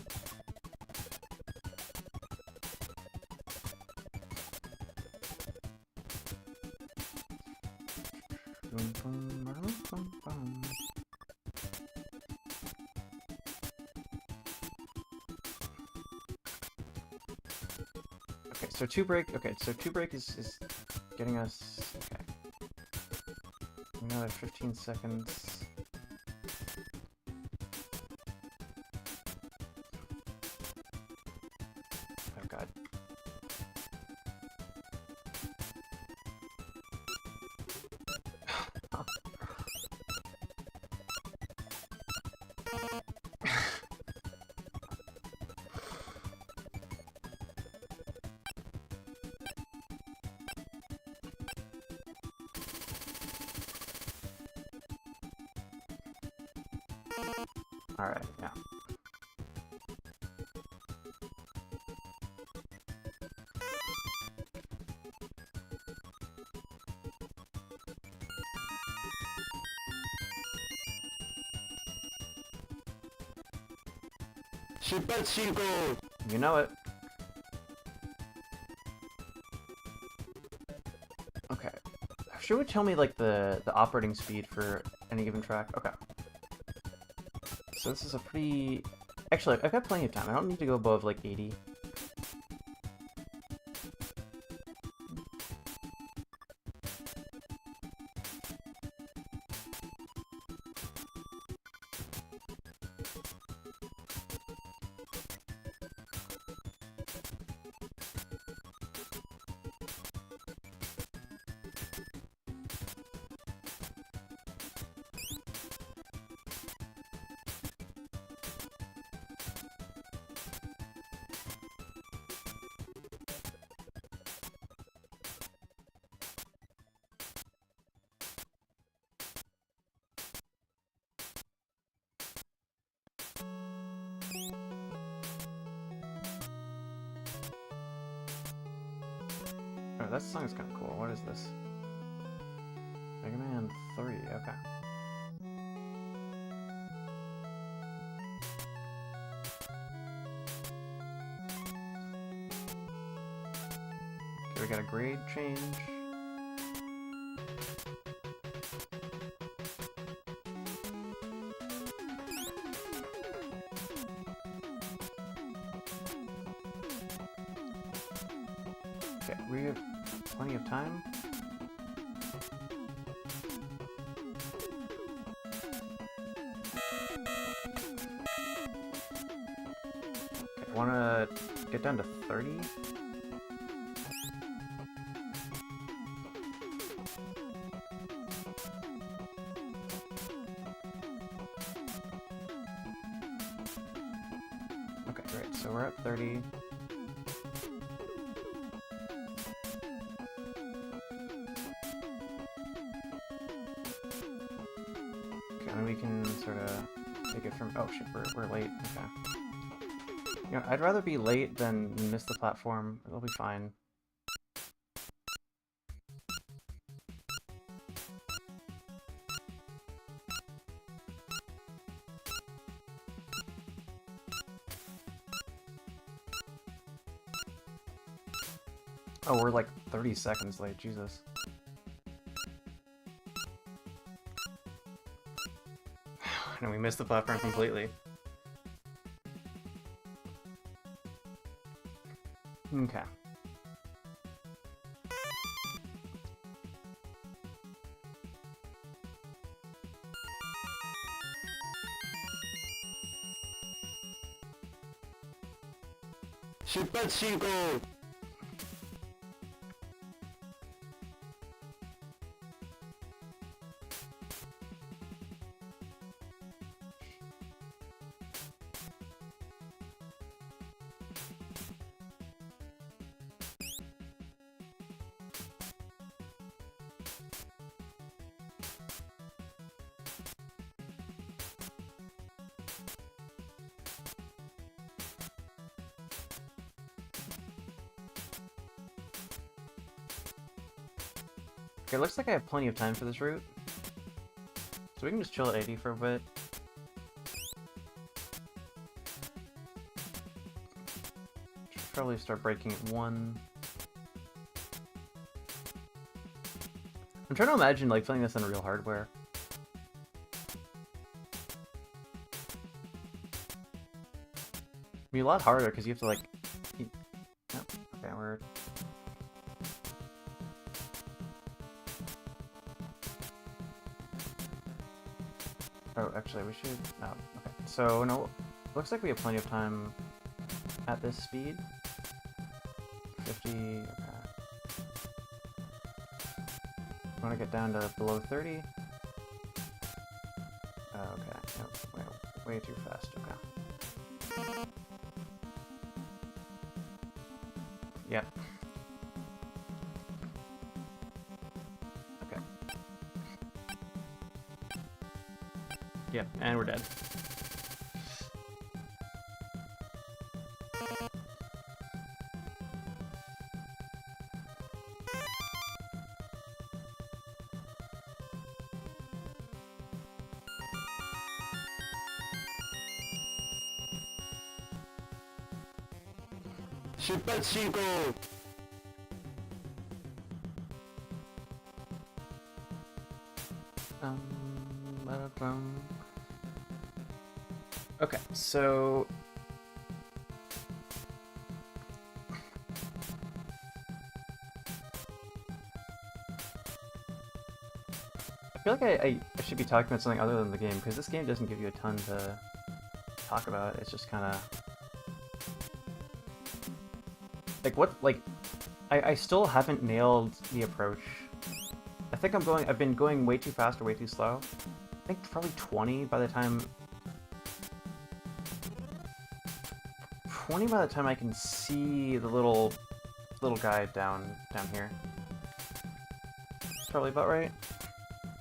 Okay, so two brake. Okay, so two brake is getting us. Okay, another 15 seconds. Oh god. Alright, yeah. You know it. Okay. Should we tell me like the operating speed for any given track? Okay. So this is a pretty... Actually, I've got plenty of time. I don't need to go above like 80. Oh, that song is kind of cool. What is this? Mega Man 3, okay. Okay, we got a grade change. Okay, we have plenty of time. Okay, I wanna get down to 30. Okay, great. So we're at 30. And we can sort of take it from... Oh shit, we're late. Okay. You know, I'd rather be late than miss the platform. It'll be fine. Oh, we're like 30 seconds late. Jesus. And we missed the platform completely. Okay. Okay, looks like I have plenty of time for this route. So we can just chill at 80 for a bit. Should probably start braking at 1. I'm trying to imagine like playing this on real hardware. It'd be a lot harder because you have to like keep... Oh, okay, we're... Oh, actually, we should... Oh, okay. So, no, looks like we have plenty of time at this speed. 50, okay. Want to get down to below 30? Oh, okay. No, way too fast, okay. Yep. Okay. Yep, and we're dead. Okay, so I feel like I should be talking about something other than the game, because this game doesn't give you a ton to talk about. It's just kind of like I still haven't nailed the approach. I think I've been going way too fast or way too slow. I think probably 20 by the time I can see the little guy down here. That's probably about right.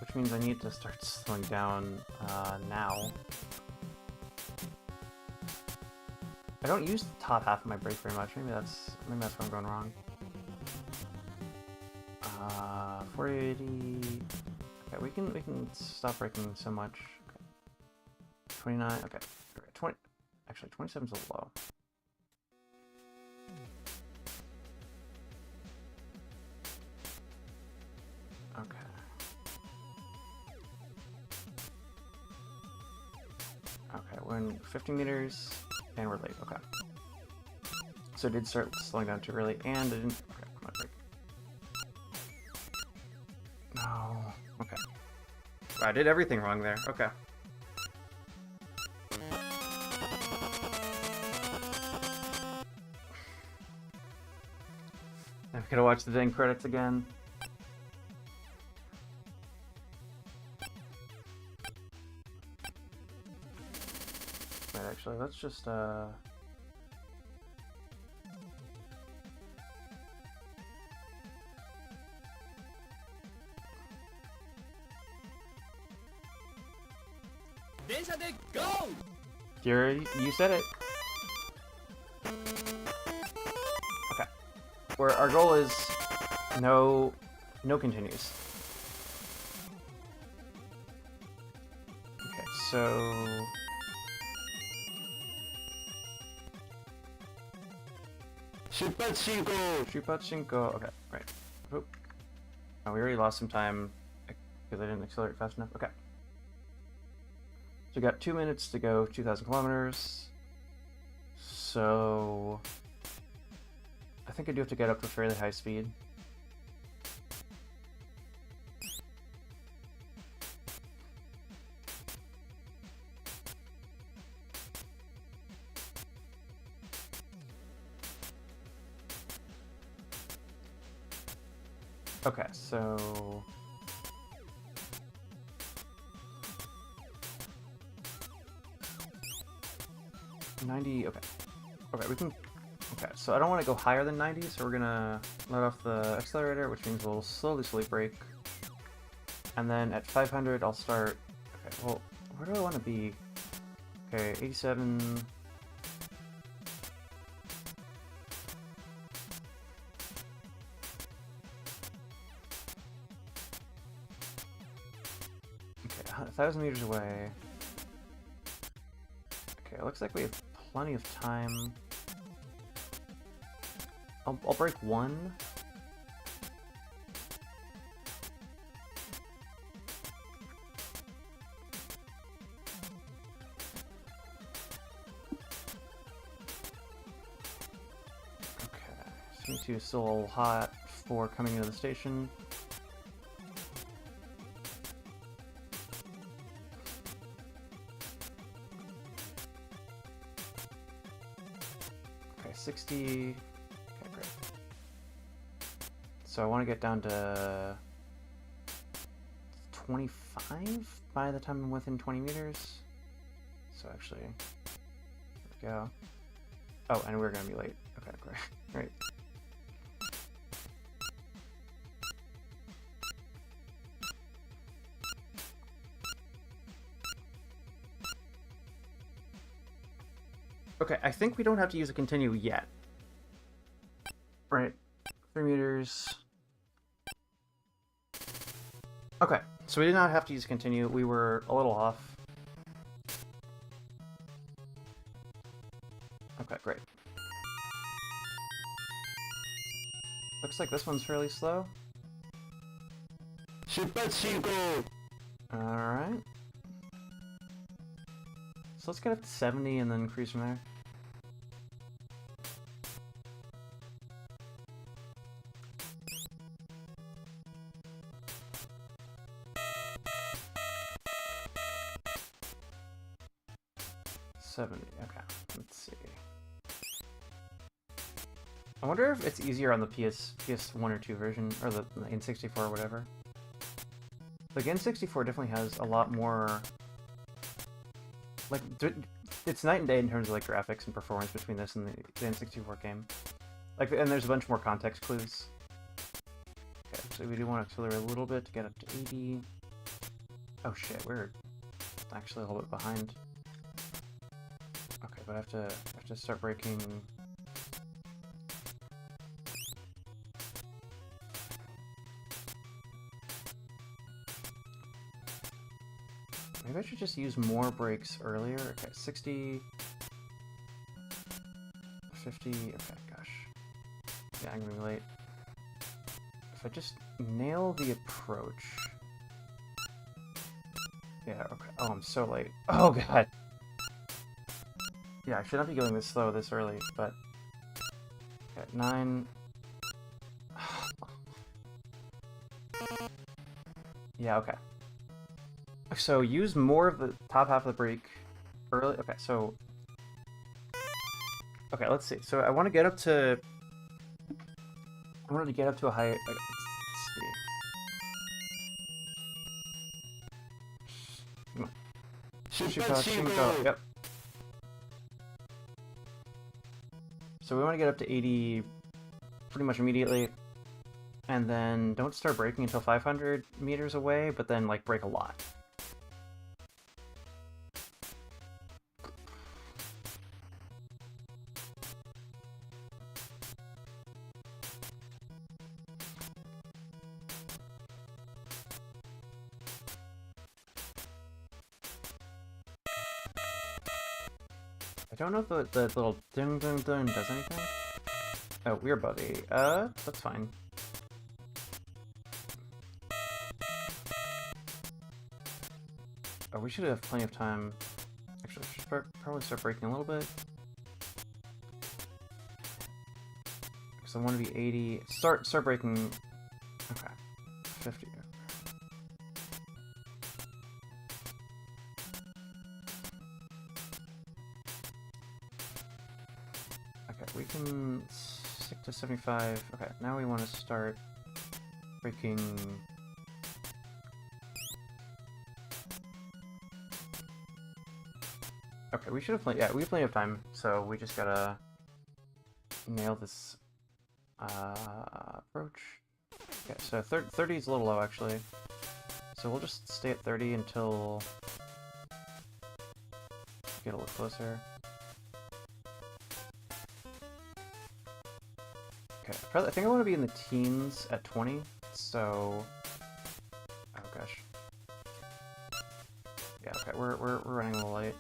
Which means I need to start slowing down now. I don't use the top half of my brake very much. Maybe that's where I'm going wrong. 480. Okay, we can stop braking so much. Okay. 29. Okay. 20. Actually, 27's a little low. Okay. Okay, we're in 50 meters, and we're late. Okay. So it did start slowing down too early, and I didn't... Okay, come on, brake. No. Okay. I did everything wrong there. Okay. I'm gonna watch the dang credits again. Wait, actually, let's just, Densha De Go! You said it. Okay. Where our goal is no continues. Okay, so Shupachinko. Okay, right. Oop. Oh, we already lost some time because I didn't accelerate fast enough. Okay. So we got 2 minutes to go, 2,000 kilometers. So I think I do have to get up to fairly high speed. Okay, so 90, okay. Okay, we can... Okay, so I don't want to go higher than 90, so we're gonna let off the accelerator, which means we'll slowly brake. And then at 500, I'll start... Okay, well, where do I want to be? Okay, 87... 1,000 meters away. Okay, it looks like we have plenty of time. I'll break one. Okay, 72 is still a little hot for coming into the station. Okay, 60. Okay, great. So I want to get down to 25 by the time I'm within 20 meters. So actually, here we go. Oh, and we're gonna be late. Okay, great. Great. Okay, I think we don't have to use a continue yet. Right. 3 meters. Okay, so we did not have to use continue. We were a little off. Okay, great. Looks like this one's fairly slow. 出発進行 Alright. So let's get up to 70 and then increase from there. Okay, let's see. I wonder if it's easier on the PS1 or 2 version, or the N64 or whatever. Like, N64 definitely has a lot more... Like, it's night and day in terms of, like, graphics and performance between this and the N64 game. Like, and there's a bunch more context clues. Okay, so we do want to accelerate a little bit to get up to 80. Oh shit, we're actually a little bit behind. Okay, but I have to start braking. Maybe I should just use more brakes earlier. Okay, 60, 50. Okay, gosh. Yeah, I'm gonna be late. If I just nail the approach. Yeah, okay. Oh, I'm so late. Oh god. Yeah, I should not be going this slow this early, but... Okay, 9... Yeah, okay. So use more of the top half of the brake early. Okay, so... Okay, let's see. So I want to get up to... I wanted to get up to a high... Let's see. Come on. 出発進行 Yep. So we want to get up to 80 pretty much immediately, and then don't start braking until 500 meters away, but then like brake a lot. I don't know if the little ding ding ding does anything. Oh, we're above 80. That's fine. Oh, we should have plenty of time. Actually, I should probably start braking a little bit. Because I want to be 80. Start braking. Okay. 50. We can stick to 75. Okay, now we want to start braking. Okay, we should have plenty. Yeah, we have plenty of time, so we just gotta nail this approach. Okay, so 30 is a little low actually, so we'll just stay at 30 until we get a little closer. Okay, I think I want to be in the teens at 20, so... Oh gosh. we're running a little late.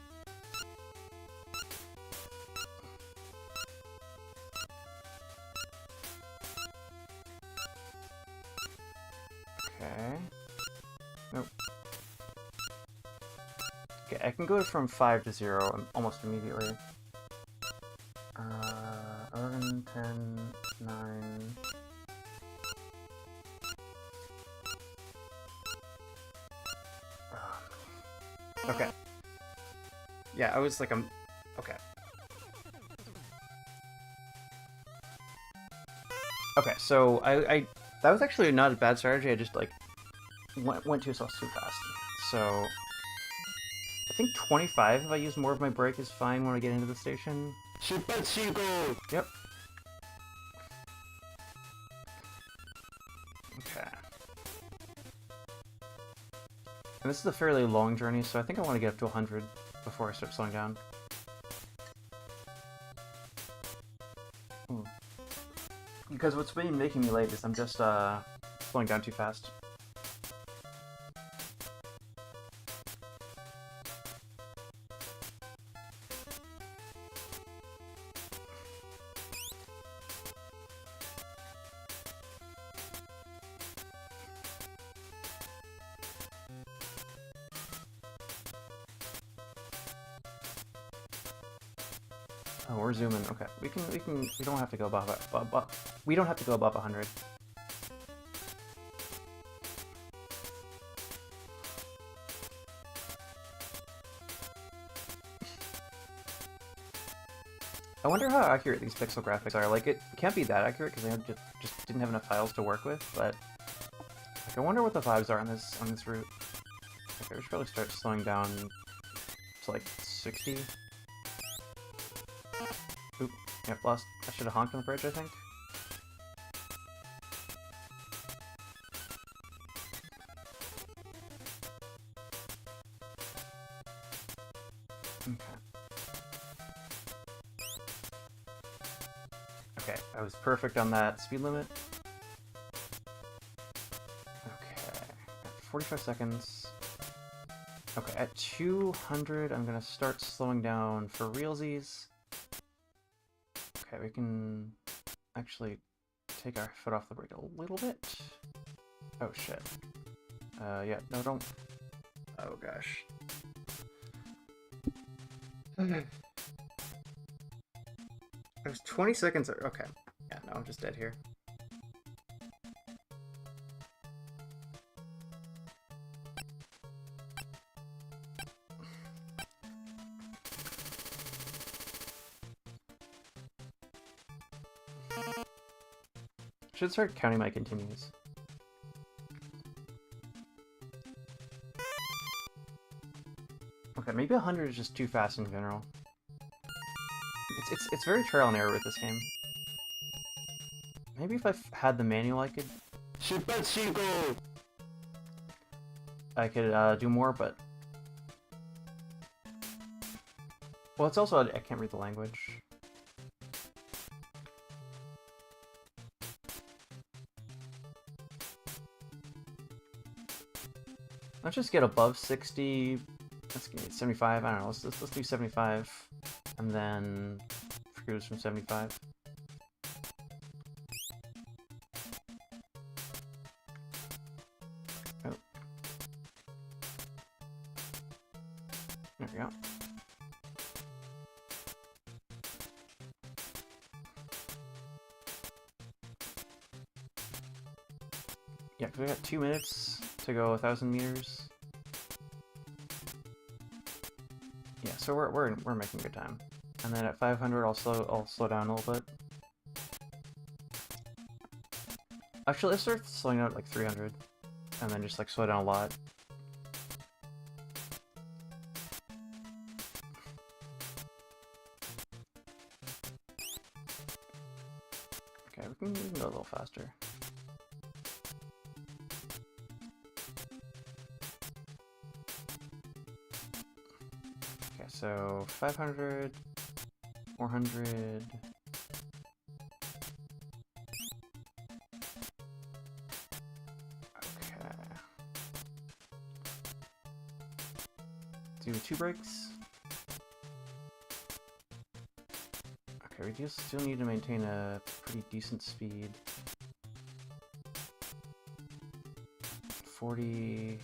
Okay. Nope. Okay, I can go from 5 to 0 almost immediately. 11, 10, 9... Okay. Yeah, I was like, okay. Okay, so I that was actually not a bad strategy. I just like went too fast. So I think 25 if I use more of my brake is fine when I get into the station. Yep. Okay. And this is a fairly long journey, so I think I want to get up to 100 before I start slowing down. Because what's been making me late is I'm just slowing down too fast. Oh, we're zooming. Okay, we don't have to go above we don't have to go above 100. I wonder how accurate these pixel graphics are. Like, it can't be that accurate because I just didn't have enough files to work with. But like, I wonder what the vibes are on this route. Okay, we should probably start slowing down to like 60. Oop, yep, lost. I should have honked on the bridge, I think. Okay. Okay, I was perfect on that speed limit. Okay, at 45 seconds. Okay, at 200, I'm gonna start slowing down for realsies. Okay, we can actually take our foot off the brake a little bit. Oh shit. Yeah, no, don't. Oh gosh. Okay. It was 20 seconds. Okay. Yeah, no, I'm just dead here. Should start counting my continues. Okay, maybe 100 is just too fast in general. It's very trial and error with this game. Maybe if I had the manual, I could do more, but well, it's also I can't read the language. Let's just get above 60. Let's get 75. I don't know. Let's do 75, and then cruise from 75. Oh, there we go. Yeah, because we got 2 minutes to go 1,000 meters. Yeah, so we're making good time. And then at 500, I'll slow down a little bit. Actually, let's start slowing down at like 300, and then just like slow down a lot. Okay, we can go a little faster. Okay, so 500, 400. Okay. do 2 breaks. Okay, we just still need to maintain a pretty decent speed. 40.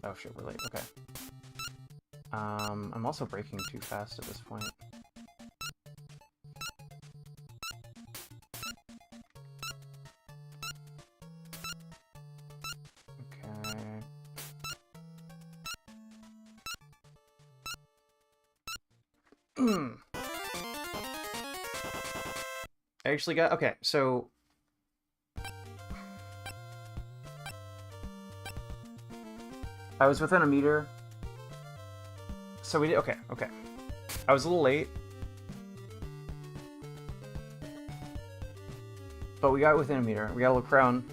Oh shit, we're late. Okay. I'm also braking too fast at this point. Okay. I actually got... Okay, so... I was within a meter. So we did... Okay, okay. I was a little late. But we got within a meter. We got a little crown.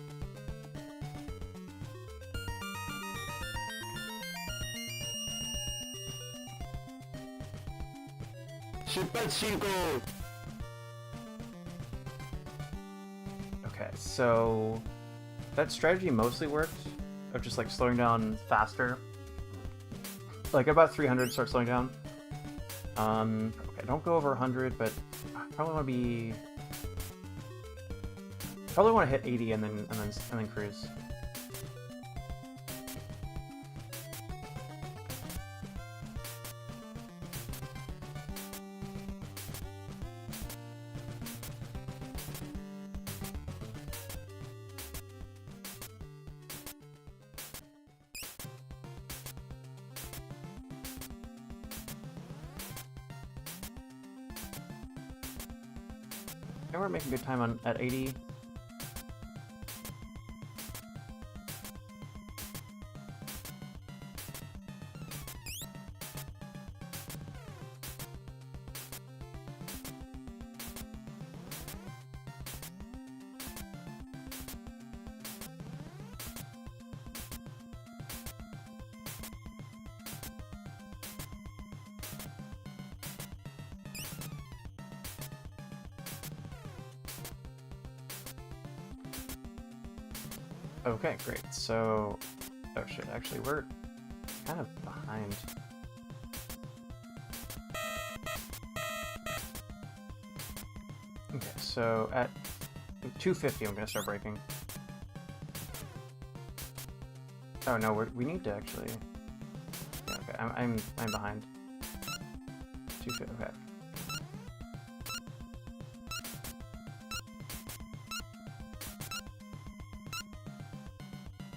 Okay, so... That strategy mostly worked. Of just like slowing down faster. Like about 300, start slowing down. Okay, don't go over 100, but I probably want to be... Probably want to hit 80 and then cruise. And we're making good time at 80. Okay, great. So, oh shit, actually we're kind of behind. Okay, so at 250 I'm gonna start braking. Oh no, we need to actually... Yeah, okay, I'm behind. 250, okay.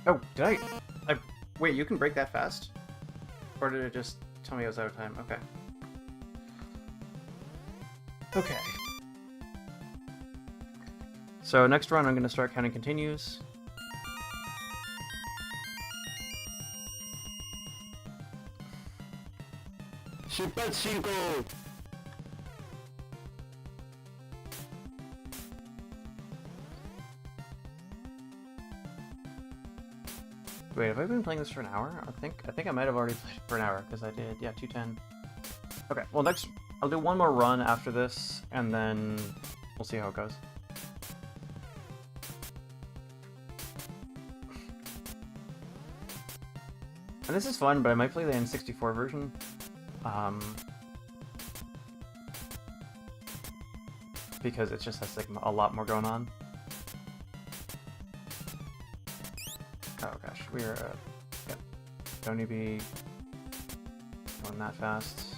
Oh, did I... Wait, you can brake that fast? Or did it just tell me I was out of time? Okay. Okay. So next run I'm going to start counting continues. Wait, have I been playing this for an hour? I think I might have already played for an hour, because I did, yeah, 210. Okay, well next, I'll do one more run after this, and then we'll see how it goes. And this is fun, but I might play the N64 version. Because it just has like a lot more going on. Oh gosh, we're yep. Don't need to be going that fast.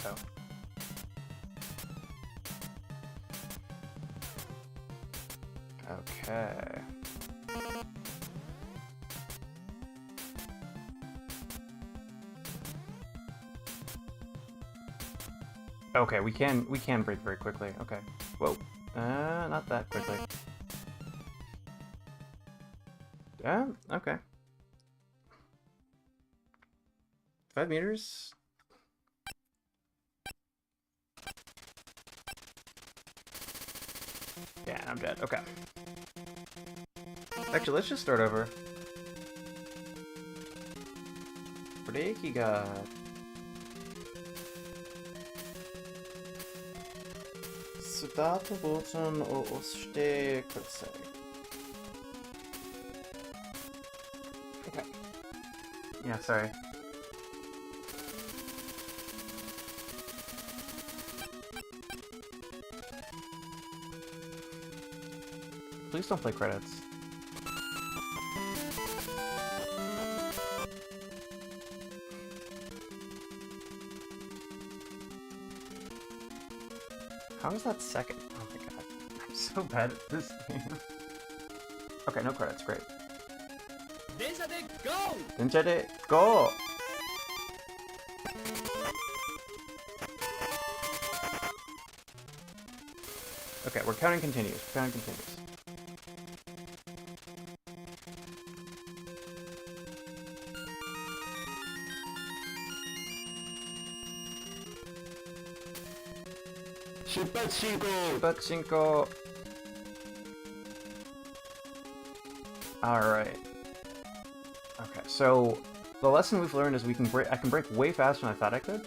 Oh. Okay. Okay, we can brake very quickly. Okay. Whoa. Not that quickly. Okay. 5 meters? Yeah, I'm dead. Okay. Actually, let's just start over. Brakey god. スタートボタンを押してください。Okay. Yeah, sorry. Please don't play credits. How is that second? Oh my god. I'm so bad at this game. Okay, no credits, great. 電車で GO! 電車で Go! Okay, we're counting continues. We're counting continues. Pachinko. Alright. Okay, so the lesson we've learned is I can break way faster than I thought I could.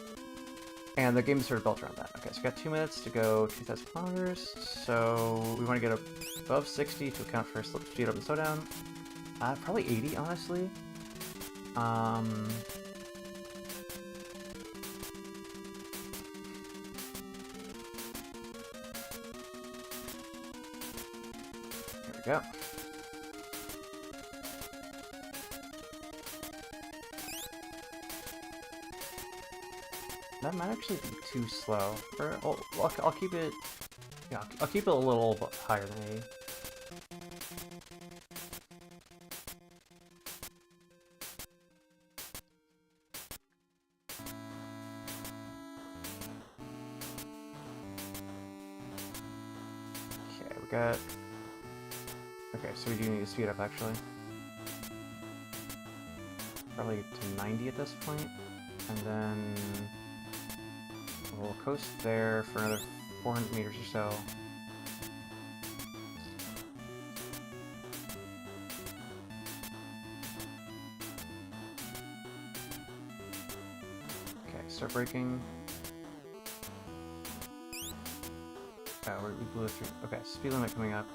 And the game is sort of built around that. Okay, so we got 2 minutes to go 2,000 kilometers. So we want to get above 60 to account for speed up and slow down. Probably 80, honestly. Here we go. That might actually be too slow. Or I'll keep it. Yeah, I'll keep it a little higher than 80. Okay, we got. Okay, so we do need to speed up actually. Probably to 90 at this point, and then. We'll coast there for another 400 meters or so. Okay, start braking. Oh, we blew it through. Okay, speed limit coming up.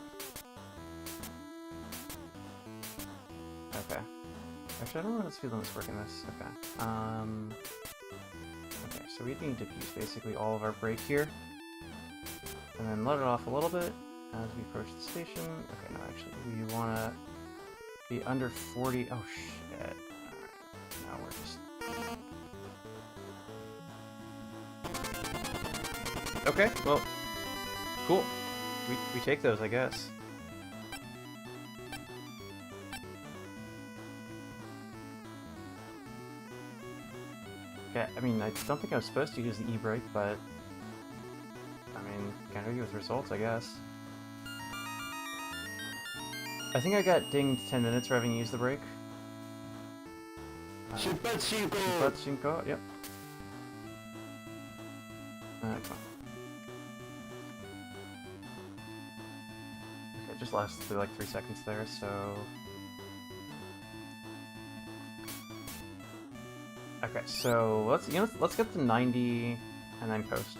Okay. Actually, I don't know how the speed limit's working this. Okay. Okay, so we need to use basically all of our brake here. And then let it off a little bit as we approach the station. Okay, no, actually, we want to be under 40. Oh, shit. Alright, now we're just... Okay, well, cool. We take those, I guess. Okay, I mean, I don't think I was supposed to use the e-brake, but... I mean, can't argue with results, I guess. I think I got dinged 10 minutes for having used the brake. 出発進行 Pachinko, yep. Come on. Okay, it just lasted like 3 seconds there, so... Okay, so let's get to 90 and then coast.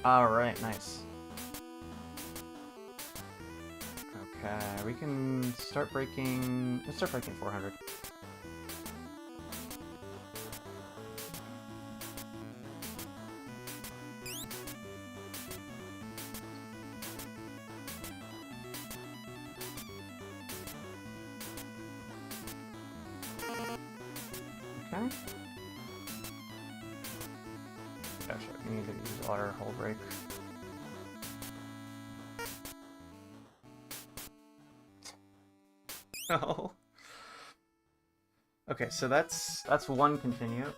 Alright, nice. Okay, we can start braking. Let's start braking 400. Okay. Gotcha, we need to use auto hold brake. No. Okay, so that's one continue.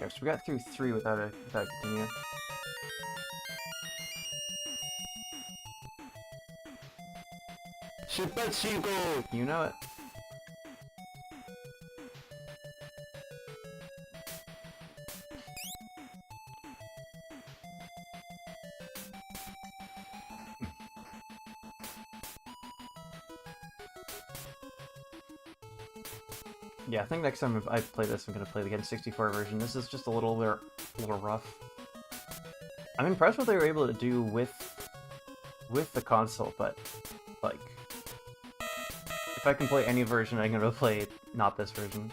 Okay, so we got through 3 without a continue. You know it. Yeah, I think next time I play this, I'm gonna play the N64 version. This is just a little rough. I'm impressed what they were able to do with the console, but like, if I can play any version, I'm gonna play not this version.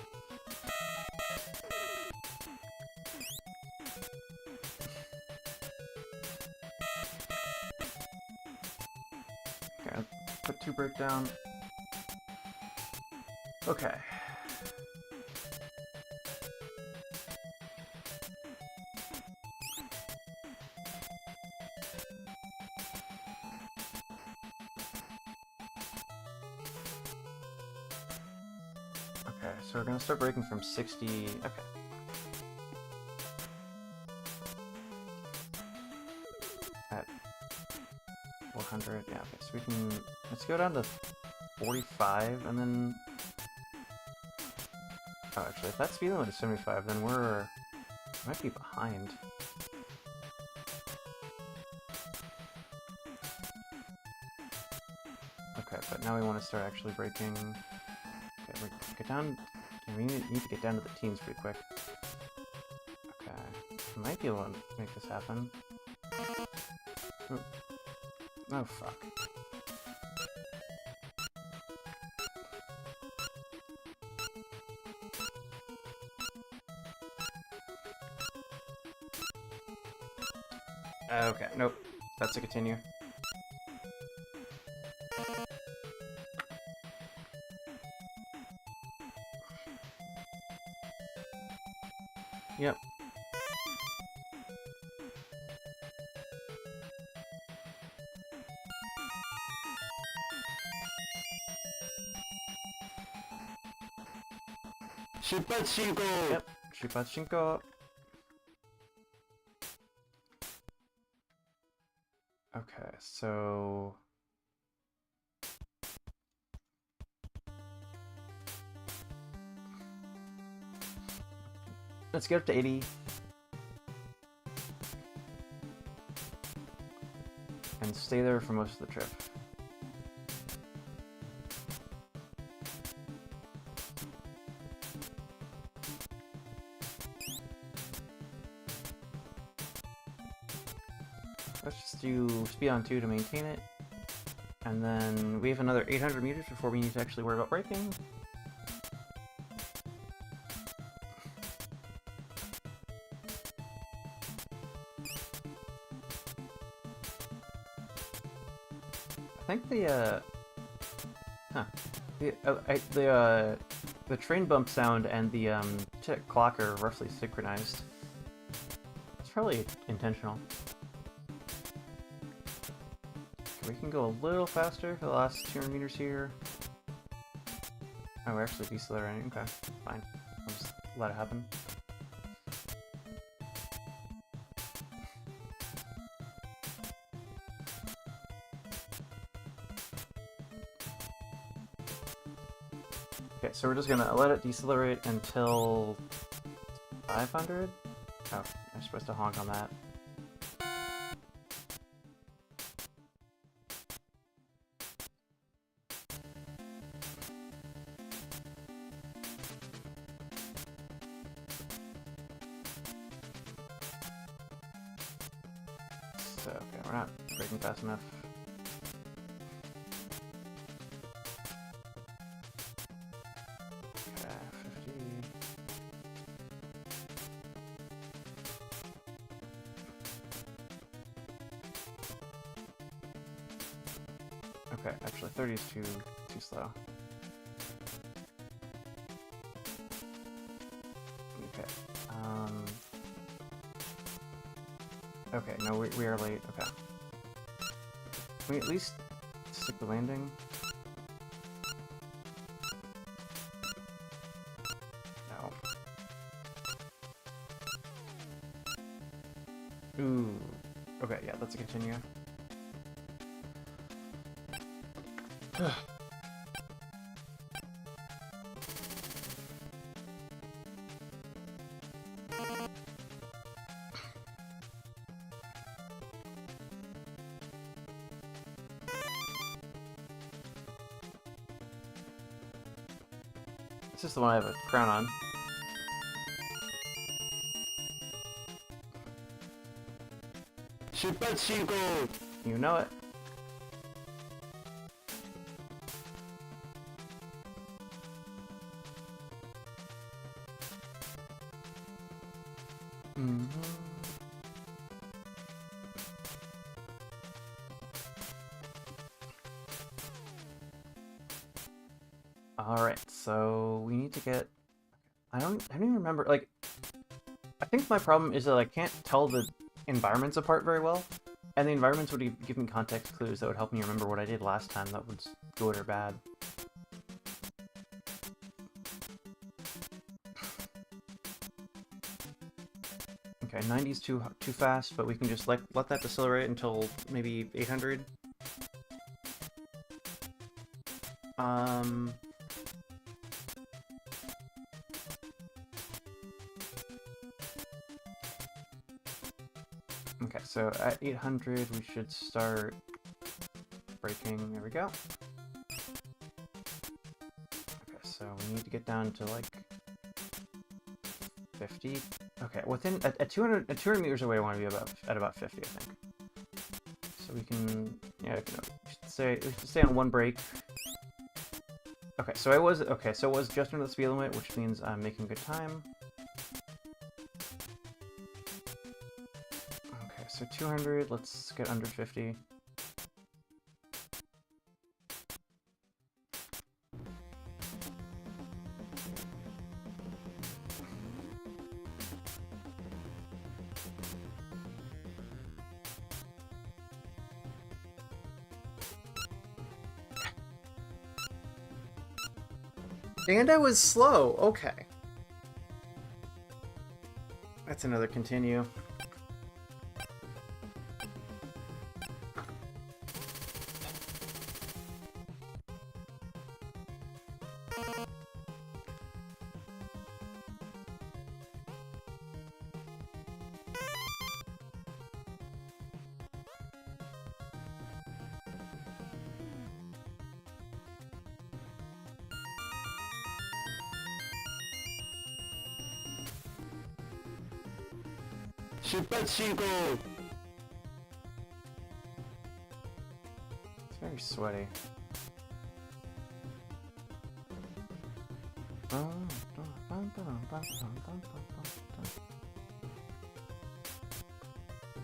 Okay, put 2 breakdown. Okay. Okay, so we're gonna start breaking from 60. Okay. At 400. Yeah, okay, so we can. Let's go down to 45 and then. Oh, actually, if that speed limit is 75, then we might be behind. Okay, but now we want to start actually breaking. Okay, we get down. We need to get down to the teens pretty quick. Okay, might be able to make this happen. Ooh. Oh fuck. Okay, nope. That's a continue. Yep. Yep. Shupachinko. Okay, so let's get up to 80. And stay there for most of the trip. Let's just do speed on 2 to maintain it. And then we have another 800 meters before we need to actually worry about braking. I think the train bump sound and the tick clock are roughly synchronized. It's probably intentional. We can go a little faster for the last 200 meters here. Oh, we're actually decelerating. Okay, fine. I'll just let it happen. Okay, so we're just gonna let it decelerate until 500? Oh, I'm supposed to honk on that. So, okay, we're not braking fast enough. Okay, 50. Okay, actually 30 is too slow. Okay. Okay, no, we are late. Okay. Can we at least stick the landing? No. Ooh. Okay, yeah, let's continue. This is the one I have a crown on. You know it. Alright, so we need to get... I don't even remember, like... I think my problem is that I can't tell the environments apart very well, and the environments would give me context clues that would help me remember what I did last time that was good or bad. Okay, 90's too fast, but we can just let that decelerate until maybe 800. Okay, so at 800 we should start braking. There we go. Okay, so we need to get down to like 50. Okay, within at 200 meters away, I want to be at about 50, I think. So we can, yeah, we should stay on one brake. Okay, so it was just under the speed limit, which means I'm making good time. Okay, so 200. Let's get under 50. And I was slow. Okay. That's another continue. It's very sweaty.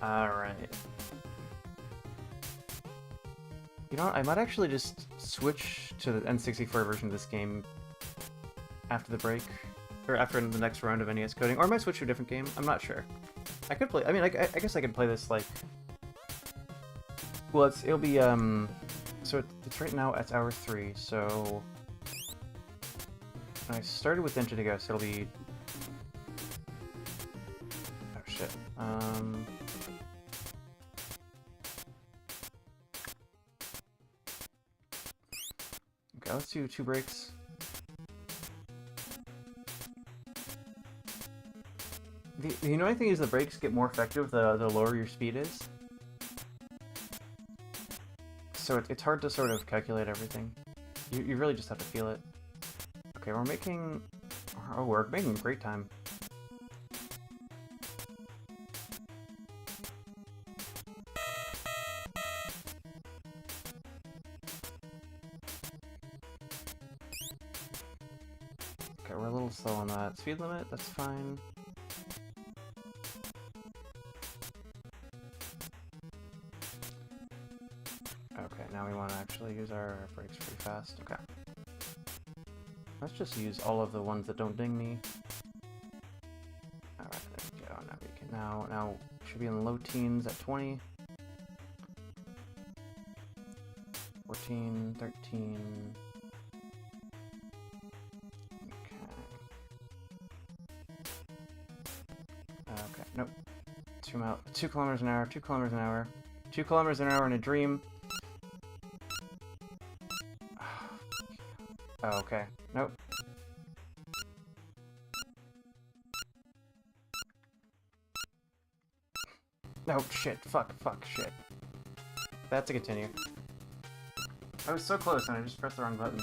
Alright. You know what? I might actually just switch to the N64 version of this game after the break, or after the next round of NES coding, or I might switch to a different game. I'm not sure. I could play. I mean, I guess I could play this like. Well, it'll be So it's right now at hour 3. So I started with Densha De Go, so it'll be. Oh shit. Okay, let's do 2 breaks. The annoying thing is the brakes get more effective the lower your speed is. So it's hard to sort of calculate everything. You really just have to feel it. Okay, we're making great time. Okay, we're a little slow on that speed limit, that's fine. Okay, now we want to actually use our brakes pretty fast. Okay. Let's just use all of the ones that don't ding me. Alright, there we go. Now we can now should be in the low teens at 20. 14, 13. Okay. Okay, nope. 2 kilometers an hour, 2 kilometers an hour, 2 kilometers an hour in a dream. Oh, okay. Nope. No, shit. Fuck, shit. That's to continue. I was so close and I just pressed the wrong button.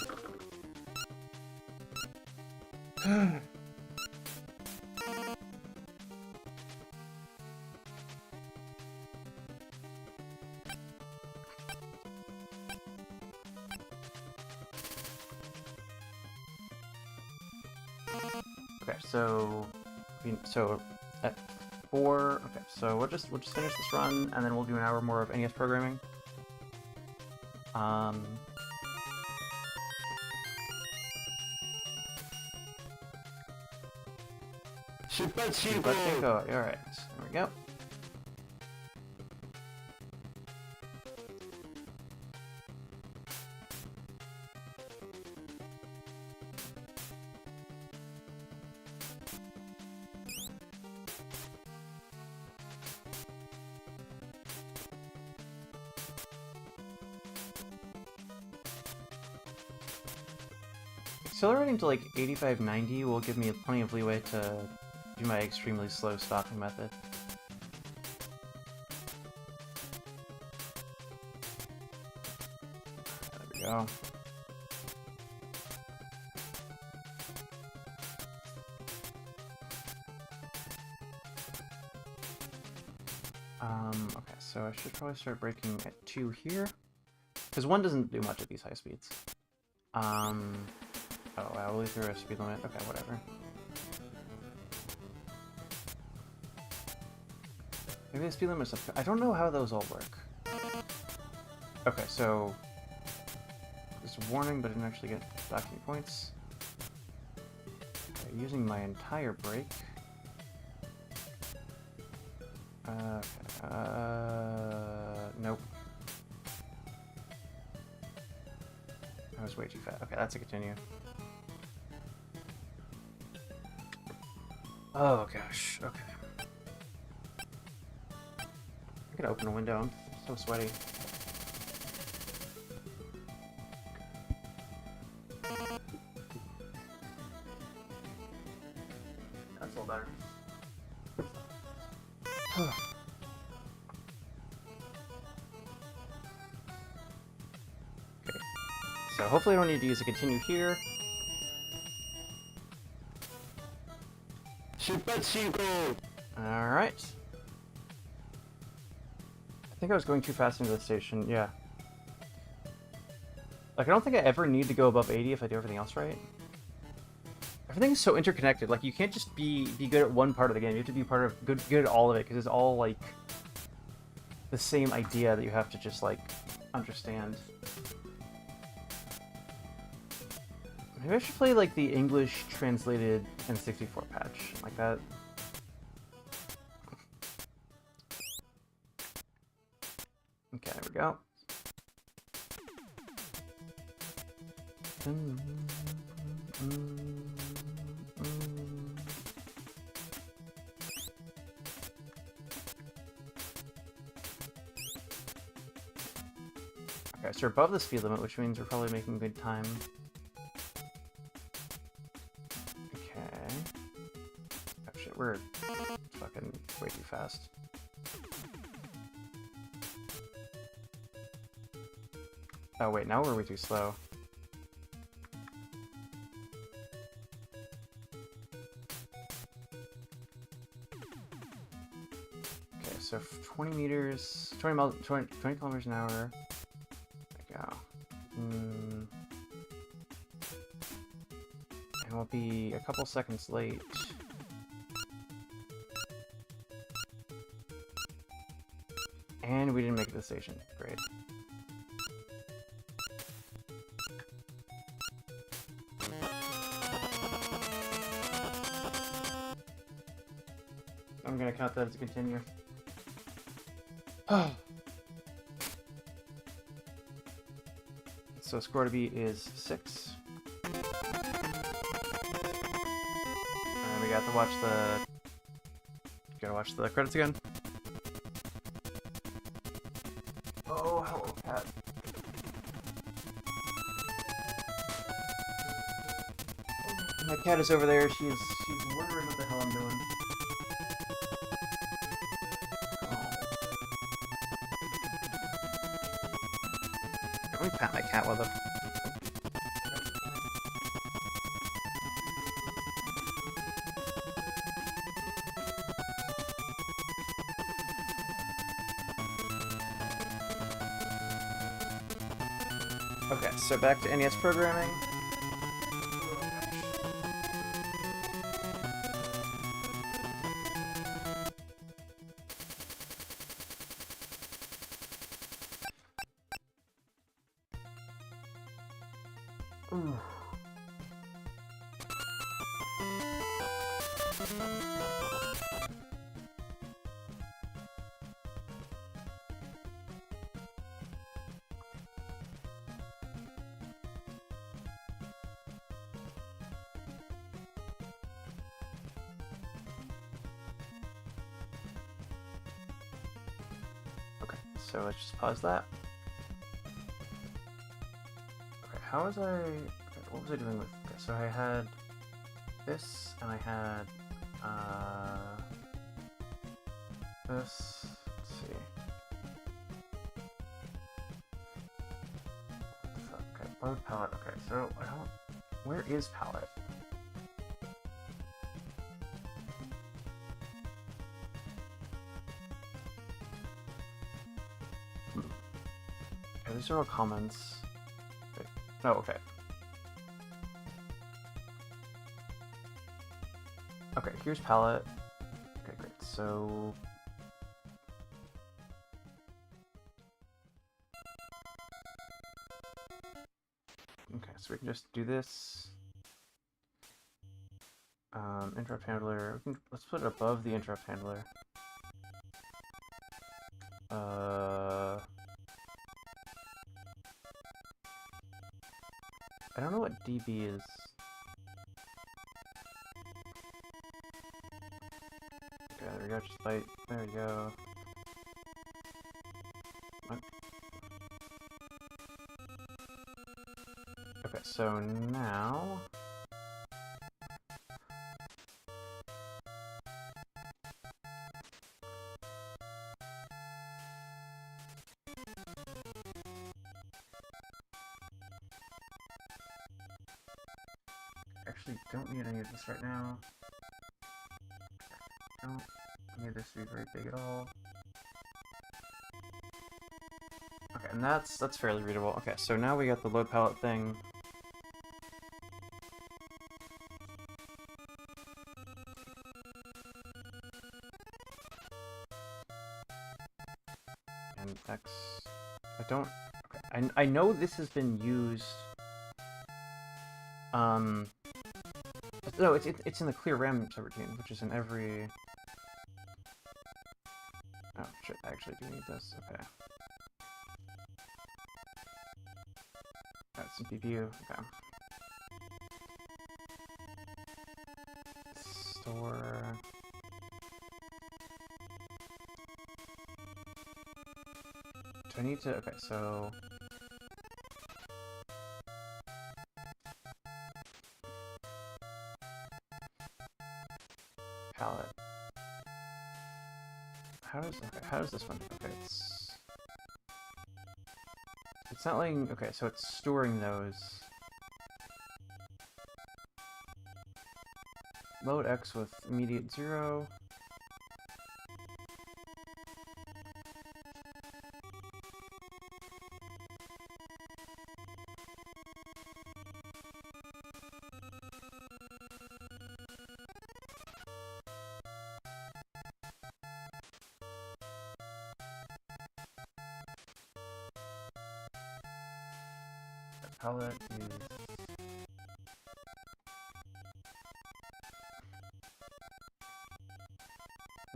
Okay, so at 4. Okay, so we'll just finish this run and then we'll do an hour more of NES programming. Let's go. Alright, there we go. Accelerating to like 85-90 will give me plenty of leeway to do my extremely slow stopping method. There we go. Okay, so I should probably start braking at 2 here, because 1 doesn't do much at these high speeds. Oh wow, we'll through a speed limit. Okay, whatever. Maybe the speed limit is up. I don't know how those all work. Okay, so just a warning, but I didn't actually get docking points. Okay, using my entire brake. Nope. I was way too fast. Okay, that's a continue. Oh gosh, okay. I'm gonna open a window, I'm so sweaty. That's a little better. Okay, so hopefully I don't need to use a continue here. Alright. I think I was going too fast into the station, yeah. Like, I don't think I ever need to go above 80 if I do everything else right. Everything is so interconnected, like, you can't just be good at one part of the game, you have to be good at all of it, because it's all, like, the same idea that you have to just, like, understand. Maybe I should play, like, the English translated N64 patch, like that. Okay, there we go. Okay, so we're above the speed limit, which means we're probably making good time. Okay. Oh shit, we're fucking way too fast. Oh wait, now we're way too slow. Okay, so 20 meters, 20 kilometers an hour. There we go. And we'll be a couple seconds late. And we didn't make it to the station. Great. I'm gonna count that as a continue. So score to beat is 6. And we got to watch the... Gotta watch the credits again. cat. My cat is over there. She's wondering what the hell I'm doing. Let me pat my cat with it. Okay, so back to NES programming. Ooh. Okay, so let's just pause that. Okay, how was what was I doing with, okay, so I had this, and I had, this, let's see. What the fuck? Okay, load palette, okay, so I don't, where is palette? Okay, these are all comments. Wait, no, okay. Okay, here's palette. Okay, great. So okay, so we can just do this. Interrupt handler. Let's put it above the interrupt handler. I don't know what DB is. Okay, there we go, just bite. There we go. What? Okay, so now... Actually, don't need any of this right now. Don't need this to be very big at all. Okay, and that's fairly readable. Okay, so now we got the load palette thing. And X. I don't. Okay, I know this has been used. No, it's in the clear RAM subroutine, which is in every. Oh shit! I actually do need this. Okay. That's some CPU. Okay. Store. Do I need to? Okay, so. Palette. How does this one? Okay, it's not letting. Okay, so it's storing those. Load X with immediate 0. Palette is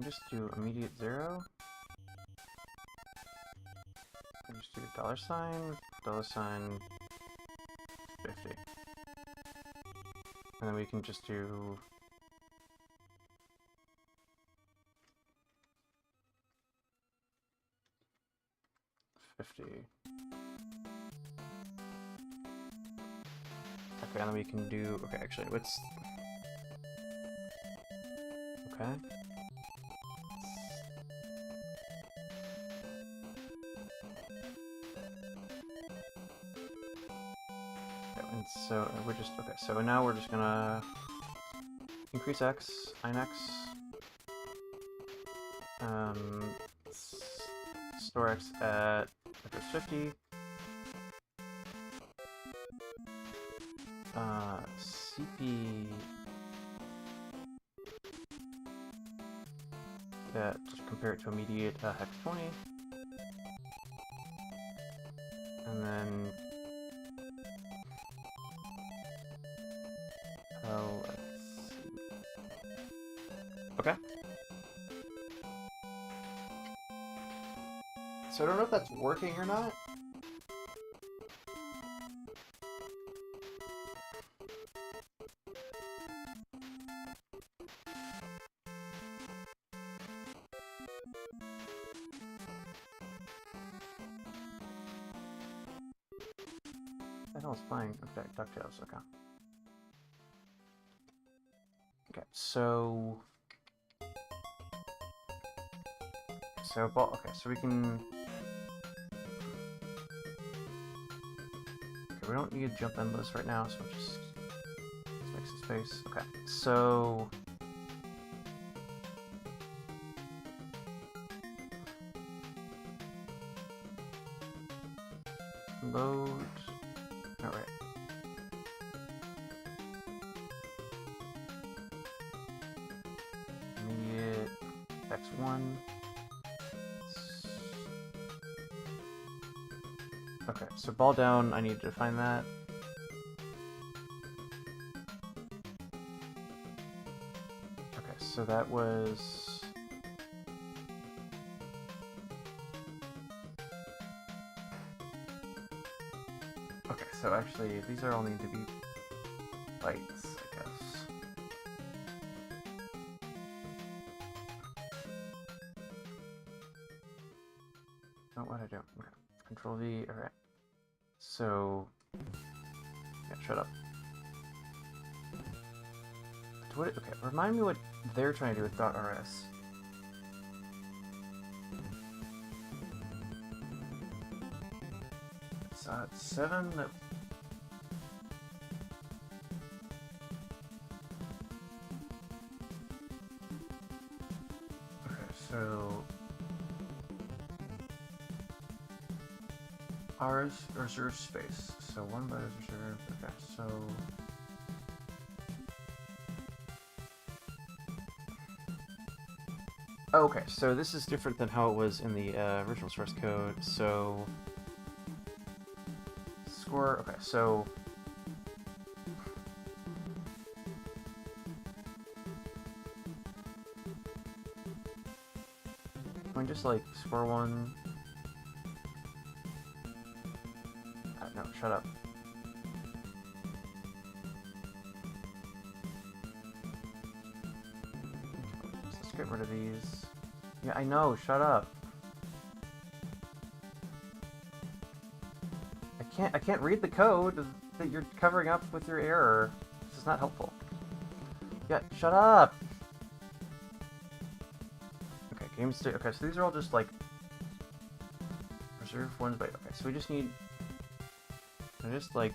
just do immediate 0. And just do $, $50. And then we can just do $50. Okay, and then we can do... Okay, actually, what's... Okay. And so we're just... Okay, so now we're just gonna... Increase X, INX. Store X at address 50. CP... just compare it to immediate hex 20. And then... let's see. Okay. So I don't know if that's working or not. What the hell is playing? Okay, DuckTales, okay. Okay, so... okay, so we can... Okay, we don't need to jump endless right now, so let's make some space. Okay, so... Load... Alright. Immediate X1. Okay, so ball down, I need to define that. Okay, so that was... Okay, so actually, these are all need to be bytes, I guess. Oh, what did I do? Okay, Control V, alright. So... Yeah, shut up. Okay, remind me what they're trying to do with .rs. It's 7 that... Okay, so... R's reserve space. So 1 byte is reserved. Okay, so... Okay, so this is different than how it was in the original source code. So... Score... Okay, so... Can we just, like, score 1... no, shut up. Let's get rid of these. Yeah, I know, shut up. I can't read the code that you're covering up with your error. This is not helpful. Yeah, shut up! Okay, game state. Okay, so these are all just like reserve 1 byte. Okay, so we just need just like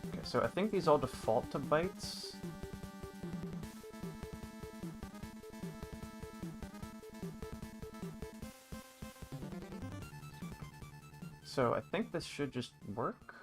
okay, so I think these all default to bytes. So I think this should just work.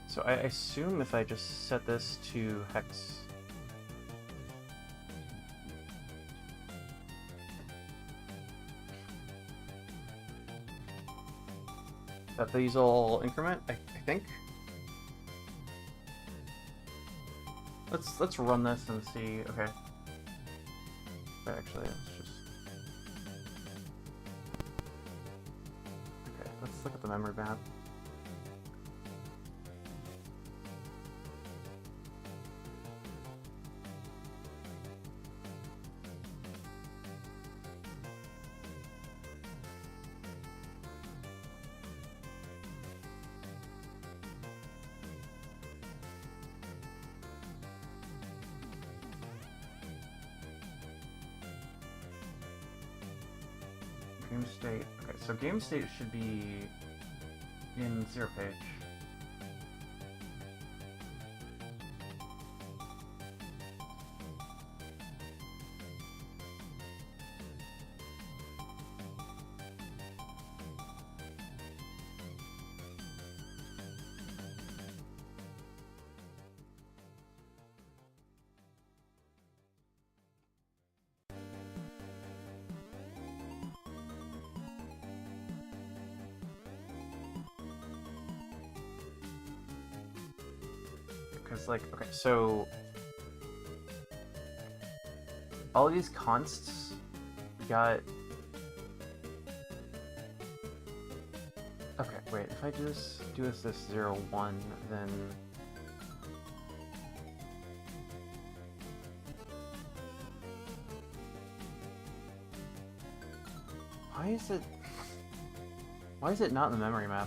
So I assume if I just set this to hex... that these all increment, I think. Let's run this and see. Okay. Wait, actually, let's just. Okay, let's look at the memory map. Game state. Okay, so game state should be in 0 page. Because, like, okay, so all of these consts got. Okay, wait, if I just do this 0, 1, then. Why is it not in the memory map?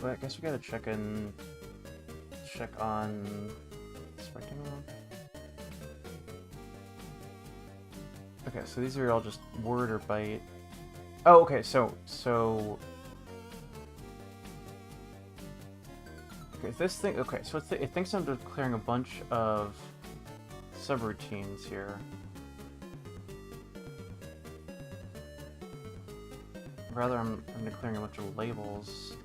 Well, I guess we gotta check on spectrum. Okay, so these are all just word or byte. Oh, okay, so okay, this thing. Okay, so it thinks I'm declaring a bunch of subroutines here. Rather, I'm declaring a bunch of labels.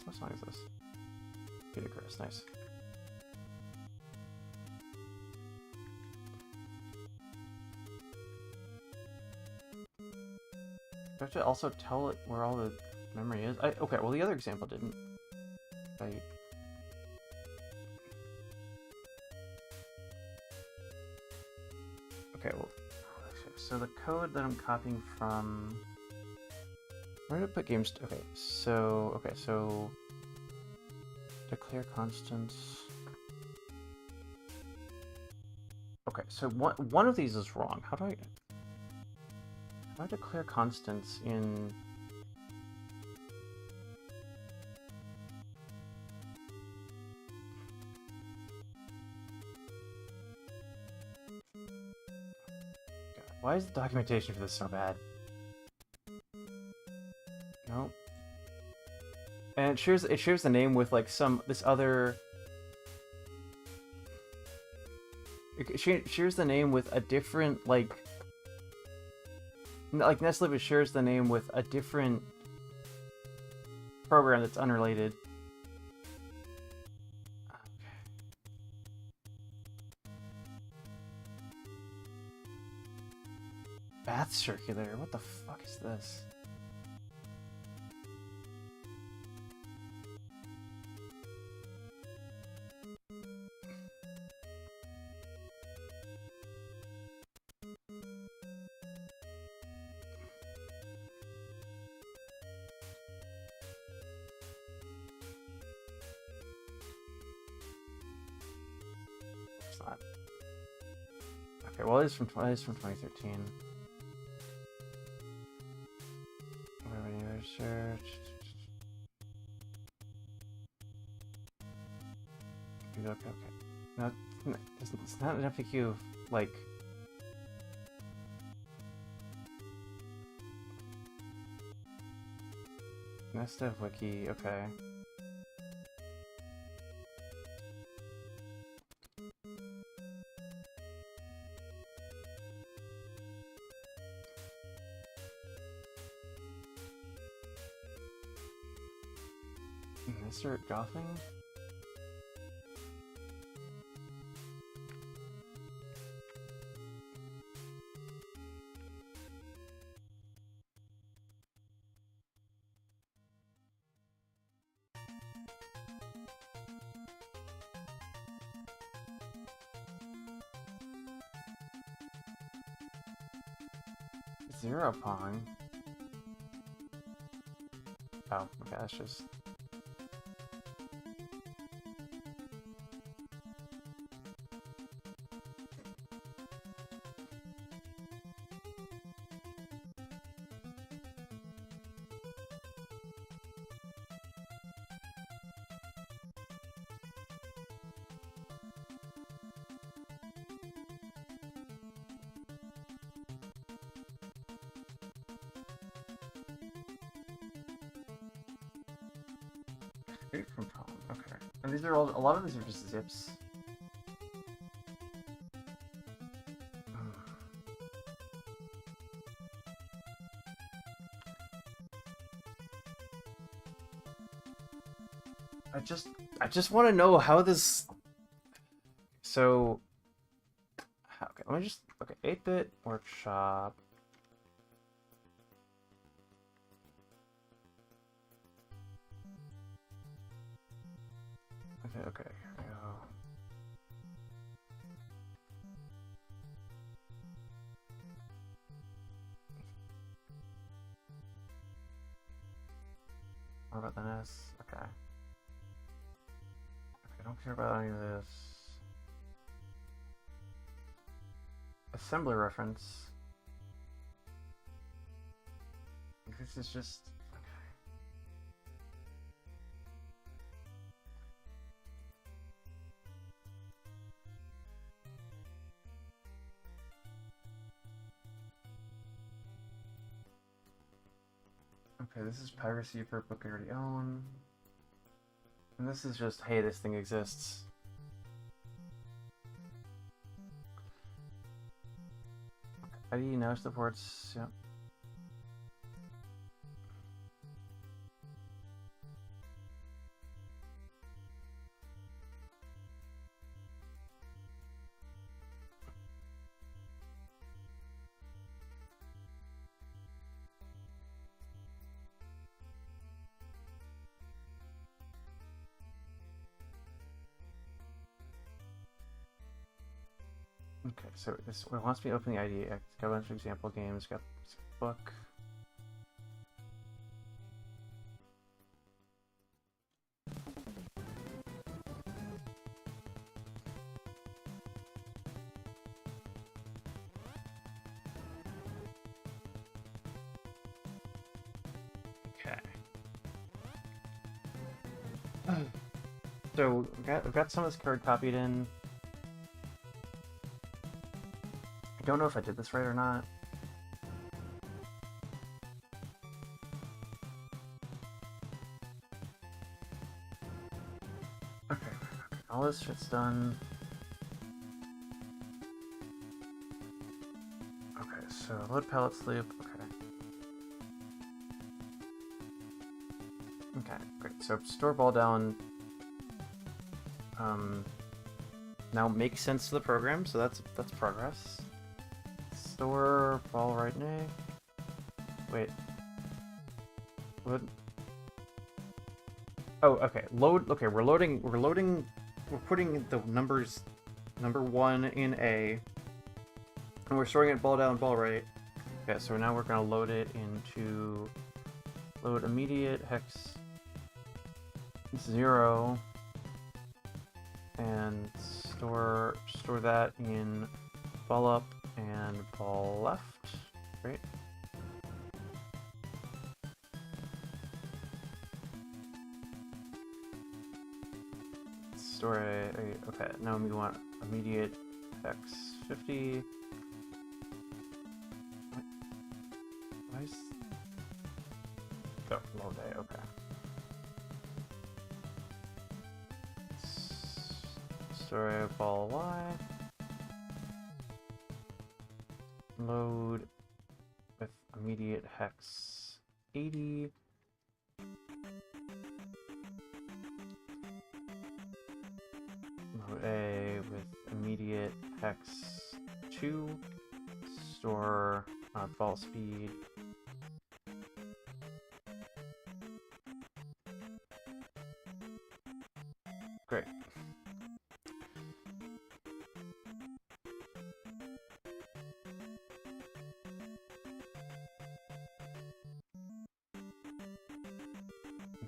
What song is this? Peter Chris, nice. Do I have to also tell it where all the memory is? Okay, well the other example didn't. Right. Okay, well, so the code that I'm copying from. Where did I put games? Okay, so declare constants. Okay, so one of these is wrong. How do I declare constants in? God, why is the documentation for this so bad? Nope. And it shares the name with like this other. It shares the name with a different like Nestlib shares the name with a different program that's unrelated. Bath circulator. What the fuck is this? Okay, well it is from 2013. Revenue research. Okay. No, it's not an FAQ of, like... NES Dev Wiki, okay. Mr. Gothing? Zero Pong? Oh, okay, that's just... Straight from Pong, okay. And these are all, a lot of these are just zips. I just want to know how this... So... Okay, let me just... Okay, 8-bit workshop... Okay, here we go. What about the NES? Okay. Okay, I don't care about any of this. Assembly reference. This is just... Okay, this is piracy for a book I already own. And this is just, hey, this thing exists. ID now supports, yep. Okay, so this it wants me to open the ID. It's got a bunch of example games, got this book. Okay. So we've got some of this code copied in. I don't know if I did this right or not. Okay, all this shit's done. Okay, so load palettes loop. Okay, great. So store ball down. Now makes sense to the program, so that's progress. Store ball right now. Wait. What? Oh, okay. Load. Okay, we're putting the numbers, number 1 in A, and we're storing it ball down, ball right. Okay, so now we're gonna load it into load immediate hex 0, and store that in ball up and ball left. Great. Store a okay, now we want immediate hex 50. What? Why is oh, load A, okay. Store a ball Y. Load with immediate hex 80. Load A with immediate hex 2. Store ball speed. Great.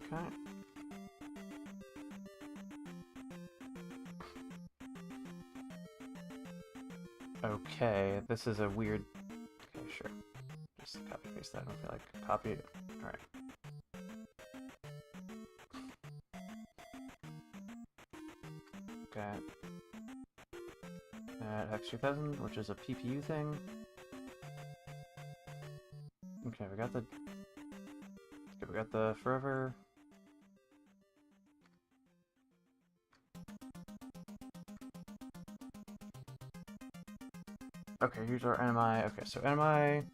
Okay. Okay, this is a weird. Okay, sure. Just copy paste that. I don't feel like copy it. All right. Got hex 3000, which is a PPU thing. Okay, we got the. Okay, we got the forever. Okay, here's our NMI. Okay, so NMI.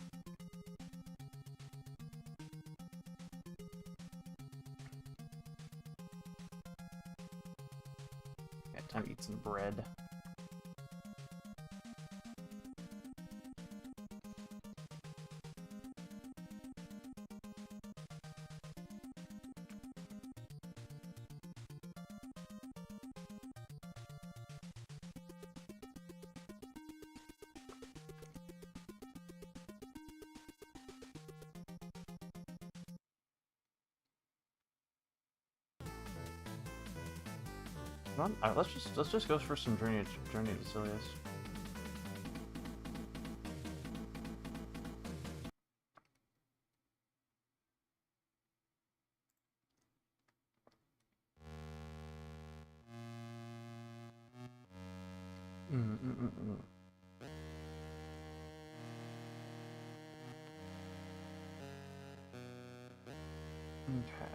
Yeah, time to eat some bread. Come on, alright, let's just go for some Journey to Silius. Okay.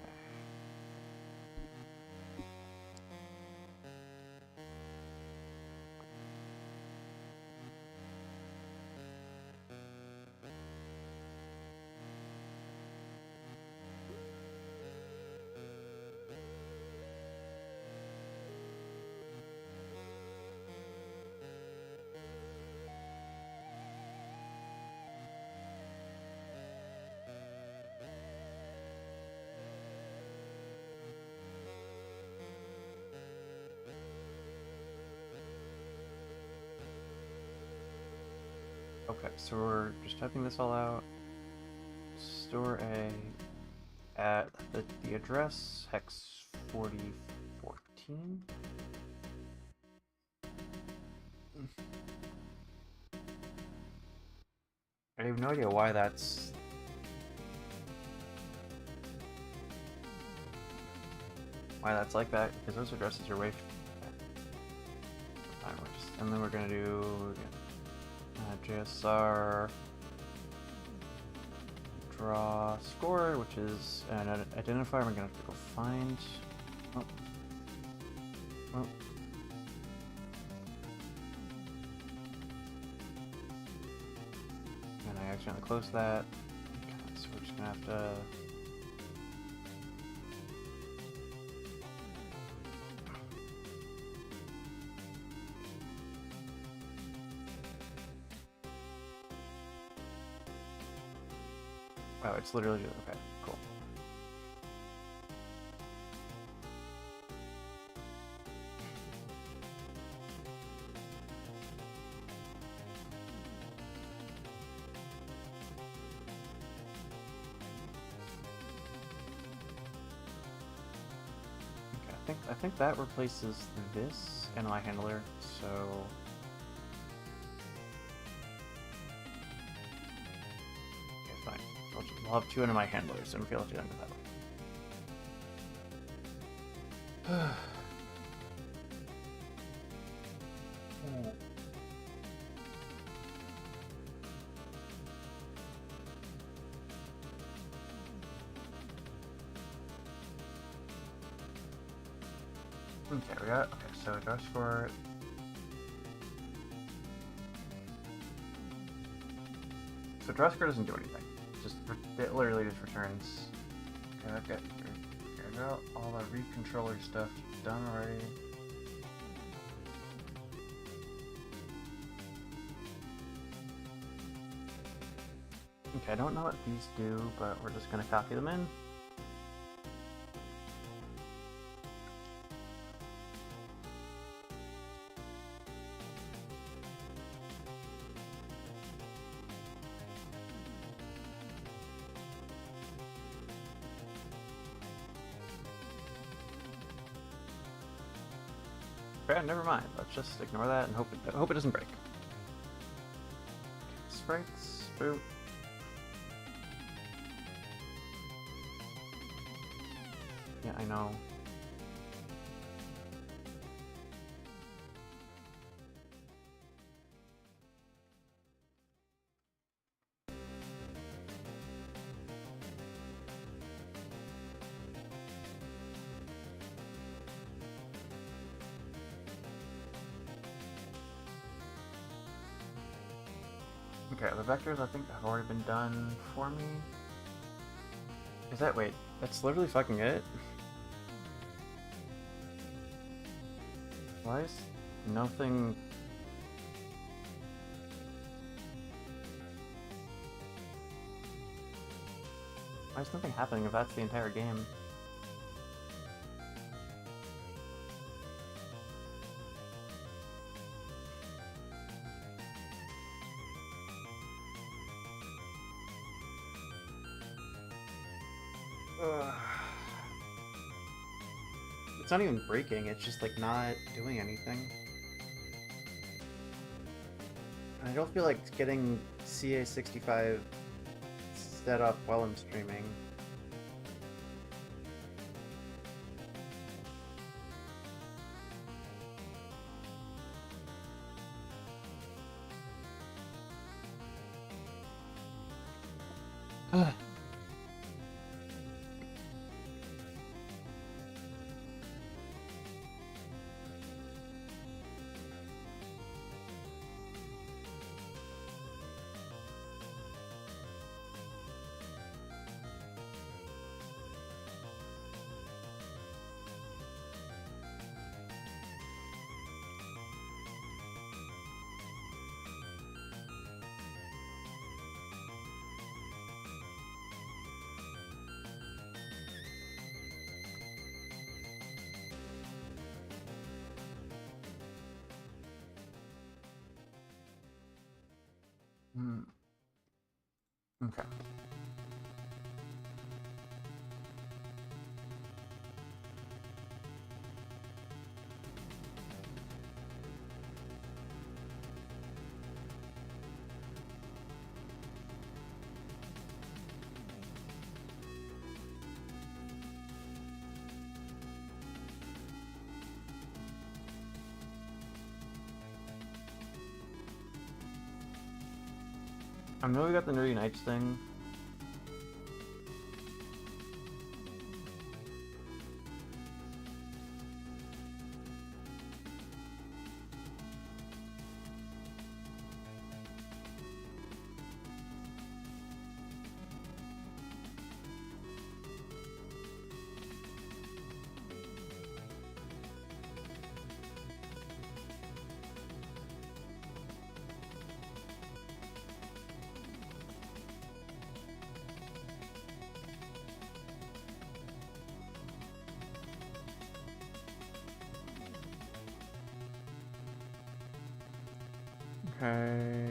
Okay, so we're just typing this all out. Store A at the address hex 4014. I have no idea why that's like that, because those addresses are way fine, and then we're gonna do JSR draw score, which is an identifier we're gonna have to go find. Oh. Oh. And I accidentally closed that. Okay, so we're just gonna have to. Oh, it's literally just, okay, cool. Okay, I think that replaces this NY handler, so I'll have 2 into my handlers, and feel too under that way. Okay, we got, okay, so draw score. So draw score doesn't do anything. It literally just returns. Okay, I've got all the recontroller stuff done already. Okay, I don't know what these do, but we're just gonna copy them in. Okay, never mind. Let's just ignore that and hope it doesn't break. Sprites, boop. Yeah, I know. Okay, the vectors I think have already been done for me. Is that, wait, that's literally fucking it? Why is nothing... Why is nothing happening if that's the entire game? It's not even breaking, it's just like not doing anything. I don't feel like getting CA65 set up while I'm streaming. Okay. I know we got the Nerdy Nights thing. Okay.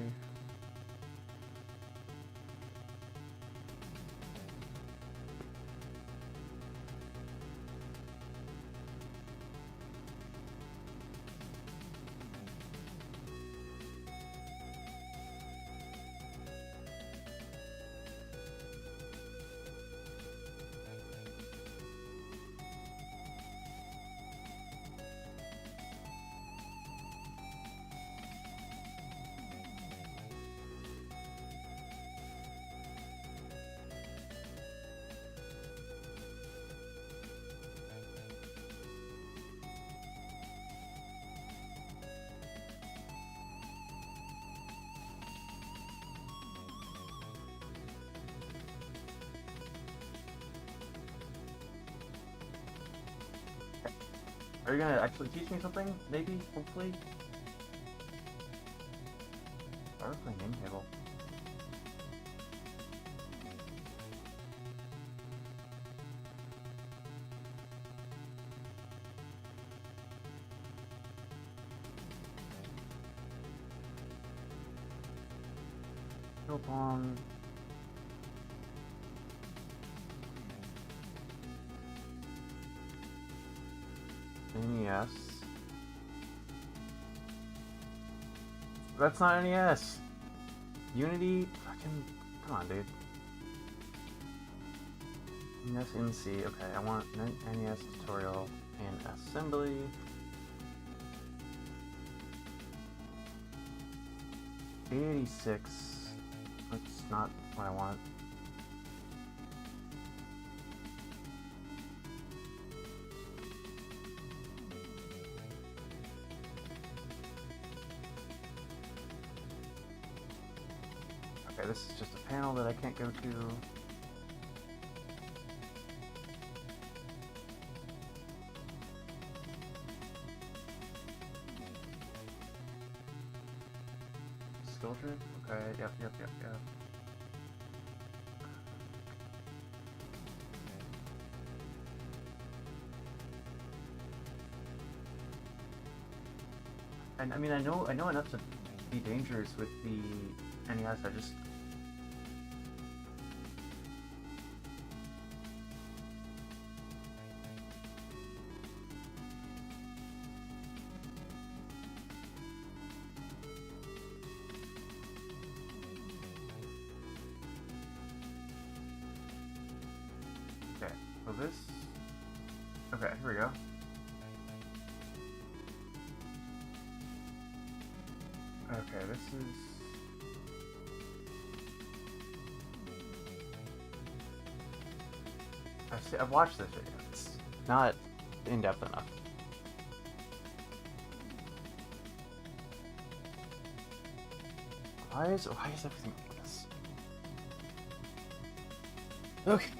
Are you gonna actually teach me something? Maybe? Hopefully? Why are we playing game table? No pong. NES. That's not NES. Unity. Fucking. Come on, dude. NES NC. Okay, I want NES tutorial in assembly. $86. That's not what I want. Okay, this is just a panel that I can't go to. Skill tree? Okay, yep. And I mean, I know enough to be dangerous with the NES. I just okay. So this. Okay, here we go. Okay, this is. I've watched this video. It's not in depth enough. Why is everything like this? Okay.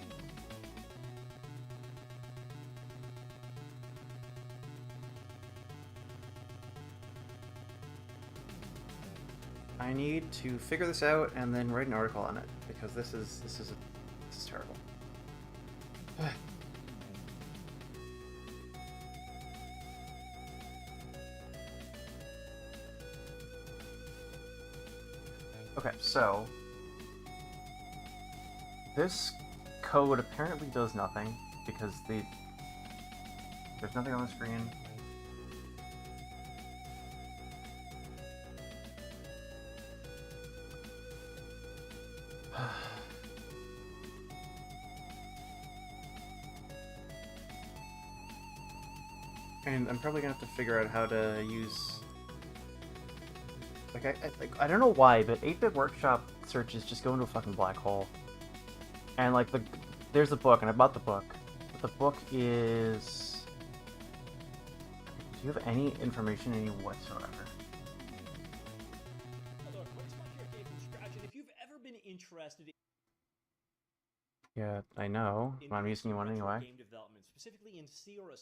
I need to figure this out and then write an article on it because this is terrible. Okay, so this code apparently does nothing because there's nothing on the screen. And I'm probably gonna have to figure out how to use. I don't know why, but 8-Bit Workshop searches just go into a fucking black hole. And like there's the book, and I bought the book, but the book is. Do you have any information in you whatsoever? Look, what is my favorite game from scratch? And if you've ever been interested Yeah, I know. in I'm using one retro anyway. game development, specifically in C or a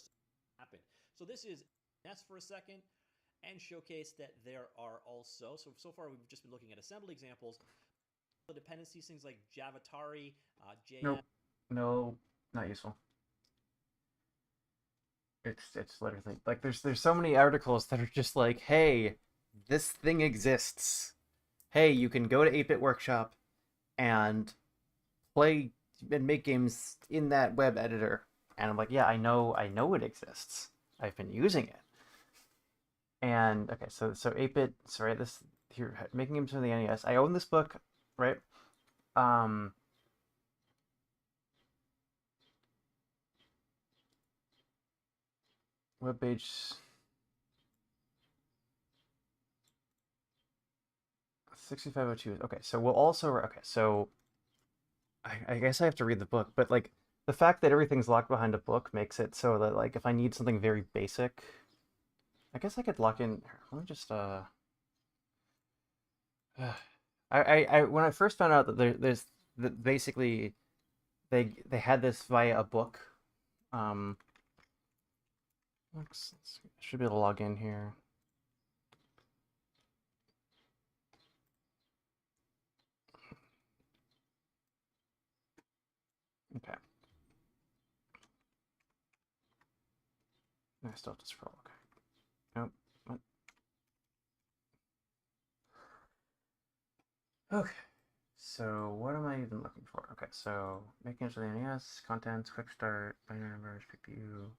happen. So this is NES for a second, and showcase that there are also so far we've just been looking at assembly examples. The dependencies, things like Javatari, JS. Nope. No, not useful. It's literally like there's so many articles that are just like, hey, this thing exists. Hey, you can go to 8-Bit Workshop and play and make games in that web editor. And I'm like, yeah, I know it exists. I've been using it. And okay, so 8-Bit, sorry, this here making games for the NES. I own this book, right? Web page 6502. Okay, so we'll also okay, so I guess I have to read the book, but like the fact that everything's locked behind a book makes it so that like if I need something very basic, I guess I could lock in. Let me just I when I first found out that there's that basically they had this via a book. Should be able to log in here. Okay. I still have to scroll. Okay. Nope. What? Okay. So what am I even looking for? Okay, so making it to the NES, contents, quick start, binary numbers, PPU.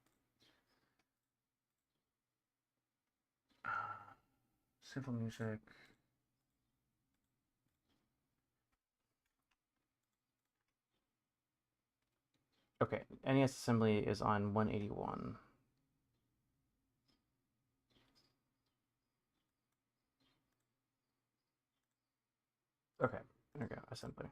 Simple music. Okay, NES assembly is on 181. Okay, there we go, assembly.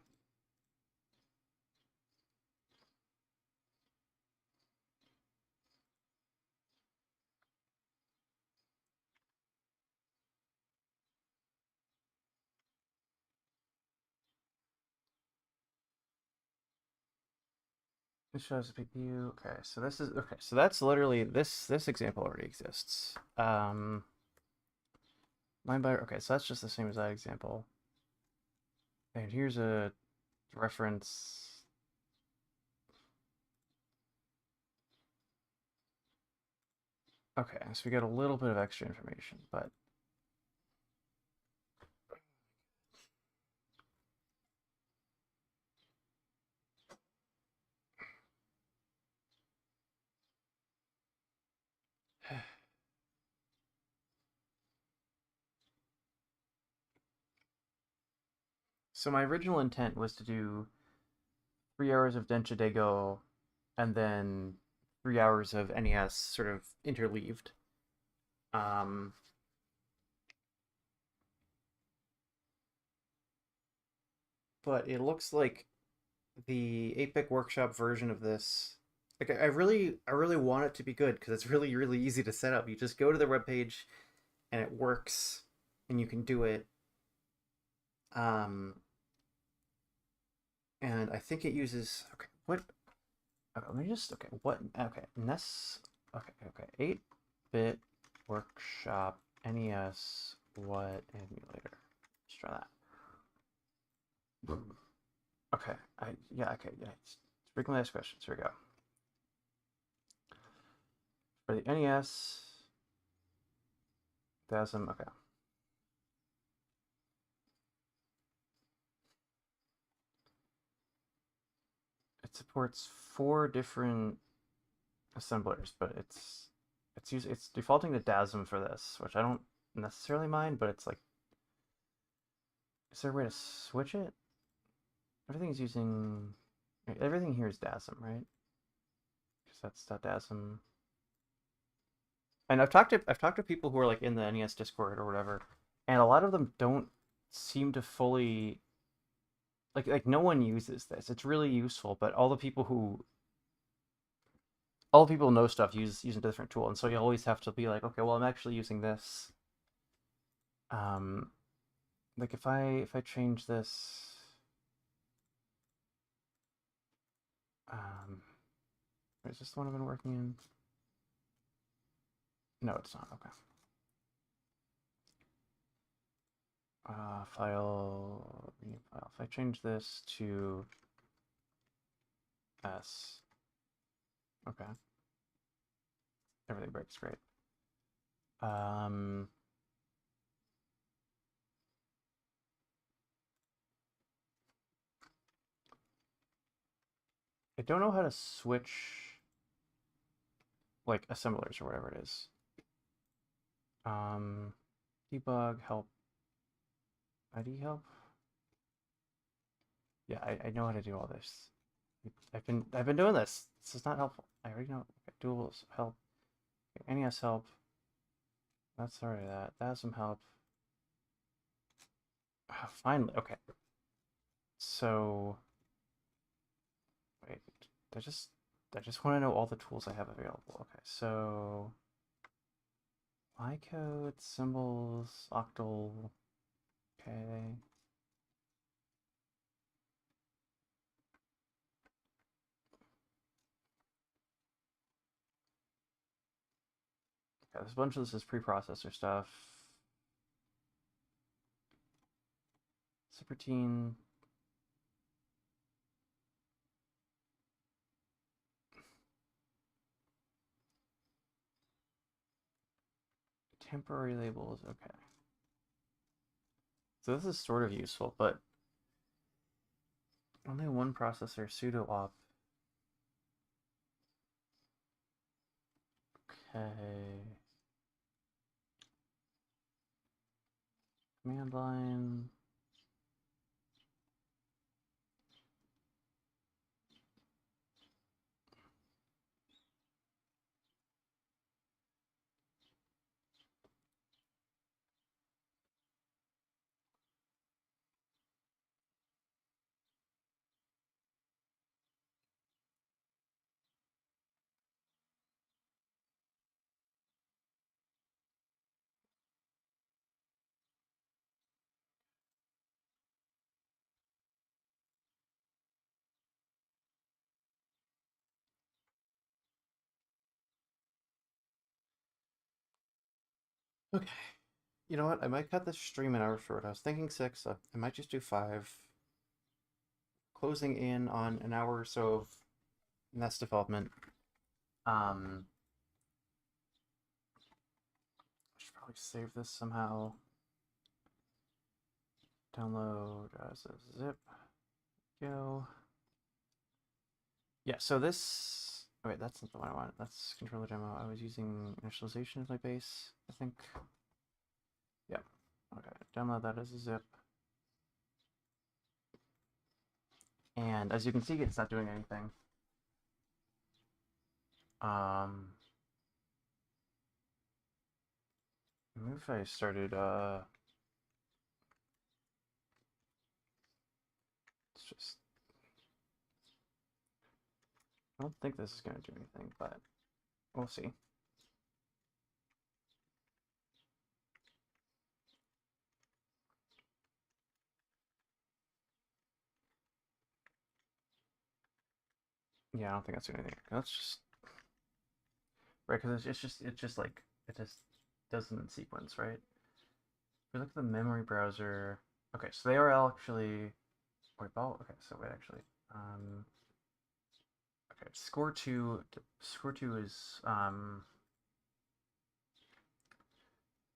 This shows the PPU. Okay, so this is okay. So that's literally this example already exists. Line by okay, so that's just the same as that example. And here's a reference. Okay, so we got a little bit of extra information, but so my original intent was to do 3 hours of Densha De Go and then 3 hours of NES sort of interleaved. Um, but it looks like the 8-bit workshop version of this, like I really want it to be good because it's really easy to set up. You just go to the webpage and it works and you can do it. Um, and I think it uses okay. What? Okay, let me just okay. What? Okay, NES. Okay. 8-bit workshop NES. What emulator? Let's try that. Okay. Okay. Yeah. Frequently asked questions. Here we go. For the NES, DASM. Okay. It supports 4 different assemblers, but it's defaulting to DASM for this, which I don't necessarily mind, but it's like, is there a way to switch it? Everything's using everything here is DASM, right? Because that's DASM. And I've talked to people who are like in the NES Discord or whatever, and a lot of them don't seem to fully like no one uses this. It's really useful, but all the people who know stuff use a different tool, and so you always have to be like, okay, well, I'm actually using this. Like if I change this, is this the one I've been working in? No, it's not. Okay. File, rename file. If I change this to S, okay, everything breaks great. I don't know how to switch like assemblers or whatever it is. Debug help. ID help. Yeah, I know how to do all this. I've been doing this. This is not helpful. I already know. Okay, duals help. Okay, NES help. That's already that. That's some help. Finally, okay. So wait, I just want to know all the tools I have available. Okay, so my code, symbols, octal. Okay. there's a bunch of this is preprocessor stuff. Subroutine. Temporary labels, okay. So this is sort of useful, but only one processor sudo op. Okay. Command line. Okay. You know what? I might cut this stream an hour short. I was thinking 6. I might just do 5. Closing in on an hour or so of NES development. I should probably save this somehow. Download as a zip. Go. Yeah, so this... Oh, wait, that's not the one I want. That's controller demo. I was using initialization as my base, I think. Yeah. Okay, download that as a zip. And as you can see, it's not doing anything. Maybe if I started, it's just... I don't think this is going to do anything, but we'll see. Yeah, I don't think that's doing anything. Let's just... Right, because it's just like, it just doesn't in sequence, right? If we look at the memory browser... Okay, so they are actually... Wait, okay, so wait, actually... Okay, score 2 is...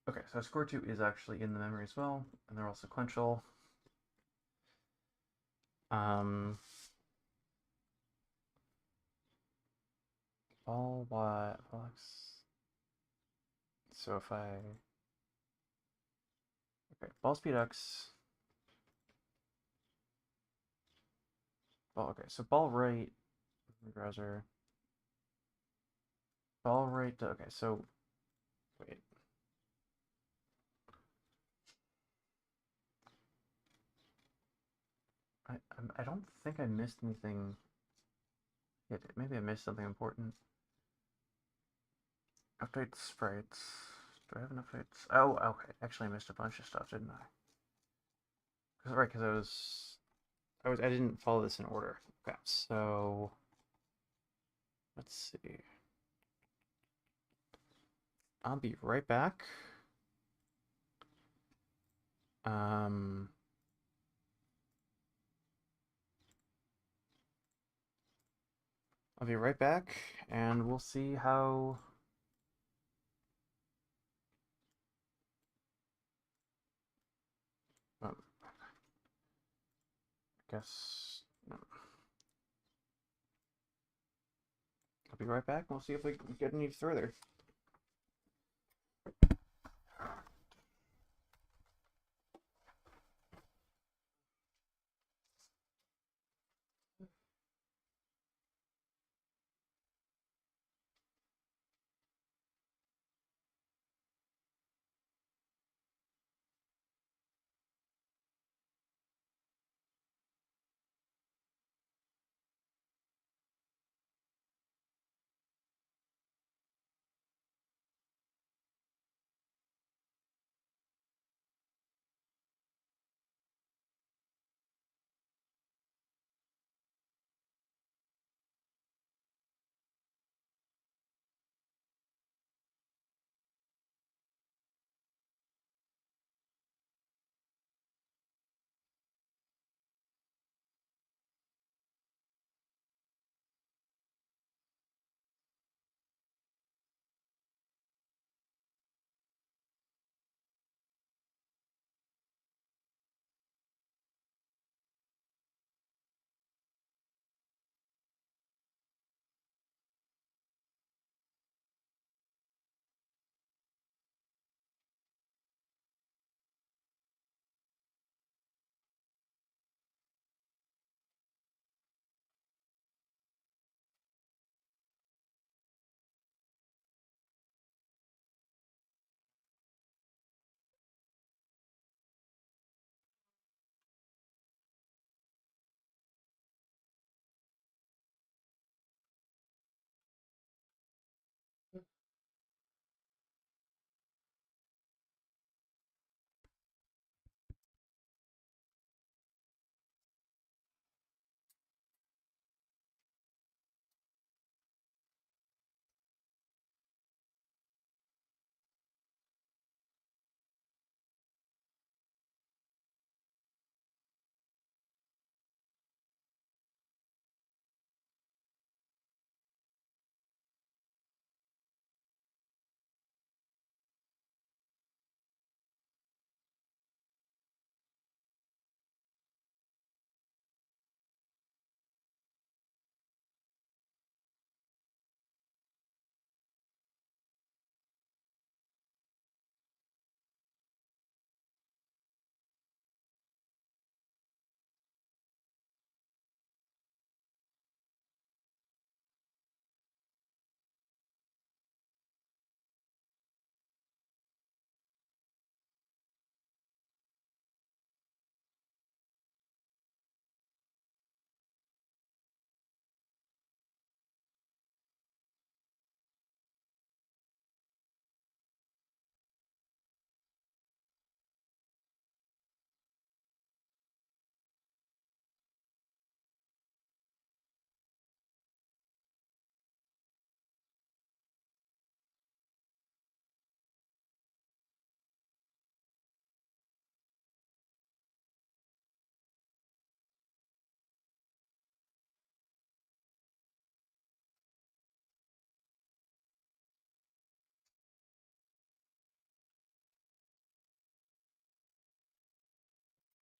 Okay, so score 2 is actually in the memory as well, and they're all sequential. Ball Y box. So if I... Okay, ball speed X. Ball, okay, so ball right, browser. Ball right, okay, so... Wait. I don't think I missed anything. Yeah, maybe I missed something important. Update sprites. Do I have an updates? Oh, okay. Actually, I missed a bunch of stuff, didn't I? Right, because I didn't follow this in order. Okay, so let's see. I'll be right back. I'll be right back, and we'll see how... I guess... No. I'll be right back, and we'll see if we can get any further.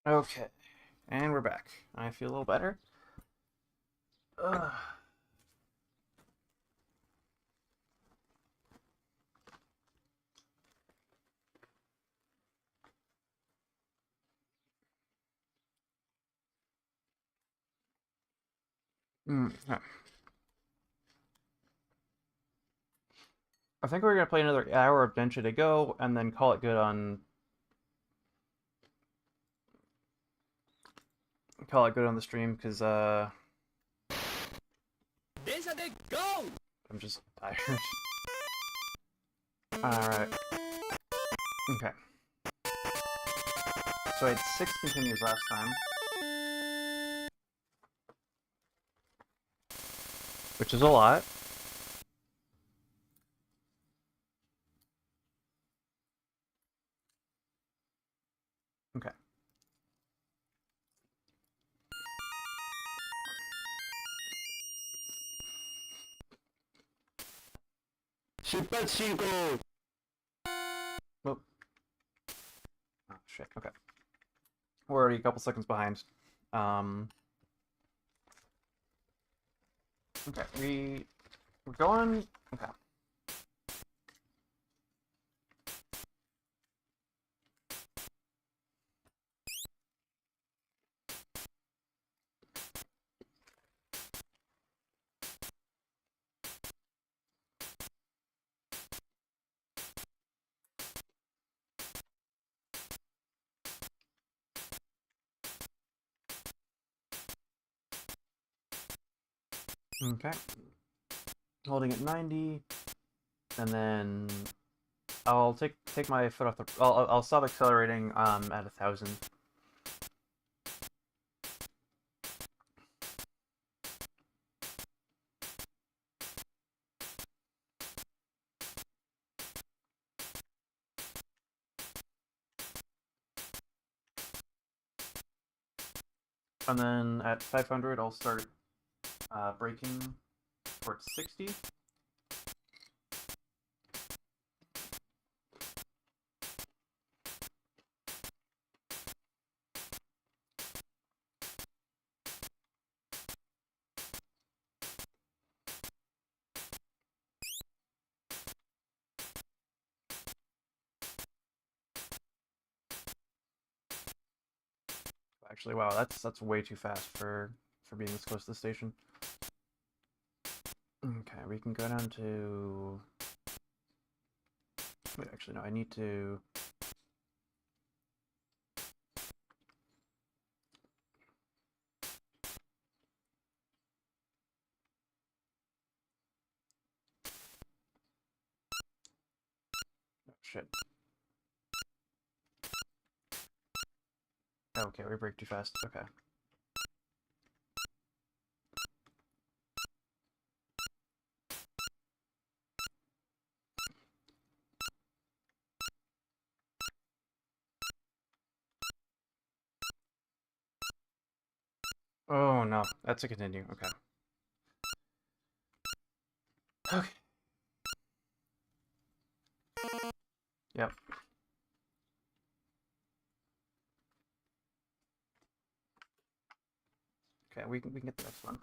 Okay, and we're back. I feel a little better. Ugh. Yeah. I think we're gonna play another hour of Densha De Go and then call it good on the stream because 電車でGo! I'm just tired. Alright. Okay. So I had 6 continues last time. Which is a lot. Okay. Oh. Oh shit. Okay. We're already a couple seconds behind. Okay, we're going. Okay. Okay. Holding at 90, and then I'll take my foot off the. I'll stop accelerating at 1,000. And then at 500, I'll start braking towards 60. Actually, wow, that's way too fast for being this close to the station. Okay, we can go down to. Wait, actually, no, I need to. Oh, shit. Okay, we brake too fast. Okay. Oh no, that's a continue. Okay. Okay. Yep. Okay, we can get the next one.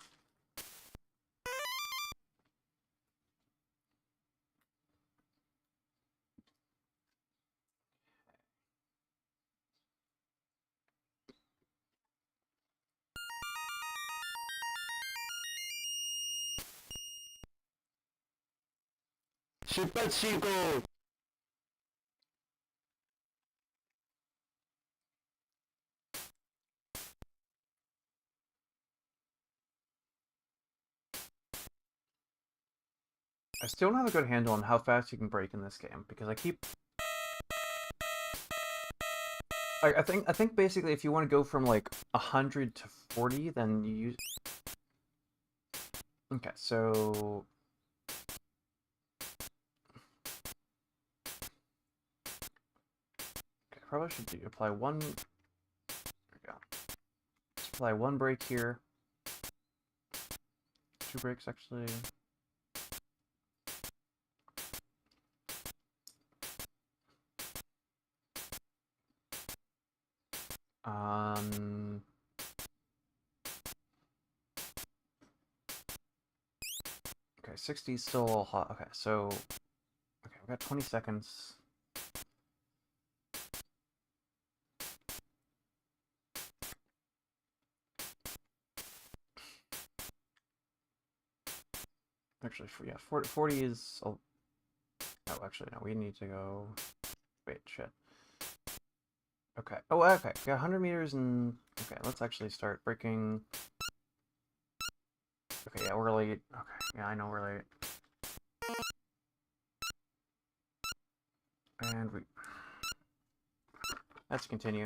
I still don't have a good handle on how fast you can brake in this game because I keep. I think basically if you want to go from like 100 to 40, then you use. Okay, so. Okay, probably should apply one. There we go. Let's apply one brake here. 2 brakes actually. Um. Okay, 60 is still a little hot. Okay, so okay, we got 20 seconds. Actually, yeah, 40 is. Oh, actually, no, we need to go. Wait, shit. Okay. Oh, okay. We got 100 meters and. Okay, let's actually start breaking. Okay, yeah, we're late. Okay, yeah, I know we're late. And we. Let's continue.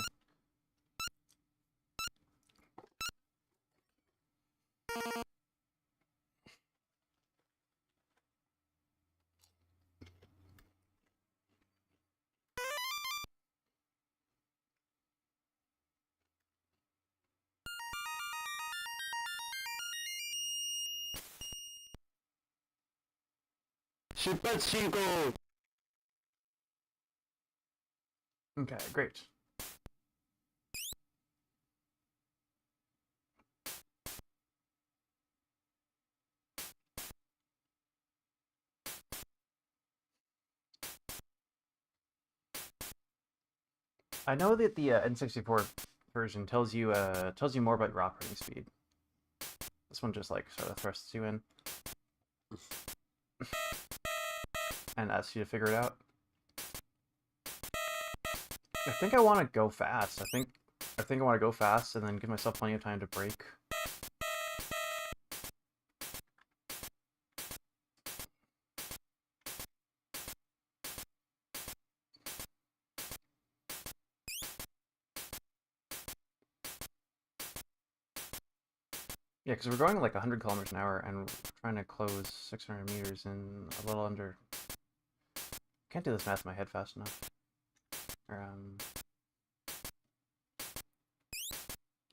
Okay, great. I know that the N64 version tells you more about your operating speed. This one just like sort of thrusts you in and asks you to figure it out. I think I want to go fast. I think I want to go fast and then give myself plenty of time to break. Yeah, because we're going like 100 kilometers an hour and we're trying to close 600 meters in a little under. Can't do this math in my head fast enough.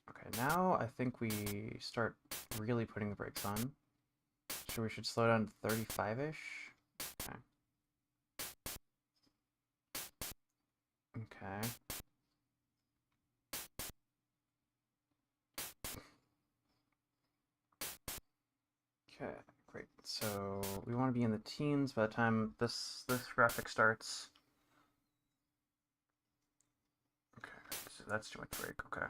Okay, now I think we start really putting the brakes on. So we should slow down to 35-ish. Okay. Okay. Okay, great. So we want to be in the teens by the time this graphic starts. Okay, so that's too much brake. Okay.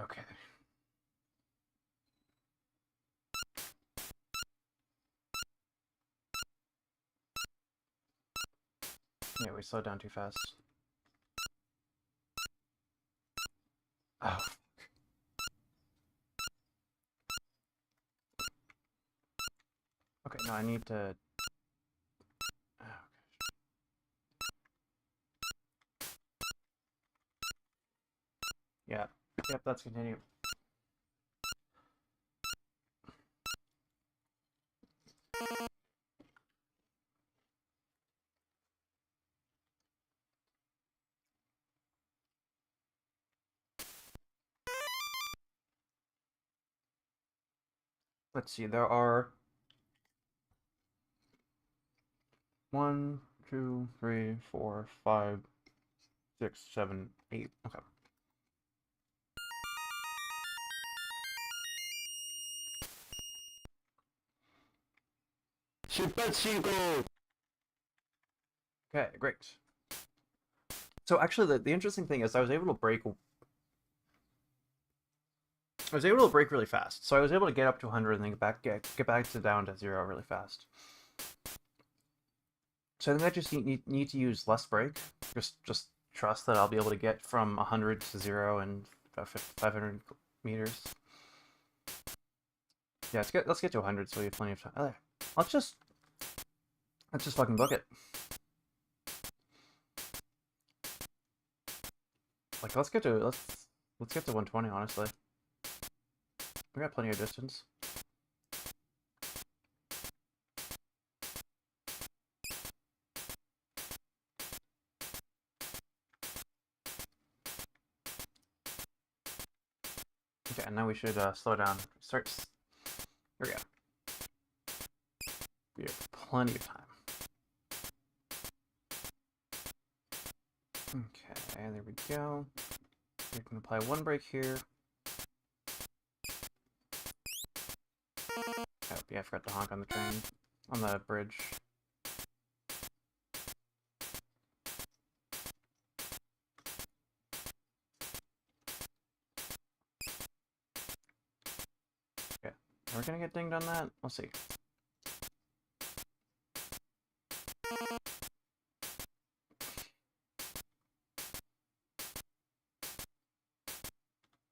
Okay. Yeah, we slowed down too fast. Oh. Okay, no, I need to. Oh, yeah. Yep, let's continue. Let's see, there are 1, 2, 3, 4, 5, 6, 7, 8. Okay. Okay, great. So actually, the interesting thing is I was able to break really fast. So I was able to get up to 100 and then get back to down to 0 really fast. So I think I just need to use less brake. Just trust that I'll be able to get from 100 to 0 in about 500 meters. Yeah, let's get to 100 so we have plenty of time. Let's just fucking book it. Like let's get to 120 honestly. We got plenty of distance. Okay, and now we should slow down. Here we go. We have plenty of time. Okay. Okay, there we go. We can apply one brake here. Oh, yeah, I forgot to honk on the train. On the bridge. Okay, we're gonna get dinged on that? We'll see.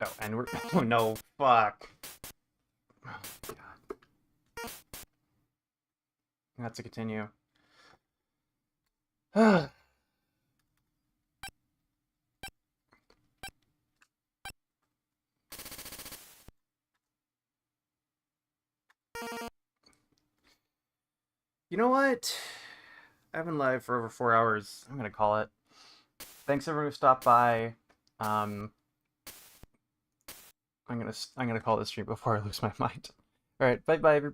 Oh, and we're... Oh, no, fuck. Oh, God. That's to continue. You know what? I've been live for over 4 hours. I'm gonna call it. Thanks everyone who stopped by. I'm gonna call this stream before I lose my mind. All right, bye bye everybody.